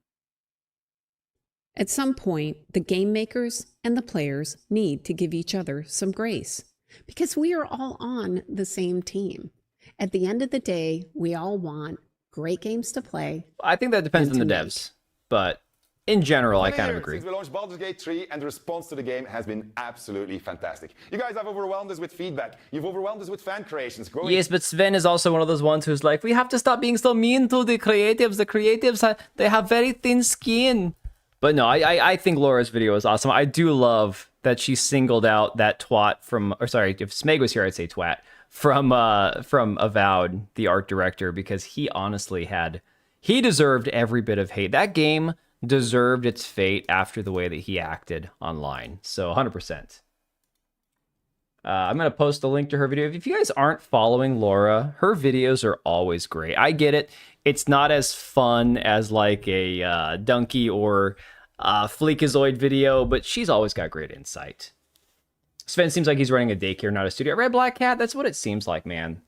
At some point, the game makers and the players need to give each other some grace. Because we are all on the same team. At the end of the day, we all want great games to play. I think that depends on the devs, but in general, I kind of agree. Since we launched Baldur's Gate 3, and the response to the game has been absolutely fantastic. You guys have overwhelmed us with feedback. You've overwhelmed us with fan creations. Yes, but Sven is also one of those ones who's like, we have to stop being so mean to the creatives. The creatives, they have very thin skin. But no, I think Laura's video is awesome. I do love that she singled out that twat from, or sorry, if Smeg was here, I'd say twat, from Avowed, the art director, because he honestly he deserved every bit of hate. That game deserved its fate after the way that he acted online. So 100%. I'm going to post a link to her video. If you guys aren't following Laura, her videos are always great. I get it. It's not as fun as like a Donkey or Fleekazoid video, but she's always got great insight. Sven seems like he's running a daycare, not a studio. Red Black Cat, that's what it seems like, man.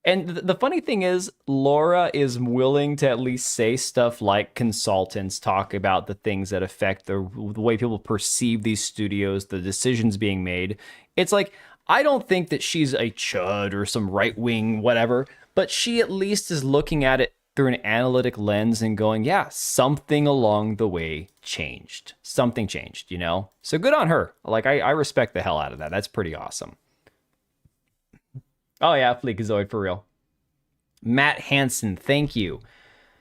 And the funny thing is, Laura is willing to at least say stuff like consultants talk about the things that affect the way people perceive these studios, the decisions being made. It's like, I don't think that she's a chud or some right-wing whatever, but she at least is looking at it through an analytic lens and going, yeah, something along the way changed. Something changed, you know? So good on her. Like, I respect the hell out of that. That's pretty awesome. Oh yeah, Fleekazoid for real. Matt Hansen, thank you.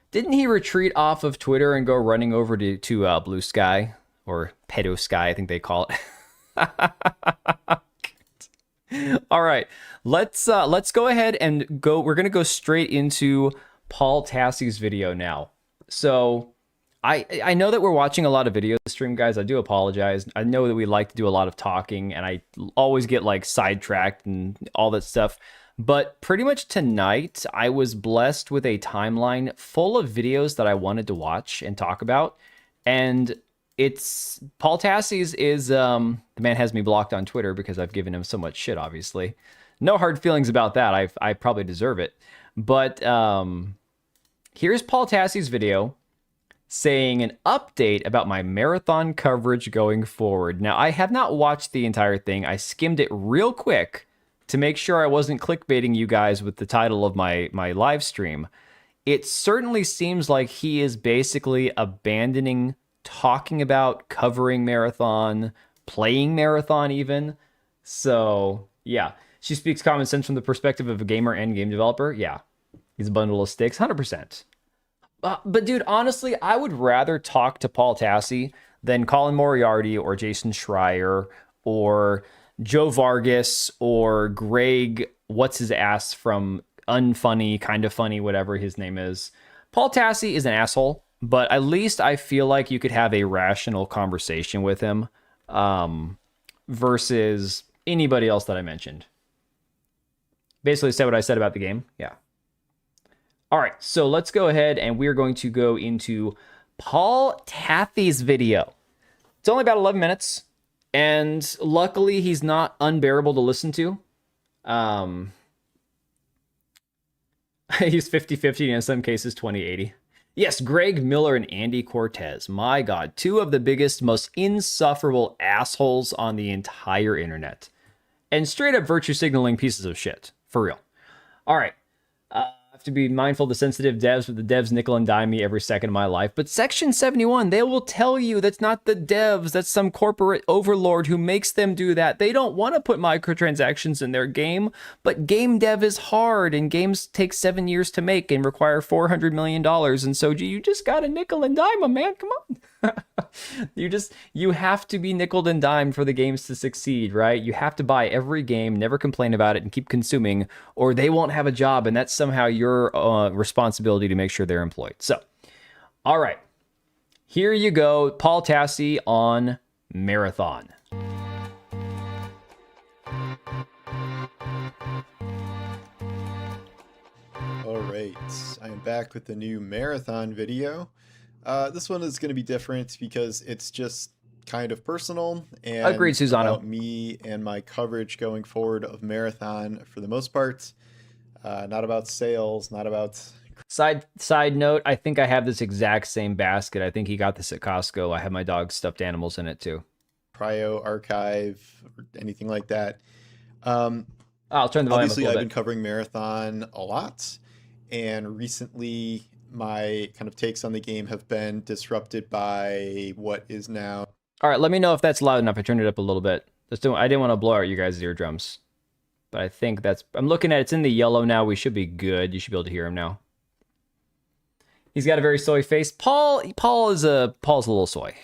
Didn't he retreat off of Twitter and go running over to Blue Sky? Or Pedo Sky, I think they call it. All right, let's go ahead and go. We're gonna go straight into Paul Tassi's video now. So I know that we're watching a lot of video stream, guys. I do apologize. I know that we like to do a lot of talking, and I always get like sidetracked and all that stuff. But pretty much tonight, I was blessed with a timeline full of videos that I wanted to watch and talk about. And it's Paul Tassi's is the man has me blocked on Twitter because I've given him so much shit, obviously. No hard feelings about that. I probably deserve it. But here's Paul Tassi's video saying an update about my marathon coverage going forward. Now, I have not watched the entire thing. I skimmed it real quick to make sure I wasn't clickbaiting you guys with the title of my live stream. It certainly seems like he is basically abandoning talking about covering marathon, playing marathon even. So, yeah. She speaks common sense from the perspective of a gamer and game developer. Yeah. He's a bundle of sticks, 100%. But dude, honestly, I would rather talk to Paul Tassi than Colin Moriarty or Jason Schreier or Joe Vargas or Greg, what's his ass from Unfunny, Kind of Funny, whatever his name is. Paul Tassi is an asshole, but at least I feel like you could have a rational conversation with him versus anybody else that I mentioned. Basically said what I said about the game. Yeah. All right, so let's go ahead and we're going to go into Paul Tassi's video. It's only about 11 minutes, and luckily he's not unbearable to listen to. He's 50-50 and in some cases 20-80. Yes, Greg Miller and Andy Cortez. My God, two of the biggest, most insufferable assholes on the entire internet. And straight up virtue signaling pieces of shit. For real. All right. I have to be mindful of the sensitive devs, but the devs nickel and dime me every second of my life. But Section 71, they will tell you that's not the devs. That's some corporate overlord who makes them do that. They don't want to put microtransactions in their game, but game dev is hard, and games take 7 years to make and require $400 million. And so you just got to nickel and dime them, man. Come on. You have to be nickeled and dimed for the games to succeed, right? You have to buy every game, never complain about it, and keep consuming, or they won't have a job, and that's somehow your responsibility to make sure they're employed. So, all right. Here you go. Paul Tassi on Marathon. All right, I am back with the new Marathon video. This one is going to be different because it's just kind of personal and agreed, Susano. About me and my coverage going forward of Marathon for the most part. Not about sales, not about... Side note, I think I have this exact same basket. I think he got this at Costco. I have my dog's stuffed animals in it too. Prio archive or anything like that. I'll turn the volume up Obviously, a little I've been bit. covering Marathon a lot, and recently my kind of takes on the game have been disrupted by what is now... All right, let me know if that's loud enough. I turned it up a little bit. I didn't want to blow out you guys' eardrums. But I think that's... I'm looking at it. It's in the yellow now. We should be good. You should be able to hear him now. He's got a very soy face. Paul's a little soy.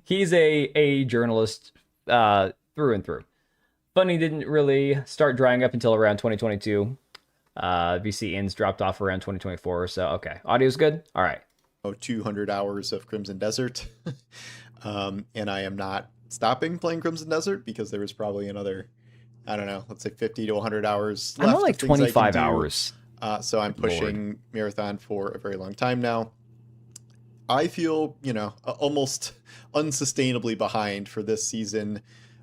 He's a journalist through and through. Funny didn't really start drying up until around 2022. VC ins dropped off around 2024 or so. Okay, audio's good. All right. 200 hours of Crimson Desert, and I am not stopping playing Crimson Desert because there was probably another, I don't know, let's say 50 to 100 hours left. I'm at like 25 hours. So I'm pushing Marathon for a very long time now. I feel, almost unsustainably behind for this season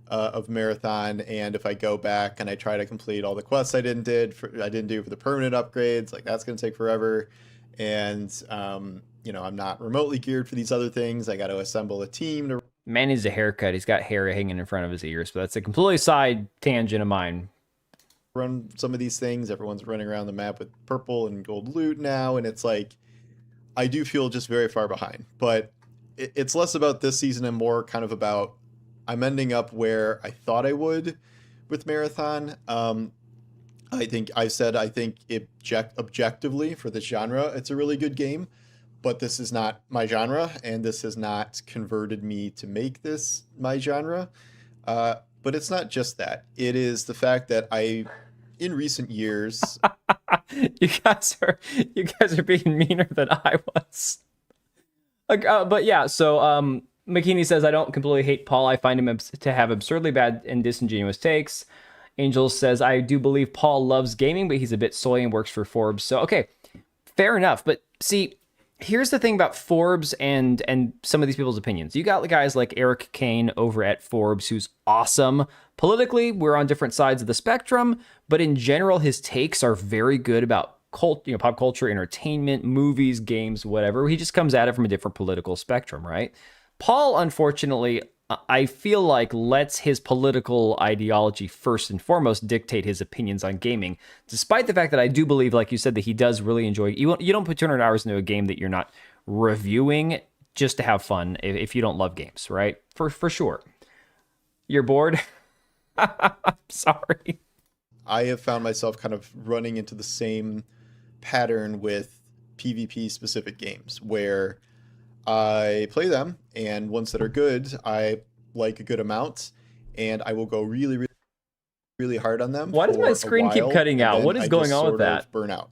of Marathon, and if I go back and I try to complete all the quests I didn't do for the permanent upgrades, like that's going to take forever. And I'm not remotely geared for these other things. I got to assemble a team to... Man needs a haircut. He's got hair hanging in front of his ears, but that's a completely side tangent of mine. Run some of these things. Everyone's running around the map with purple and gold loot now, and it's like I do feel just very far behind. But it's less about this season and more kind of about I'm ending up where I thought I would with Marathon. I think objectively for this genre, it's a really good game, but this is not my genre, and this has not converted me to make this my genre. But it's not just that. It is the fact that in recent years... you guys are being meaner than I was. But yeah, so McKinney says, I don't completely hate Paul. I find him to have absurdly bad and disingenuous takes. Angels says, I do believe Paul loves gaming, but he's a bit soy and works for Forbes. So, okay, fair enough. But see, here's the thing about Forbes and some of these people's opinions. You got guys like Eric Kane over at Forbes, who's awesome. Politically, we're on different sides of the spectrum, but in general, his takes are very good about pop culture, entertainment, movies, games, whatever. He just comes at it from a different political spectrum, right? Paul, unfortunately, I feel like lets his political ideology first and foremost dictate his opinions on gaming, despite the fact that I do believe, like you said, that he does really enjoy... You don't put 200 hours into a game that you're not reviewing just to have fun if you don't love games, right? For sure. You're bored? Sorry. I have found myself kind of running into the same pattern with PvP-specific games, where I play them, and ones that are good, I like a good amount, and I will go really, really, really hard on them. Why does my screen keep cutting out? What is going on with that? Burn out.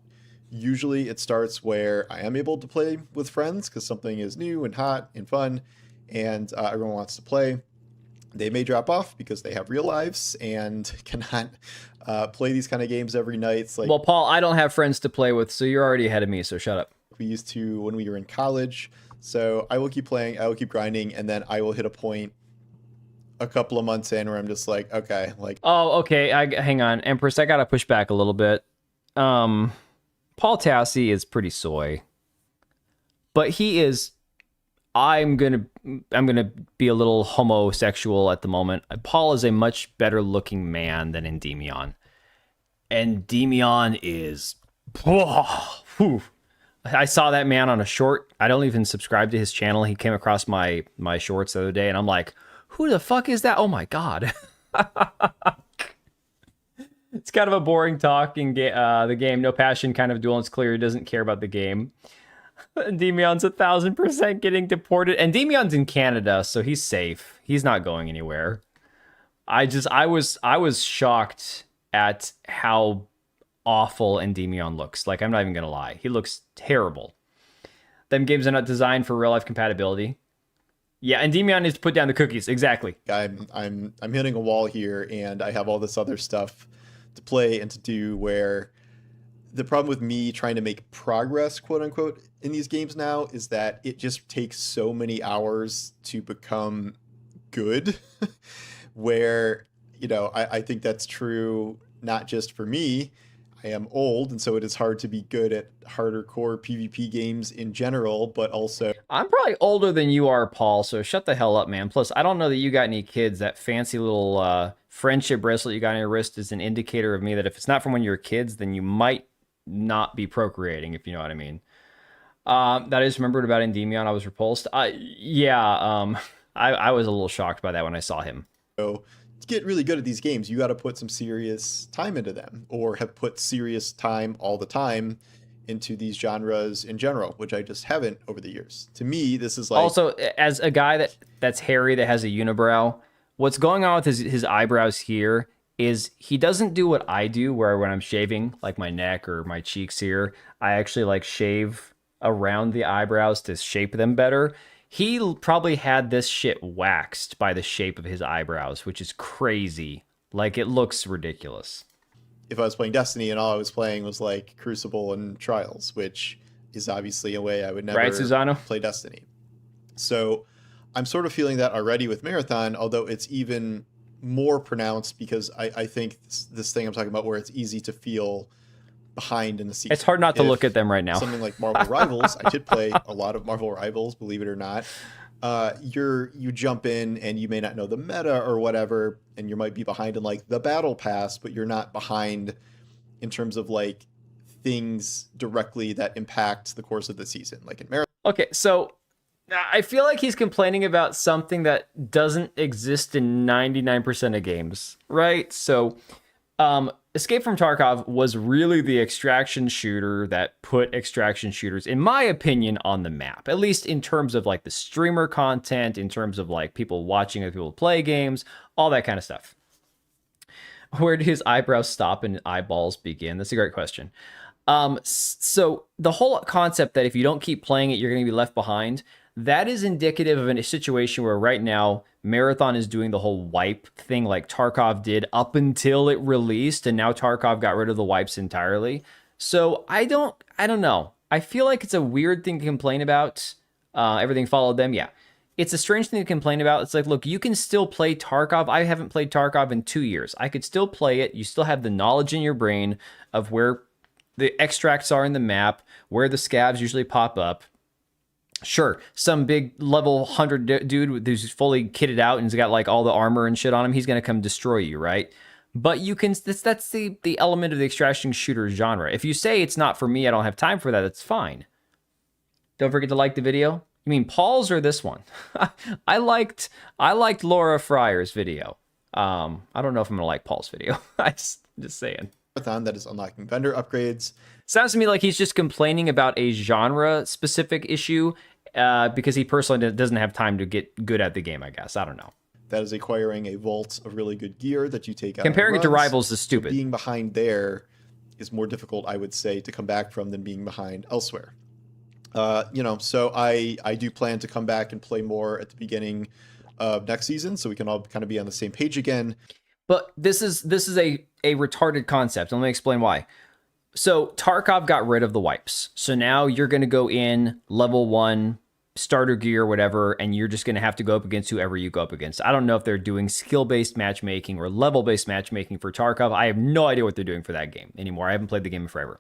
Usually it starts where I am able to play with friends because something is new and hot and fun, and everyone wants to play. They may drop off because they have real lives and cannot play these kind of games every night. It's like, well, Paul, I don't have friends to play with, so you're already ahead of me, so shut up. We used to when we were in college. So I will keep playing, I will keep grinding, and then I will hit a point a couple of months in where I'm just like, okay, like. Oh, okay. Hang on, Empress. I gotta push back a little bit. Paul Tassi is pretty soy, but he is. I'm gonna be a little homosexual at the moment. Paul is a much better looking man than Endymion, and Endymion is. Whew. I saw that man on a short. I don't even subscribe to his channel. He came across my shorts the other day, and I'm like, who the fuck is that? Oh my god. It's kind of a boring talking the game. No passion, kind of duel. It's clear he doesn't care about the game. Endymion's 1,000% getting deported. And Endymion's in Canada, so he's safe. He's not going anywhere. I was shocked at how awful Endymion looks. Like, I'm not even gonna lie. He looks terrible. Them games are not designed for real life compatibility. Yeah, Endymion needs to put down the cookies. Exactly. I'm hitting a wall here, and I have all this other stuff to play and to do, where the problem with me trying to make progress, quote unquote, in these games now is that it just takes so many hours to become good. Where, you know, I think that's true not just for me. I am old, and so it is hard to be good at harder core PvP games in general, but also... I'm probably older than you are, Paul, so shut the hell up, man. Plus, I don't know that you got any kids. That fancy little friendship bracelet you got on your wrist is an indicator of me that if it's not from when you were kids, then you might not be procreating, if you know what I mean. That I just remembered about Endymion. I was repulsed. I was a little shocked by that when I saw him. So to get really good at these games, you got to put some serious time into them, or have put serious time all the time into these genres in general, which I just haven't over the years. To me, this is like... Also, as a guy that's hairy, that has a unibrow, what's going on with his eyebrows here is he doesn't do what I do, where when I'm shaving, like my neck or my cheeks here, I actually like shave around the eyebrows to shape them better. He probably had this shit waxed by the shape of his eyebrows, which is crazy. Like, it looks ridiculous. If I was playing Destiny and all I was playing was like Crucible and Trials, which is obviously a way I would never play Destiny. So I'm sort of feeling that already with Marathon, although it's even more pronounced because I think this thing I'm talking about, where it's easy to feel behind in the season. It's hard not to look at them right now. Something like Marvel Rivals, I did play a lot of Marvel Rivals, believe it or not. You jump in and you may not know the meta or whatever, and you might be behind in like the battle pass, but you're not behind in terms of like things directly that impact the course of the season, like in Marathon. Okay, so I feel like he's complaining about something that doesn't exist in 99% of games, right? So, Escape from Tarkov was really the extraction shooter that put extraction shooters, in my opinion, on the map. At least in terms of like the streamer content, in terms of like people watching other people play games, all that kind of stuff. Where do his eyebrows stop and eyeballs begin? That's a great question. So the whole concept that if you don't keep playing it, you're going to be left behind, that is indicative of a situation where right now Marathon is doing the whole wipe thing like Tarkov did up until it released, and now Tarkov got rid of the wipes entirely. So I don't know. I feel like it's a weird thing to complain about. Everything followed them. Yeah. It's a strange thing to complain about. It's like, look, you can still play Tarkov. I haven't played Tarkov in 2 years. I could still play it. You still have the knowledge in your brain of where the extracts are in the map, where the scavs usually pop up. Sure, some big level 100 dude who's fully kitted out and has got like all the armor and shit on him, he's going to come destroy you, right? But you can, that's the element of the extraction shooter genre. If you say it's not for me, I don't have time for that, that's fine. Don't forget to like the video. You mean Paul's or this one? I liked Laura Frier's video. I don't know if I'm going to like Paul's video. I'm just saying. That is unlocking vendor upgrades. Sounds to me like he's just complaining about a genre-specific issue because he personally doesn't have time to get good at the game, I guess. I don't know. That is acquiring a vault of really good gear that you take out. Comparing it to Rivals is stupid. So being behind there is more difficult, I would say, to come back from than being behind elsewhere. So I do plan to come back and play more at the beginning of next season, so we can all kind of be on the same page again. But this is a retarded concept. Let me explain why. So Tarkov got rid of the wipes. So now you're going to go in level 1, starter gear or whatever, and you're just going to have to go up against whoever you go up against. I don't know if they're doing skill-based matchmaking or level-based matchmaking for Tarkov. I have no idea what they're doing for that game anymore. I haven't played the game in forever.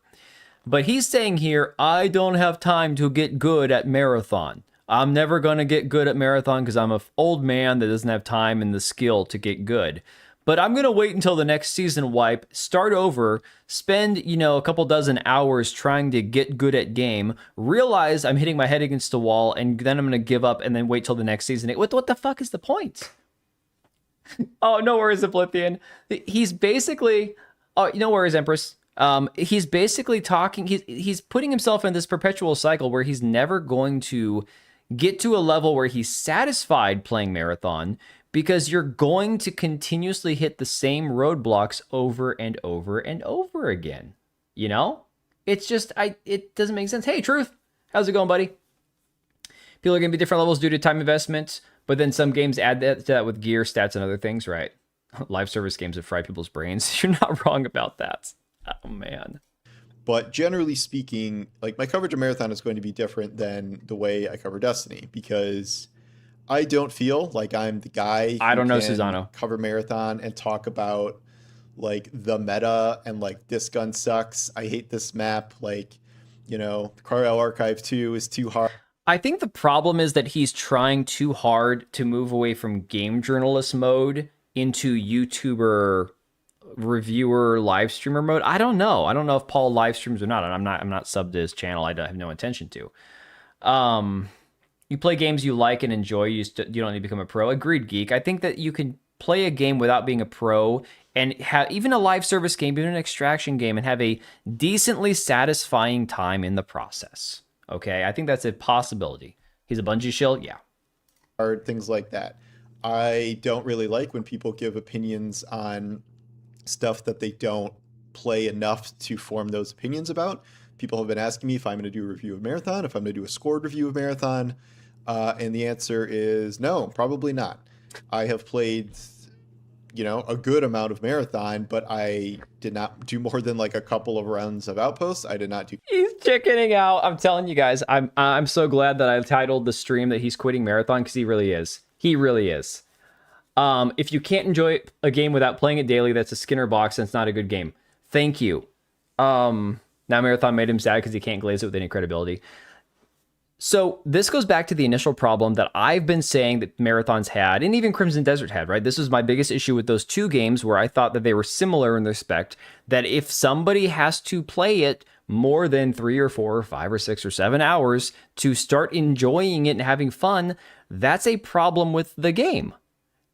But he's saying here, I don't have time to get good at Marathon. I'm never going to get good at Marathon because I'm an old man that doesn't have time and the skill to get good. But I'm going to wait until the next season wipe, start over, spend, a couple dozen hours trying to get good at game, realize I'm hitting my head against the wall, and then I'm going to give up and then wait till the next season. What the fuck is the point? Oh, no worries, Oblivion. He's basically... Oh, no worries, Empress. He's basically talking... He's putting himself in this perpetual cycle where he's never going to get to a level where he's satisfied playing Marathon, because you're going to continuously hit the same roadblocks over and over and over again. It's just, it doesn't make sense. Hey, Truth, how's it going, buddy? People are going to be different levels due to time investment, but then some games add that to that with gear, stats, and other things, right? Live service games have fried people's brains. You're not wrong about that. Oh, man. But generally speaking, like, my coverage of Marathon is going to be different than the way I cover Destiny, because I don't feel like I'm the guy who can cover Marathon and talk about like the meta and like this gun sucks. I hate this map. Like, Cryo Archive 2 is too hard. I think the problem is that he's trying too hard to move away from game journalist mode into YouTuber reviewer live streamer mode. I don't know. I don't know if Paul live streams or not. I'm not subbed to his channel. I have no intention to. You play games you like and enjoy. You don't need to become a pro. Agreed, Geek. I think that you can play a game without being a pro and have even a live service game, even an extraction game, and have a decently satisfying time in the process. Okay, I think that's a possibility. He's a Bungie shill, yeah. Things like that. I don't really like when people give opinions on stuff that they don't play enough to form those opinions about. People have been asking me if I'm going to do a review of Marathon, if I'm going to do a scored review of Marathon, and the answer is no, probably not. I have played, a good amount of Marathon, but I did not do more than like a couple of rounds of Outposts. I did not do... He's chickening out. I'm telling you guys, I'm so glad that I titled the stream that he's quitting Marathon, because he really is. He really is. If you can't enjoy a game without playing it daily, that's a Skinner box, and it's not a good game. Thank you. Now Marathon made him sad because he can't glaze it with any credibility. So this goes back to the initial problem that I've been saying that Marathon's had, and even Crimson Desert had, right? This was my biggest issue with those two games, where I thought that they were similar in respect, that if somebody has to play it more than 3 or 4 or 5 or 6 or 7 hours to start enjoying it and having fun, that's a problem with the game.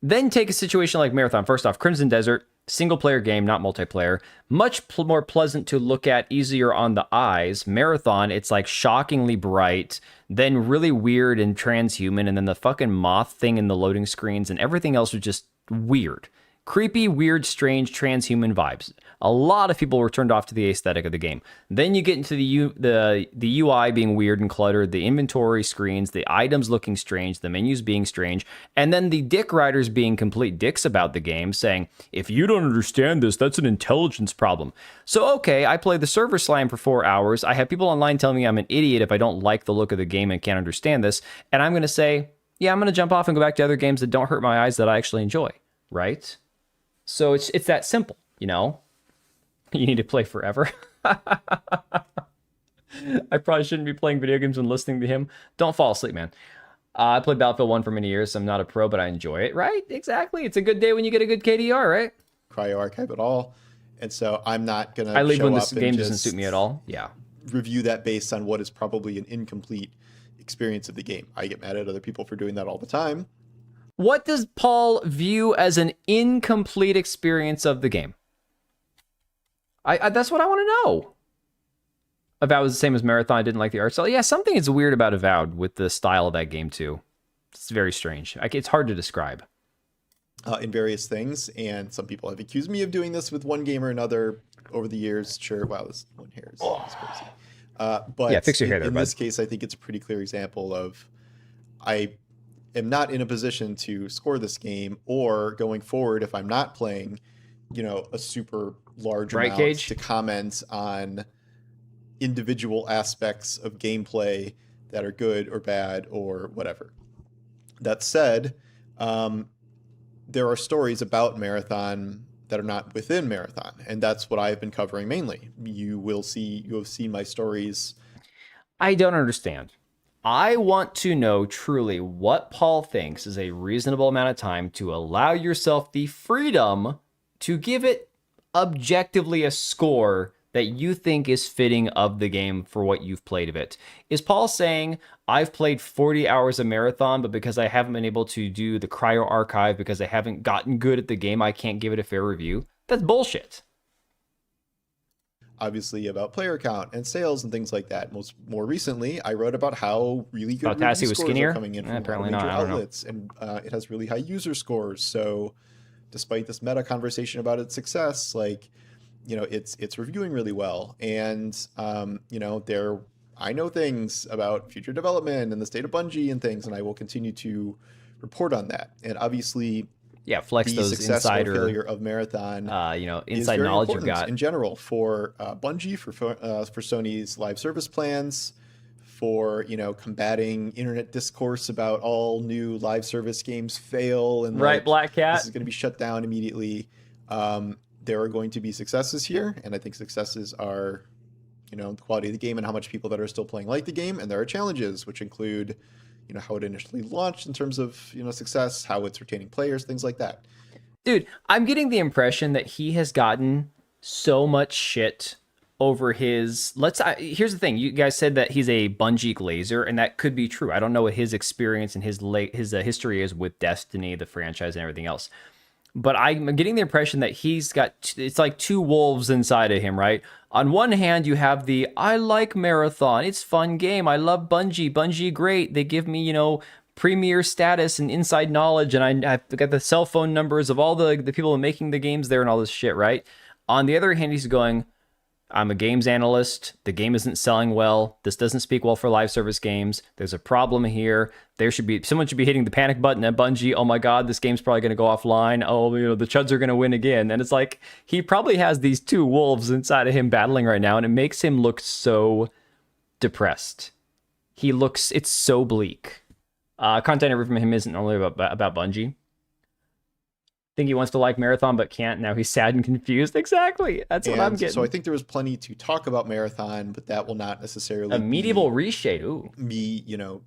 Then take a situation like Marathon. First off, Crimson Desert, single-player game, not multiplayer. Much more pleasant to look at, easier on the eyes. Marathon, it's like shockingly bright, then really weird and transhuman, and then the fucking moth thing in the loading screens, and everything else was just weird. Creepy, weird, strange, transhuman vibes. A lot of people were turned off to the aesthetic of the game. Then you get into the UI being weird and cluttered, the inventory screens, the items looking strange, the menus being strange, and then the dick riders being complete dicks about the game, saying, if you don't understand this, that's an intelligence problem. So okay, I play the server slam for 4 hours. I have people online telling me I'm an idiot if I don't like the look of the game and can't understand this, and I'm going to say, yeah, I'm going to jump off and go back to other games that don't hurt my eyes that I actually enjoy, right? So it's that simple, You need to play forever. I probably shouldn't be playing video games and listening to him. Don't fall asleep, man. I played Battlefield 1 for many years, so I'm not a pro, but I enjoy it, right? Exactly. It's a good day when you get a good KDR, right? Cryo Archive at all. And so I'm not going to I leave when this game doesn't suit me at all. Yeah. Review that based on what is probably an incomplete experience of the game. I get mad at other people for doing that all the time. What does Paul view as an incomplete experience of the game? I that's what I want to know. Avowed was the same as Marathon. I didn't like the art style. Yeah, something is weird about Avowed with the style of that game too. It's very strange. It's hard to describe. In various things, and some people have accused me of doing this with one game or another over the years. Sure, wow, this one hair is crazy. But yeah, fix your hair there, in this case, I think it's a pretty clear example of I am not in a position to score this game, or going forward, if I'm not playing, a super large amount, to comment on individual aspects of gameplay that are good or bad or whatever. That said, there are stories about Marathon that are not within Marathon, and that's what I've been covering mainly. You have seen my stories. I don't understand. I want to know truly what Paul thinks is a reasonable amount of time to allow yourself the freedom to give it objectively a score that you think is fitting of the game for what you've played of it. Is Paul saying, I've played 40 hours of Marathon, but because I haven't been able to do the cryo archive, because I haven't gotten good at the game, I can't give it a fair review? That's bullshit. Obviously about player count and sales and things like that. More recently, I wrote about how really good Tassi was scores skinnier? are coming in from Apparently major not, I don't know. outlets, and it has really high user scores. So, despite this meta conversation about its success, like, you know, it's reviewing really well. And you know, I know things about future development and the state of Bungie and things, and I will continue to report on that. And obviously, flex the those success insider, or failure of Marathon, you know, is inside very knowledge you've important got in general for Bungie, for Sony's live service plans, for, you know, combating internet discourse about all new live service games fail and right, like, Black Cat. this is going to be shut down immediately. There are going to be successes here, and I think successes are, you know, the quality of the game and how much people that are still playing like the game, and there are challenges which include, you know, how it initially launched in terms of, you know, success, how it's retaining players, things like that. Dude, I'm getting the impression that he has gotten so much shit over his... here's the thing. You guys said that he's a Bungie glazer, and that could be true. I don't know what his experience and his history is with Destiny, the franchise, and everything else. But I'm getting the impression that he's got... It's like two wolves inside of him, right? On one hand, you have the, I like Marathon. It's fun game. I love Bungie. Bungie great. They give me, you know, premier status and inside knowledge, and I've got the cell phone numbers of all the people making the games there and all this shit, right? On the other hand, he's going, I'm a games analyst. The game isn't selling well. This doesn't speak well for live service games. There's a problem here. Someone should be hitting the panic button at Bungie. Oh my God, this game's probably going to go offline. Oh, you know, the Chuds are going to win again. And it's like, he probably has these two wolves inside of him battling right now, and it makes him look so depressed. It's so bleak. Content from him isn't only about Bungie. I think he wants to like Marathon but can't. Now he's sad and confused. Exactly. That's what I'm getting. So I think there was plenty to talk about Marathon, but that will not necessarily a medieval reshade. Ooh. Me, you know,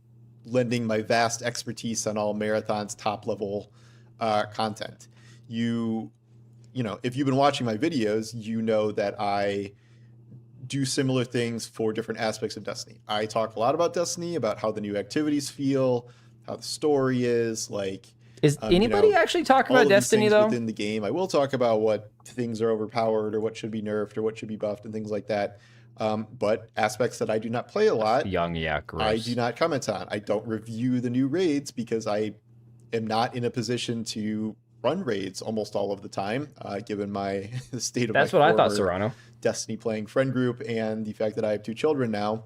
lending my vast expertise on all Marathon's top level content. You know, if you've been watching my videos, you know that I do similar things for different aspects of Destiny. I talk a lot about Destiny, about how the new activities feel, how the story is, like... Is anybody you know, actually talking about Destiny, though? Within the game, I will talk about what things are overpowered or what should be nerfed or what should be buffed and things like that. But aspects that I do not play a lot, gross. I do not comment on. I don't review the new raids because I am not in a position to run raids almost all of the time, given my the state of That's my what I thought, Serrano. Destiny playing friend group and the fact that I have 2 children now.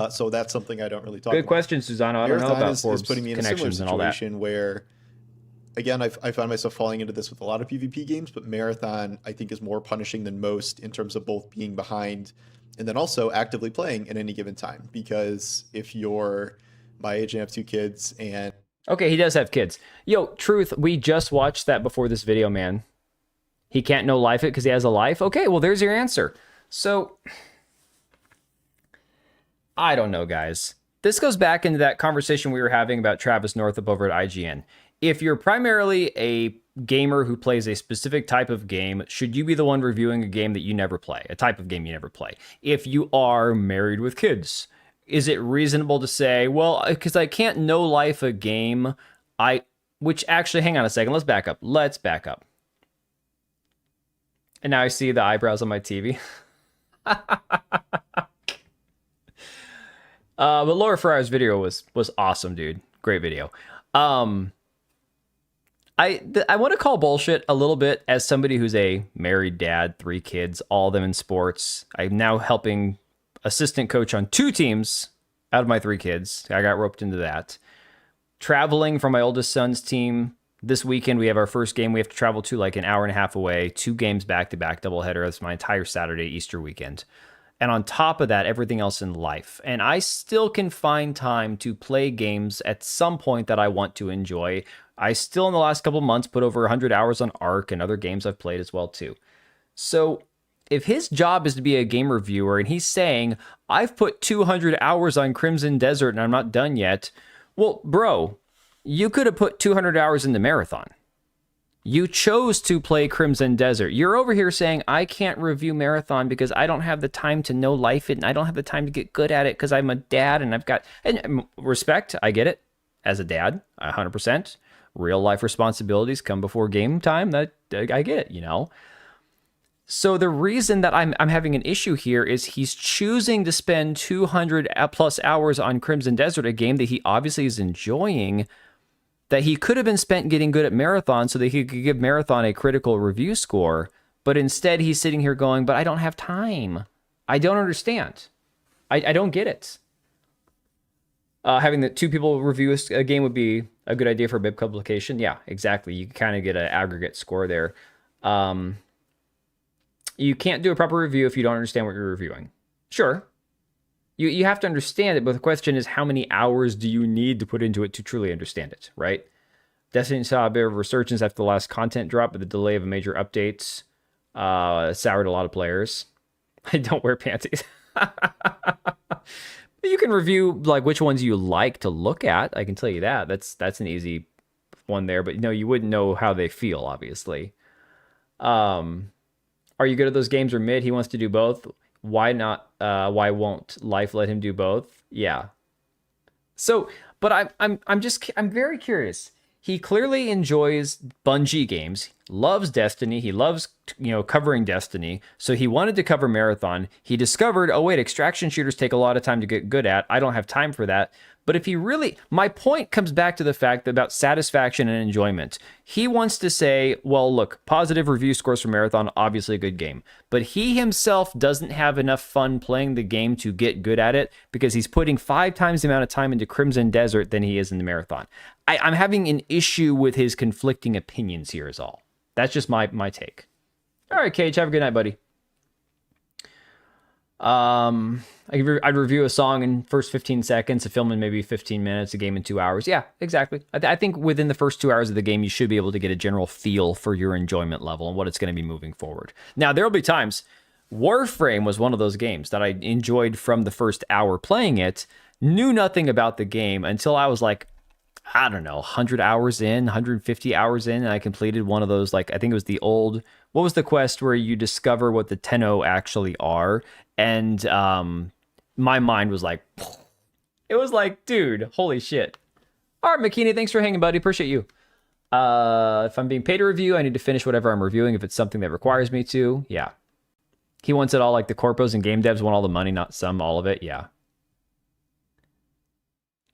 So that's something I don't really talk about. Good question, Susano. I don't know about Forbes putting me in a similar situation where, again, I found myself falling into this with a lot of PvP games, but Marathon, I think, is more punishing than most in terms of both being behind and then also actively playing at any given time. Because if you're my age and have 2 kids and... Okay, he does have kids. Yo, Truth, we just watched that before this video, man. He can't no life it because he has a life? Okay, well, there's your answer. So, I don't know, guys. This goes back into that conversation we were having about Travis Northup over at IGN. If you're primarily a gamer who plays a specific type of game, should you be the one reviewing a game that you never play, a type of game you never play? If you are married with kids, is it reasonable to say, well, because I can't no life a game, which actually, hang on a second, let's back up. And now I see the eyebrows on my TV. But Laura Frier's video was awesome, dude. Great video. I want to call bullshit a little bit as somebody who's a married dad, 3 kids, all of them in sports. I'm now helping assistant coach on 2 teams out of my 3 kids. I got roped into that. Traveling for my oldest son's team. This weekend, we have our first game. We have to travel to like an hour and a half away. 2 games back-to-back doubleheader. That's my entire Saturday, Easter weekend. And on top of that, everything else in life. And I still can find time to play games at some point that I want to enjoy. I still, in the last couple months, put over 100 hours on Ark and other games I've played as well, too. So if his job is to be a game reviewer and he's saying, I've put 200 hours on Crimson Desert and I'm not done yet, well, bro, you could have put 200 hours in the Marathon. You chose to play Crimson Desert. You're over here saying, I can't review Marathon because I don't have the time to know life it, and I don't have the time to get good at it because I'm a dad and I've got... And respect, I get it. As a dad, 100%. Real life responsibilities come before game time. That I get it, you know? So the reason that I'm having an issue here is he's choosing to spend 200 plus hours on Crimson Desert, a game that he obviously is enjoying, that he could have been spent getting good at Marathon so that he could give Marathon a critical review score. But instead, he's sitting here going, but I don't have time. I don't understand. I don't get it. Having the two people review a game would be a good idea for a bib publication. Yeah, exactly. You kind of get an aggregate score there. You can't do a proper review if you don't understand what you're reviewing. Sure. You have to understand it, but the question is, how many hours do you need to put into it to truly understand it, right? Destiny saw a bit of resurgence after the last content drop, but the delay of a major update soured a lot of players. I don't wear panties. You can review like which ones you like to look at. I can tell you that. That's an easy one there, but no, you wouldn't know how they feel, obviously. Are you good at those games or mid? He wants to do both. Why not? Why won't life let him do both? Yeah. So, but I'm very curious. He clearly enjoys Bungie games, loves Destiny. He loves, covering Destiny. So he wanted to cover Marathon. He discovered, oh wait, extraction shooters take a lot of time to get good at. I don't have time for that. But if he really, my point comes back to the fact about satisfaction and enjoyment. He wants to say, well, look, positive review scores for Marathon, obviously a good game. But he himself doesn't have enough fun playing the game to get good at it because he's putting 5 times the amount of time into Crimson Desert than he is in the Marathon. I'm having an issue with his conflicting opinions here is all. That's just my take. All right, Cage, have a good night, buddy. I'd review a song in first 15 seconds, a film in maybe 15 minutes, a game in 2 hours. Yeah, exactly. I think within the first 2 hours of the game, you should be able to get a general feel for your enjoyment level and what it's going to be moving forward. Now, there will be times. Warframe was one of those games that I enjoyed from the first hour playing it, knew nothing about the game until I was like, I don't know, 100 hours in, 150 hours in, and I completed one of those, like, I think it was the old, what was the quest where you discover what the Tenno actually are? And my mind was like, it was like, dude, holy shit. All right, McKinney, thanks for hanging, buddy. Appreciate you. If I'm being paid to review, I need to finish whatever I'm reviewing if it's something that requires me to. Yeah. He wants it all like the corpos and game devs want all the money, not some, all of it. Yeah.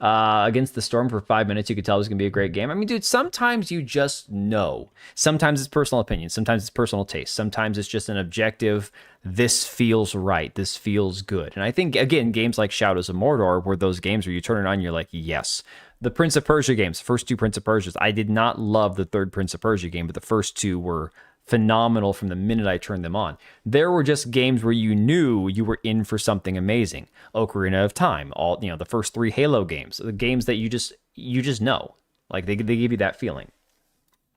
Against the Storm for 5 minutes, you could tell it was going to be a great game. I mean, dude, sometimes you just know. Sometimes it's personal opinion. Sometimes it's personal taste. Sometimes it's just an objective, this feels right. This feels good. And I think, again, games like Shadows of Mordor were those games where you turn it on, you're like, yes. The Prince of Persia games, first 2 Prince of Persias. I did not love the third Prince of Persia game, but the first 2 were phenomenal from the minute I turned them on. There were just games where you knew you were in for something amazing. Ocarina of Time, all the first 3 Halo games, the games that you just know, like they give you that feeling.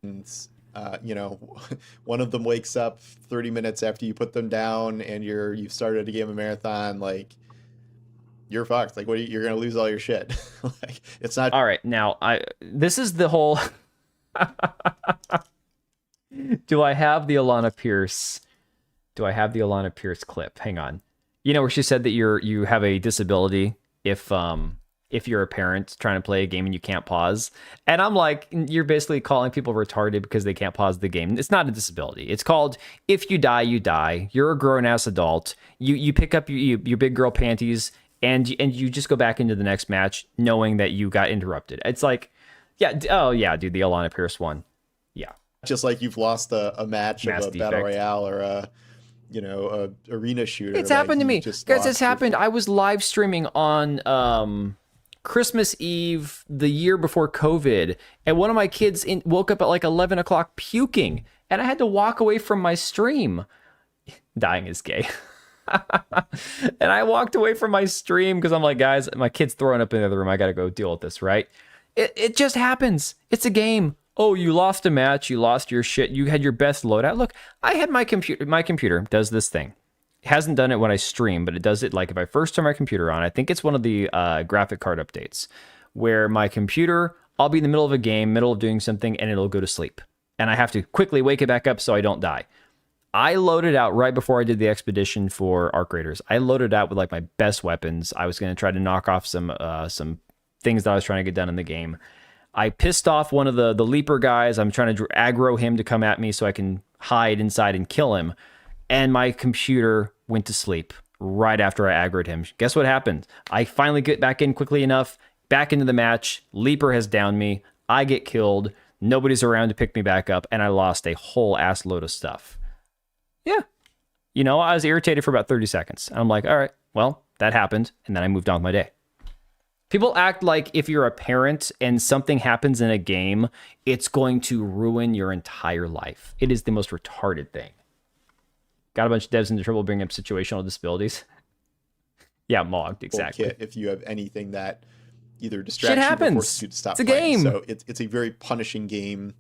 And, one of them wakes up 30 minutes after you put them down, and you've started a game of Marathon, like you're fucked. Like, you're gonna lose all your shit. Like, it's not. All right, now this is the whole. Do I have the Alana Pierce? Clip? Hang on. Where she said that you have a disability if you're a parent trying to play a game and you can't pause. And I'm like, you're basically calling people retarded because they can't pause the game. It's not a disability. It's called, if you die, you die. You're a grown-ass adult. You pick up your big girl panties and you just go back into the next match knowing that you got interrupted. It's like, yeah, oh yeah, dude, the Alana Pierce one. Yeah. Just like you've lost a match of a defect. battle royale or a arena shooter. It's happened to me, guys. It's happened. I was live streaming on Christmas Eve the year before COVID, and one of my kids woke up at like 11 o'clock puking, and I had to walk away from my stream. Dying is gay. And I walked away from my stream because I'm like, guys, my kid's throwing up in the other room. I got to go deal with this, right? It just happens. It's a game. Oh, you lost a match. You lost your shit. You had your best loadout. Look, I had my computer. My computer does this thing. It hasn't done it when I stream, but it does it like if I first turn my computer on. I think it's one of the graphic card updates where my computer, I'll be in the middle of a game, middle of doing something, and it'll go to sleep. And I have to quickly wake it back up so I don't die. I loaded out right before I did the expedition for Arc Raiders. I loaded out with like my best weapons. I was going to try to knock off some things that I was trying to get done in the game. I pissed off one of the Leaper guys. I'm trying to aggro him to come at me so I can hide inside and kill him. And my computer went to sleep right after I aggroed him. Guess what happened? I finally get back in quickly enough, back into the match. Leaper has downed me. I get killed. Nobody's around to pick me back up, and I lost a whole ass load of stuff. Yeah. You know, I was irritated for about 30 seconds. I'm like, all right, well, that happened. And then I moved on with my day. People act like if you're a parent and something happens in a game, it's going to ruin your entire life. It is the most retarded thing. Got a bunch of devs into trouble bringing up situational disabilities. Yeah, mogged, exactly. If you have anything that either distracts Shit you happens. or forces you to stop It's a playing. game. So it's a very punishing game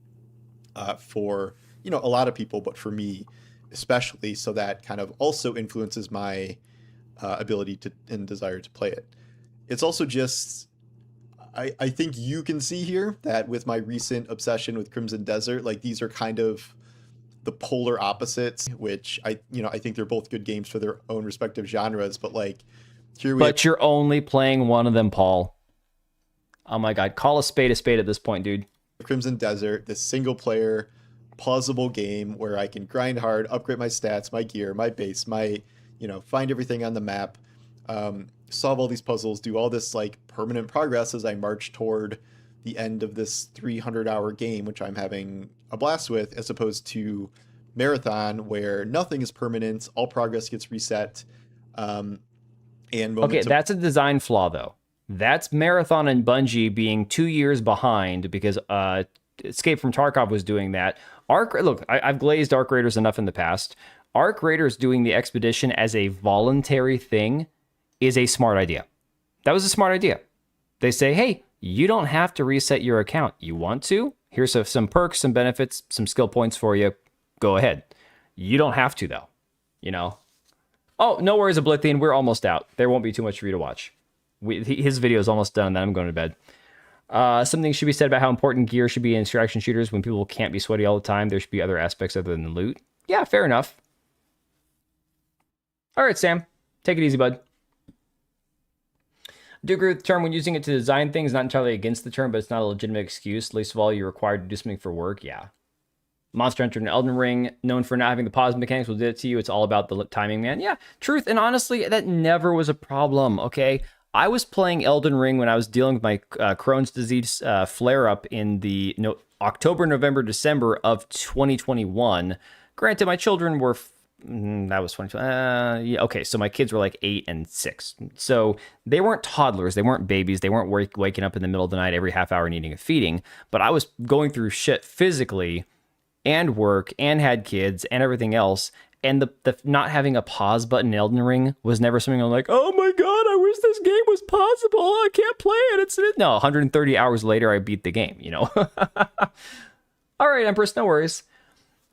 for, you know, a lot of people, but for me especially. So that kind of also influences my ability to and desire to play it. It's also just, I think you can see here that with my recent obsession with Crimson Desert, like these are kind of the polar opposites, which I think they're both good games for their own respective genres, but like here we But you're only playing one of them, Paul. Oh my God, call a spade at this point, dude. Crimson Desert, this single player pausable game where I can grind hard, upgrade my stats, my gear, my base, my, find everything on the map, solve all these puzzles, do all this like permanent progress as I march toward the end of this 300-hour game, which I'm having a blast with, as opposed to Marathon, where nothing is permanent, all progress gets reset. And okay, that's a design flaw, though. That's Marathon and Bungie being 2 years behind because Escape from Tarkov was doing that. I've glazed Arc Raiders enough in the past. Arc Raiders doing the expedition as a voluntary thing is a smart idea. That was a smart idea. They say, hey, you don't have to reset your account. You want to? Here's some perks, some benefits, some skill points for you. Go ahead. You don't have to, though. Oh, no worries, Oblivion. We're almost out. There won't be too much for you to watch. His video is almost done, then I'm going to bed. Something should be said about how important gear should be in extraction shooters. When people can't be sweaty all the time, there should be other aspects other than the loot. Yeah, fair enough. All right, Sam. Take it easy, bud. I do agree with the term when using it to design things, not entirely against the term, but it's not a legitimate excuse. Least of all, you're required to do something for work. Yeah. Monster Hunter and Elden Ring, known for not having the pause mechanics, will do it to you. It's all about the timing, man. Yeah, truth. And honestly, that never was a problem, okay? I was playing Elden Ring when I was dealing with my Crohn's disease flare-up in the October, November, December of 2021. Granted, my children were... that was 2020. Yeah, okay, so my kids were like 8 and 6. So they weren't toddlers. They weren't babies. They weren't waking up in the middle of the night every half hour needing a feeding. But I was going through shit physically and work and had kids and everything else. And the not having a pause button in Elden Ring was never something I'm like, oh my God, I wish this game was pausable. I can't play it. No, 130 hours later, I beat the game, All right, Empress, no worries.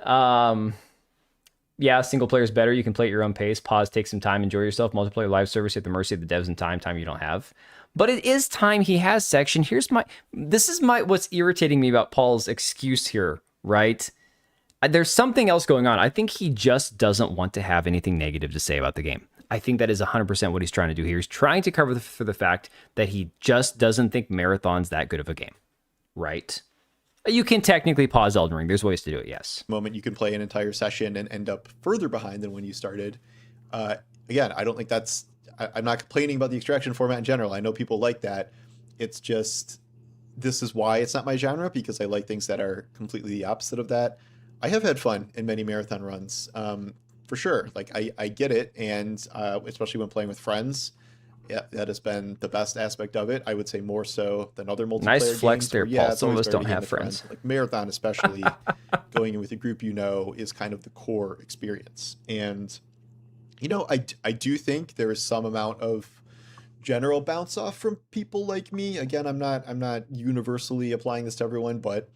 Yeah, single player is better. You can play at your own pace. Pause, take some time, enjoy yourself. Multiplayer live service at the mercy of the devs and time you don't have. But it is time he has section. This is what's irritating me about Paul's excuse here, right? There's something else going on. I think he just doesn't want to have anything negative to say about the game. I think that is 100% what he's trying to do here. He's trying to cover for the fact that he just doesn't think Marathon's that good of a game, right? You can technically pause Elden Ring. There's ways to do it, yes. Moment you can play an entire session and end up further behind than when you started. Again, I don't think that's... I'm not complaining about the extraction format in general. I know people like that. It's just... This is why it's not my genre, because I like things that are completely the opposite of that. I have had fun in many marathon runs, for sure. Like, I get it, and especially when playing with friends, yeah, that has been the best aspect of it. I would say more so than other multiplayer games. Nice flex there, Paul. Some of us don't have friends. Like Marathon especially, going in with a group is kind of the core experience. And I do think there is some amount of general bounce off from people like me. Again, I'm not universally applying this to everyone, but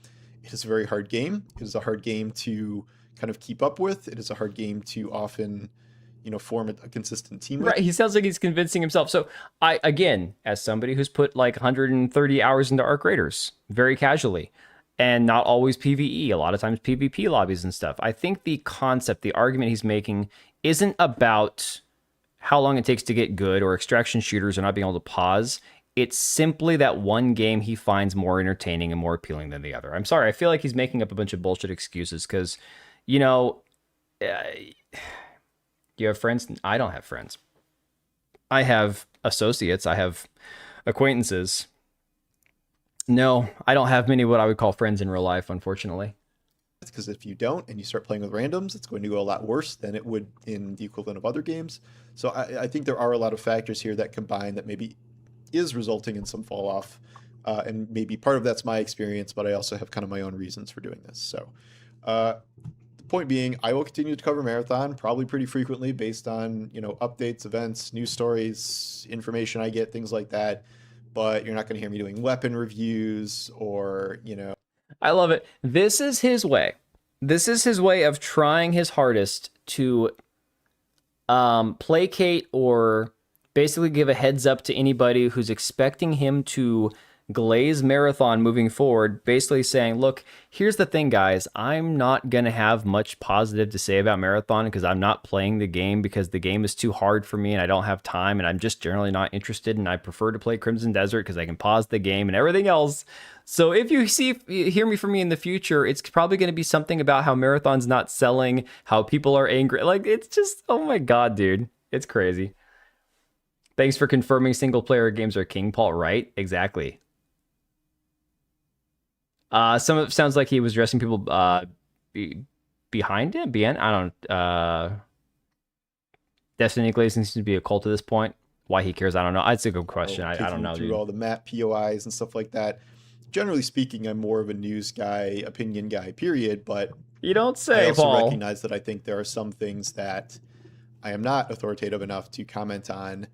it is a very hard game. It is a hard game to kind of keep up with. It is a hard game to often, form a consistent team with. Right, he sounds like he's convincing himself. So I, again, as somebody who's put like 130 hours into Arc Raiders very casually, and not always PvE, a lot of times PvP lobbies and stuff, I think the concept, the argument he's making isn't about how long it takes to get good or extraction shooters or not being able to pause. It's simply that one game he finds more entertaining and more appealing than the other. I'm sorry, I feel like he's making up a bunch of bullshit excuses because, you have friends? I don't have friends. I have associates. I have acquaintances. No, I don't have many what I would call friends in real life, unfortunately. It's because if you don't and you start playing with randoms, it's going to go a lot worse than it would in the equivalent of other games. So I think there are a lot of factors here that combine that maybe is resulting in some fall off. And maybe part of that's my experience, but I also have kind of my own reasons for doing this. So the point being, I will continue to cover Marathon probably pretty frequently based on, updates, events, news stories, information I get, things like that. But you're not going to hear me doing weapon reviews or, I love it. This is his way. This is his way of trying his hardest to placate or basically give a heads up to anybody who's expecting him to glaze Marathon moving forward, basically saying, look, here's the thing, guys. I'm not going to have much positive to say about Marathon because I'm not playing the game because the game is too hard for me and I don't have time and I'm just generally not interested and I prefer to play Crimson Desert because I can pause the game and everything else. So if you hear me from me in the future, it's probably going to be something about how Marathon's not selling, how people are angry. Like, it's just, oh my God, dude. It's crazy. Thanks for confirming single player games are king, Paul. Right? Exactly. Some of it sounds like he was addressing people behind him. I don't. Destiny glazing seems to be a cult at this point. Why he cares, I don't know. It's a good question. I don't know. Through all the map POIs and stuff like that. Generally speaking, I'm more of a news guy, opinion guy. Period. But you don't say, I also Paul. recognize that I think there are some things that I am not authoritative enough to comment on.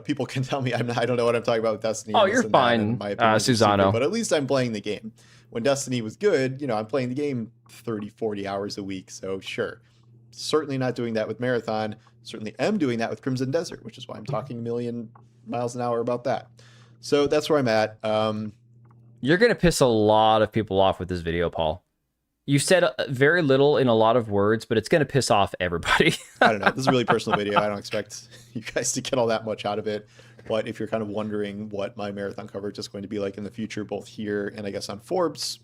People can tell me I don't know what I'm talking about with Destiny. Oh, you're fine, Susano. But at least I'm playing the game. When Destiny was good, I'm playing the game 30, 40 hours a week. So sure, certainly not doing that with Marathon. Certainly am doing that with Crimson Desert, which is why I'm talking a million miles an hour about that. So that's where I'm at. You're going to piss a lot of people off with this video, Paul. You said very little in a lot of words, but it's going to piss off everybody. I don't know. This is a really personal video. I don't expect you guys to get all that much out of it. But if you're kind of wondering what my Marathon coverage is going to be like in the future, both here and I guess on Forbes,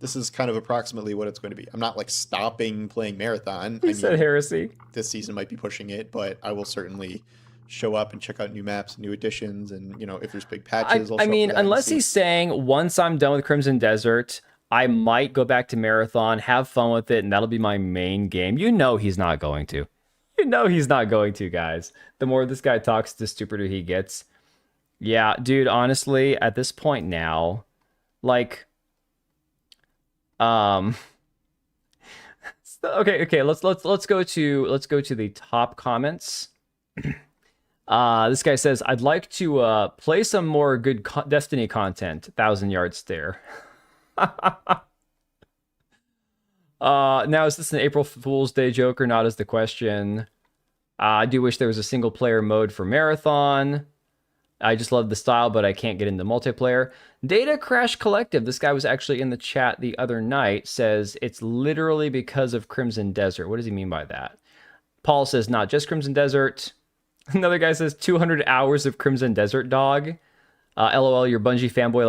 this is kind of approximately what it's going to be. I'm not like stopping playing Marathon. He said heresy. This season might be pushing it, but I will certainly show up and check out new maps, new additions, and if there's big patches. I mean, unless he's saying once I'm done with Crimson Desert, I might go back to Marathon, have fun with it, and that'll be my main game. He's not going to. He's not going to, guys. The more this guy talks, the stupider he gets. Yeah, dude, honestly, at this point now, like, okay, let's go to the top comments. This guy says, I'd like to play some more good Destiny content. 1,000-yard stare. Now, is this an April Fool's Day joke or not is the question. I do wish there was a single player mode for Marathon. I just love the style, but I can't get into multiplayer. Data Crash Collective, this guy was actually in the chat the other night, says it's literally because of Crimson Desert. What does he mean by that? Paul says not just Crimson Desert. Another guy says 200 hours of Crimson Desert, dog. LOL, your Bungie fanboy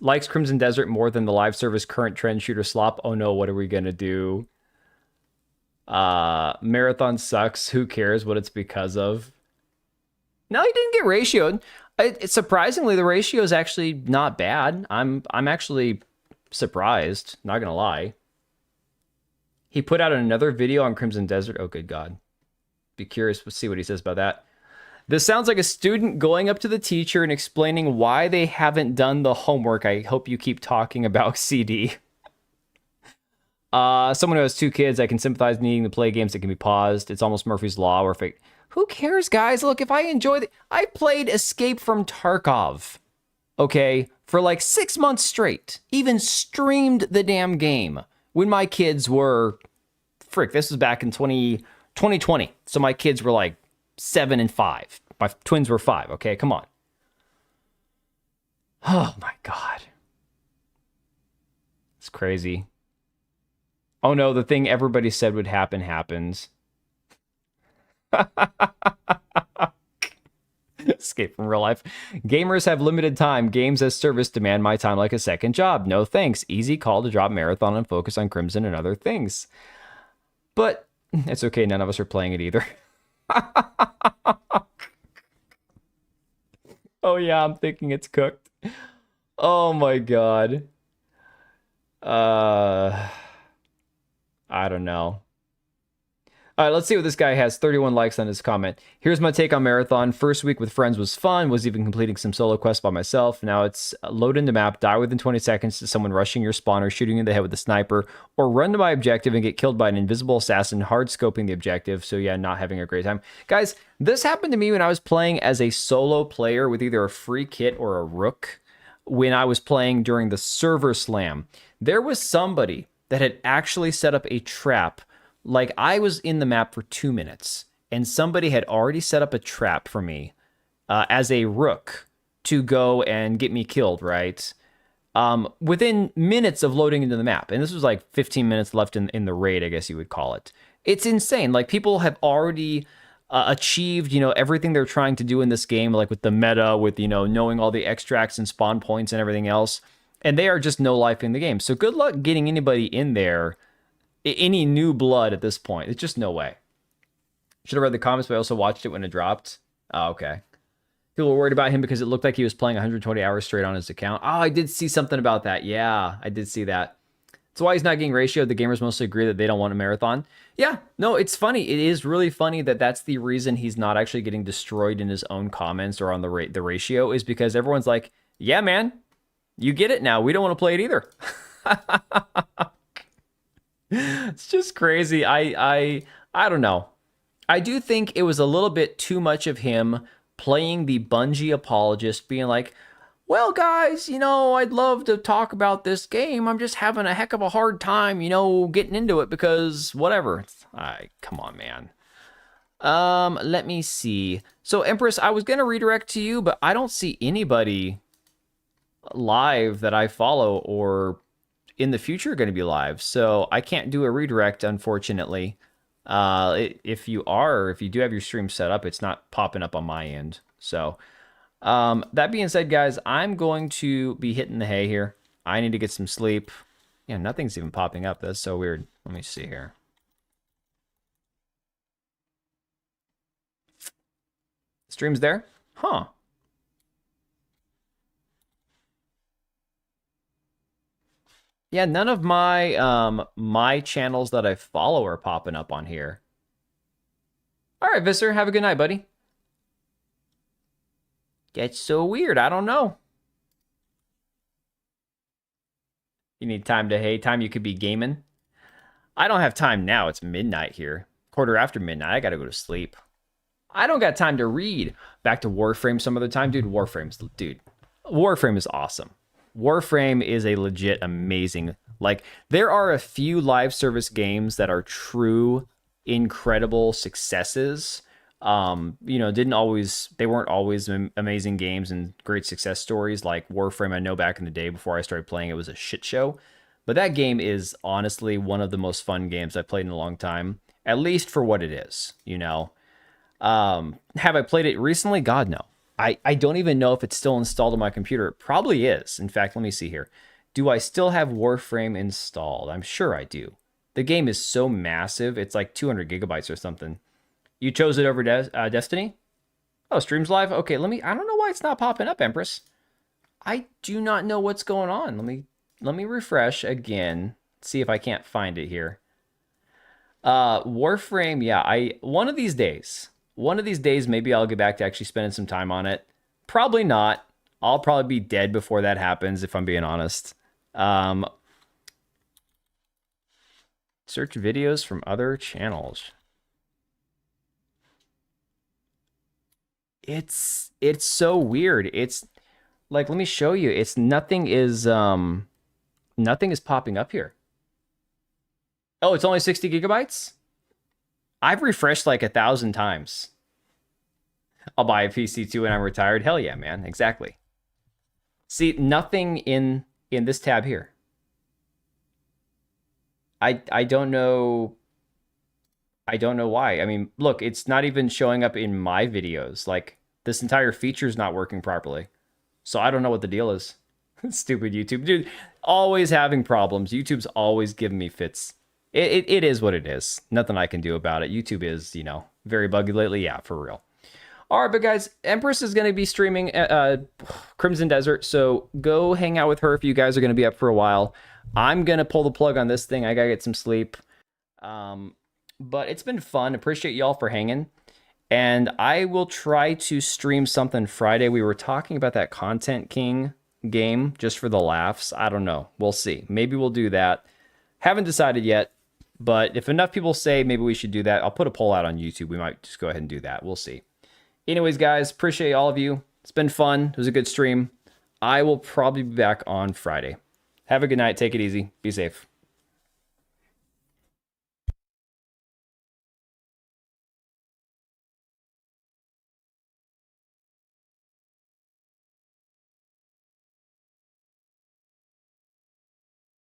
likes Crimson Desert more than the live service current trend shooter slop. Oh no, what are we gonna do? Marathon sucks. Who cares what it's because of? No, he didn't get ratioed. Surprisingly, the ratio is actually not bad. I'm actually surprised. Not gonna lie. He put out another video on Crimson Desert. Oh, good God. Be curious to see what he says about that. This sounds like a student going up to the teacher and explaining why they haven't done the homework. I hope you keep talking about CD. Someone who has 2 kids, I can sympathize needing to play games that can be paused. It's almost Murphy's Law, or if it... Who cares, guys? Look, if I enjoy I played Escape from Tarkov, okay, for like 6 months straight. Even streamed the damn game when my kids were... Frick, this was back in 2020. So my kids were like 7 and 5. My twins were 5, okay? Come on. Oh, my God. It's crazy. Oh no, the thing everybody said would happen happens. Escape from real life. Gamers have limited time. Games as service demand my time like a second job. No thanks. Easy call to drop Marathon and focus on Crimson and other things. But it's okay, none of us are playing it either. Oh yeah, I'm thinking it's cooked. Oh my God. I don't know. All right, let's see what this guy has. 31 likes on his comment. Here's my take on Marathon. First week with friends was fun. Was even completing some solo quests by myself. Now it's load into map, die within 20 seconds to someone rushing your spawn or shooting you in the head with a sniper, or run to my objective and get killed by an invisible assassin hard scoping the objective. So yeah, not having a great time. Guys, this happened to me when I was playing as a solo player with either a free kit or a rook when I was playing during the server slam. There was somebody that had actually set up a trap. Like, I was in the map for 2 minutes, and somebody had already set up a trap for me as a rook to go and get me killed, right? Within minutes of loading into the map. And this was like 15 minutes left in the raid, I guess you would call it. It's insane. Like, people have already achieved, everything they're trying to do in this game, like with the meta, with, knowing all the extracts and spawn points and everything else. And they are just no life in the game. So good luck getting anybody in there, any new blood at this point. It's just no way. Should have read the comments, but I also watched it when it dropped. Oh, okay. People were worried about him because it looked like he was playing 120 hours straight on his account. Oh, I did see something about that. Yeah, I did see that. That's why he's not getting ratioed. The gamers mostly agree that they don't want a marathon. Yeah, no, it's funny. It is really funny that that's the reason he's not actually getting destroyed in his own comments or on the ratio, is because everyone's like, yeah, man, you get it now. We don't want to play it either. It's just crazy. I don't know. I do think it was a little bit too much of him playing the Bungie apologist, being like, well, guys, I'd love to talk about this game. I'm just having a heck of a hard time, getting into it because whatever. Come on, man. Let me see. So, Empress, I was going to redirect to you, but I don't see anybody live that I follow or in the future going to be live. So I can't do a redirect, unfortunately. If you do have your stream set up, it's not popping up on my end. So that being said, guys, I'm going to be hitting the hay here. I need to get some sleep. Yeah, nothing's even popping up. That's so weird. Let me see here. Stream's there? Huh. Yeah, none of my my channels that I follow are popping up on here. All right, Visser, have a good night, buddy. That's so weird. I don't know. You need time you could be gaming. I don't have time now. It's midnight here. Quarter after midnight. I gotta go to sleep. I don't got time to read. Back to Warframe some other time. Dude, Warframe is awesome. Warframe is a legit amazing, like, there are a few live service games that are true incredible successes. They weren't always amazing games and great success stories. Like Warframe, I know back in the day before I started playing, it was a shit show. But that game is honestly one of the most fun games I've played in a long time, at least for what it is, Have I played it recently? God, no. I don't even know if it's still installed on my computer. It probably is. In fact, let me see here. Do I still have Warframe installed? I'm sure I do. The game is so massive. It's like 200 gigabytes or something. You chose it over Destiny? Oh, stream's live? Okay, I don't know why it's not popping up, Empress. I do not know what's going on. Let me refresh again. See if I can't find it here. Warframe, yeah, one of these days, maybe I'll get back to actually spending some time on it. Probably not. I'll probably be dead before that happens, if I'm being honest. Search videos from other channels. It's so weird. It's like, let me show you. It's nothing is popping up here. Oh, it's only 60 gigabytes? I've refreshed like 1,000 times. I'll buy a PC too when I'm retired. Hell yeah, man. Exactly. See, nothing in this tab here. I don't know. I don't know why. I mean, look, it's not even showing up in my videos. Like, this entire feature is not working properly. So I don't know what the deal is. Stupid YouTube. Dude, always having problems. YouTube's always giving me fits. It is what it is. Nothing I can do about it. YouTube is, you know, very buggy lately. Yeah, for real. All right, but guys, Empress is going to be streaming Crimson Desert, so go hang out with her if you guys are going to be up for a while. I'm going to pull the plug on this thing. I got to get some sleep. But it's been fun. Appreciate y'all for hanging. And I will try to stream something Friday. We were talking about that Content King game just for the laughs. I don't know. We'll see. Maybe we'll do that. Haven't decided yet. But if enough people say maybe we should do that, I'll put a poll out on YouTube. We might just go ahead and do that. We'll see. Anyways, guys, appreciate all of you. It's been fun. It was a good stream. I will probably be back on Friday. Have a good night. Take it easy. Be safe.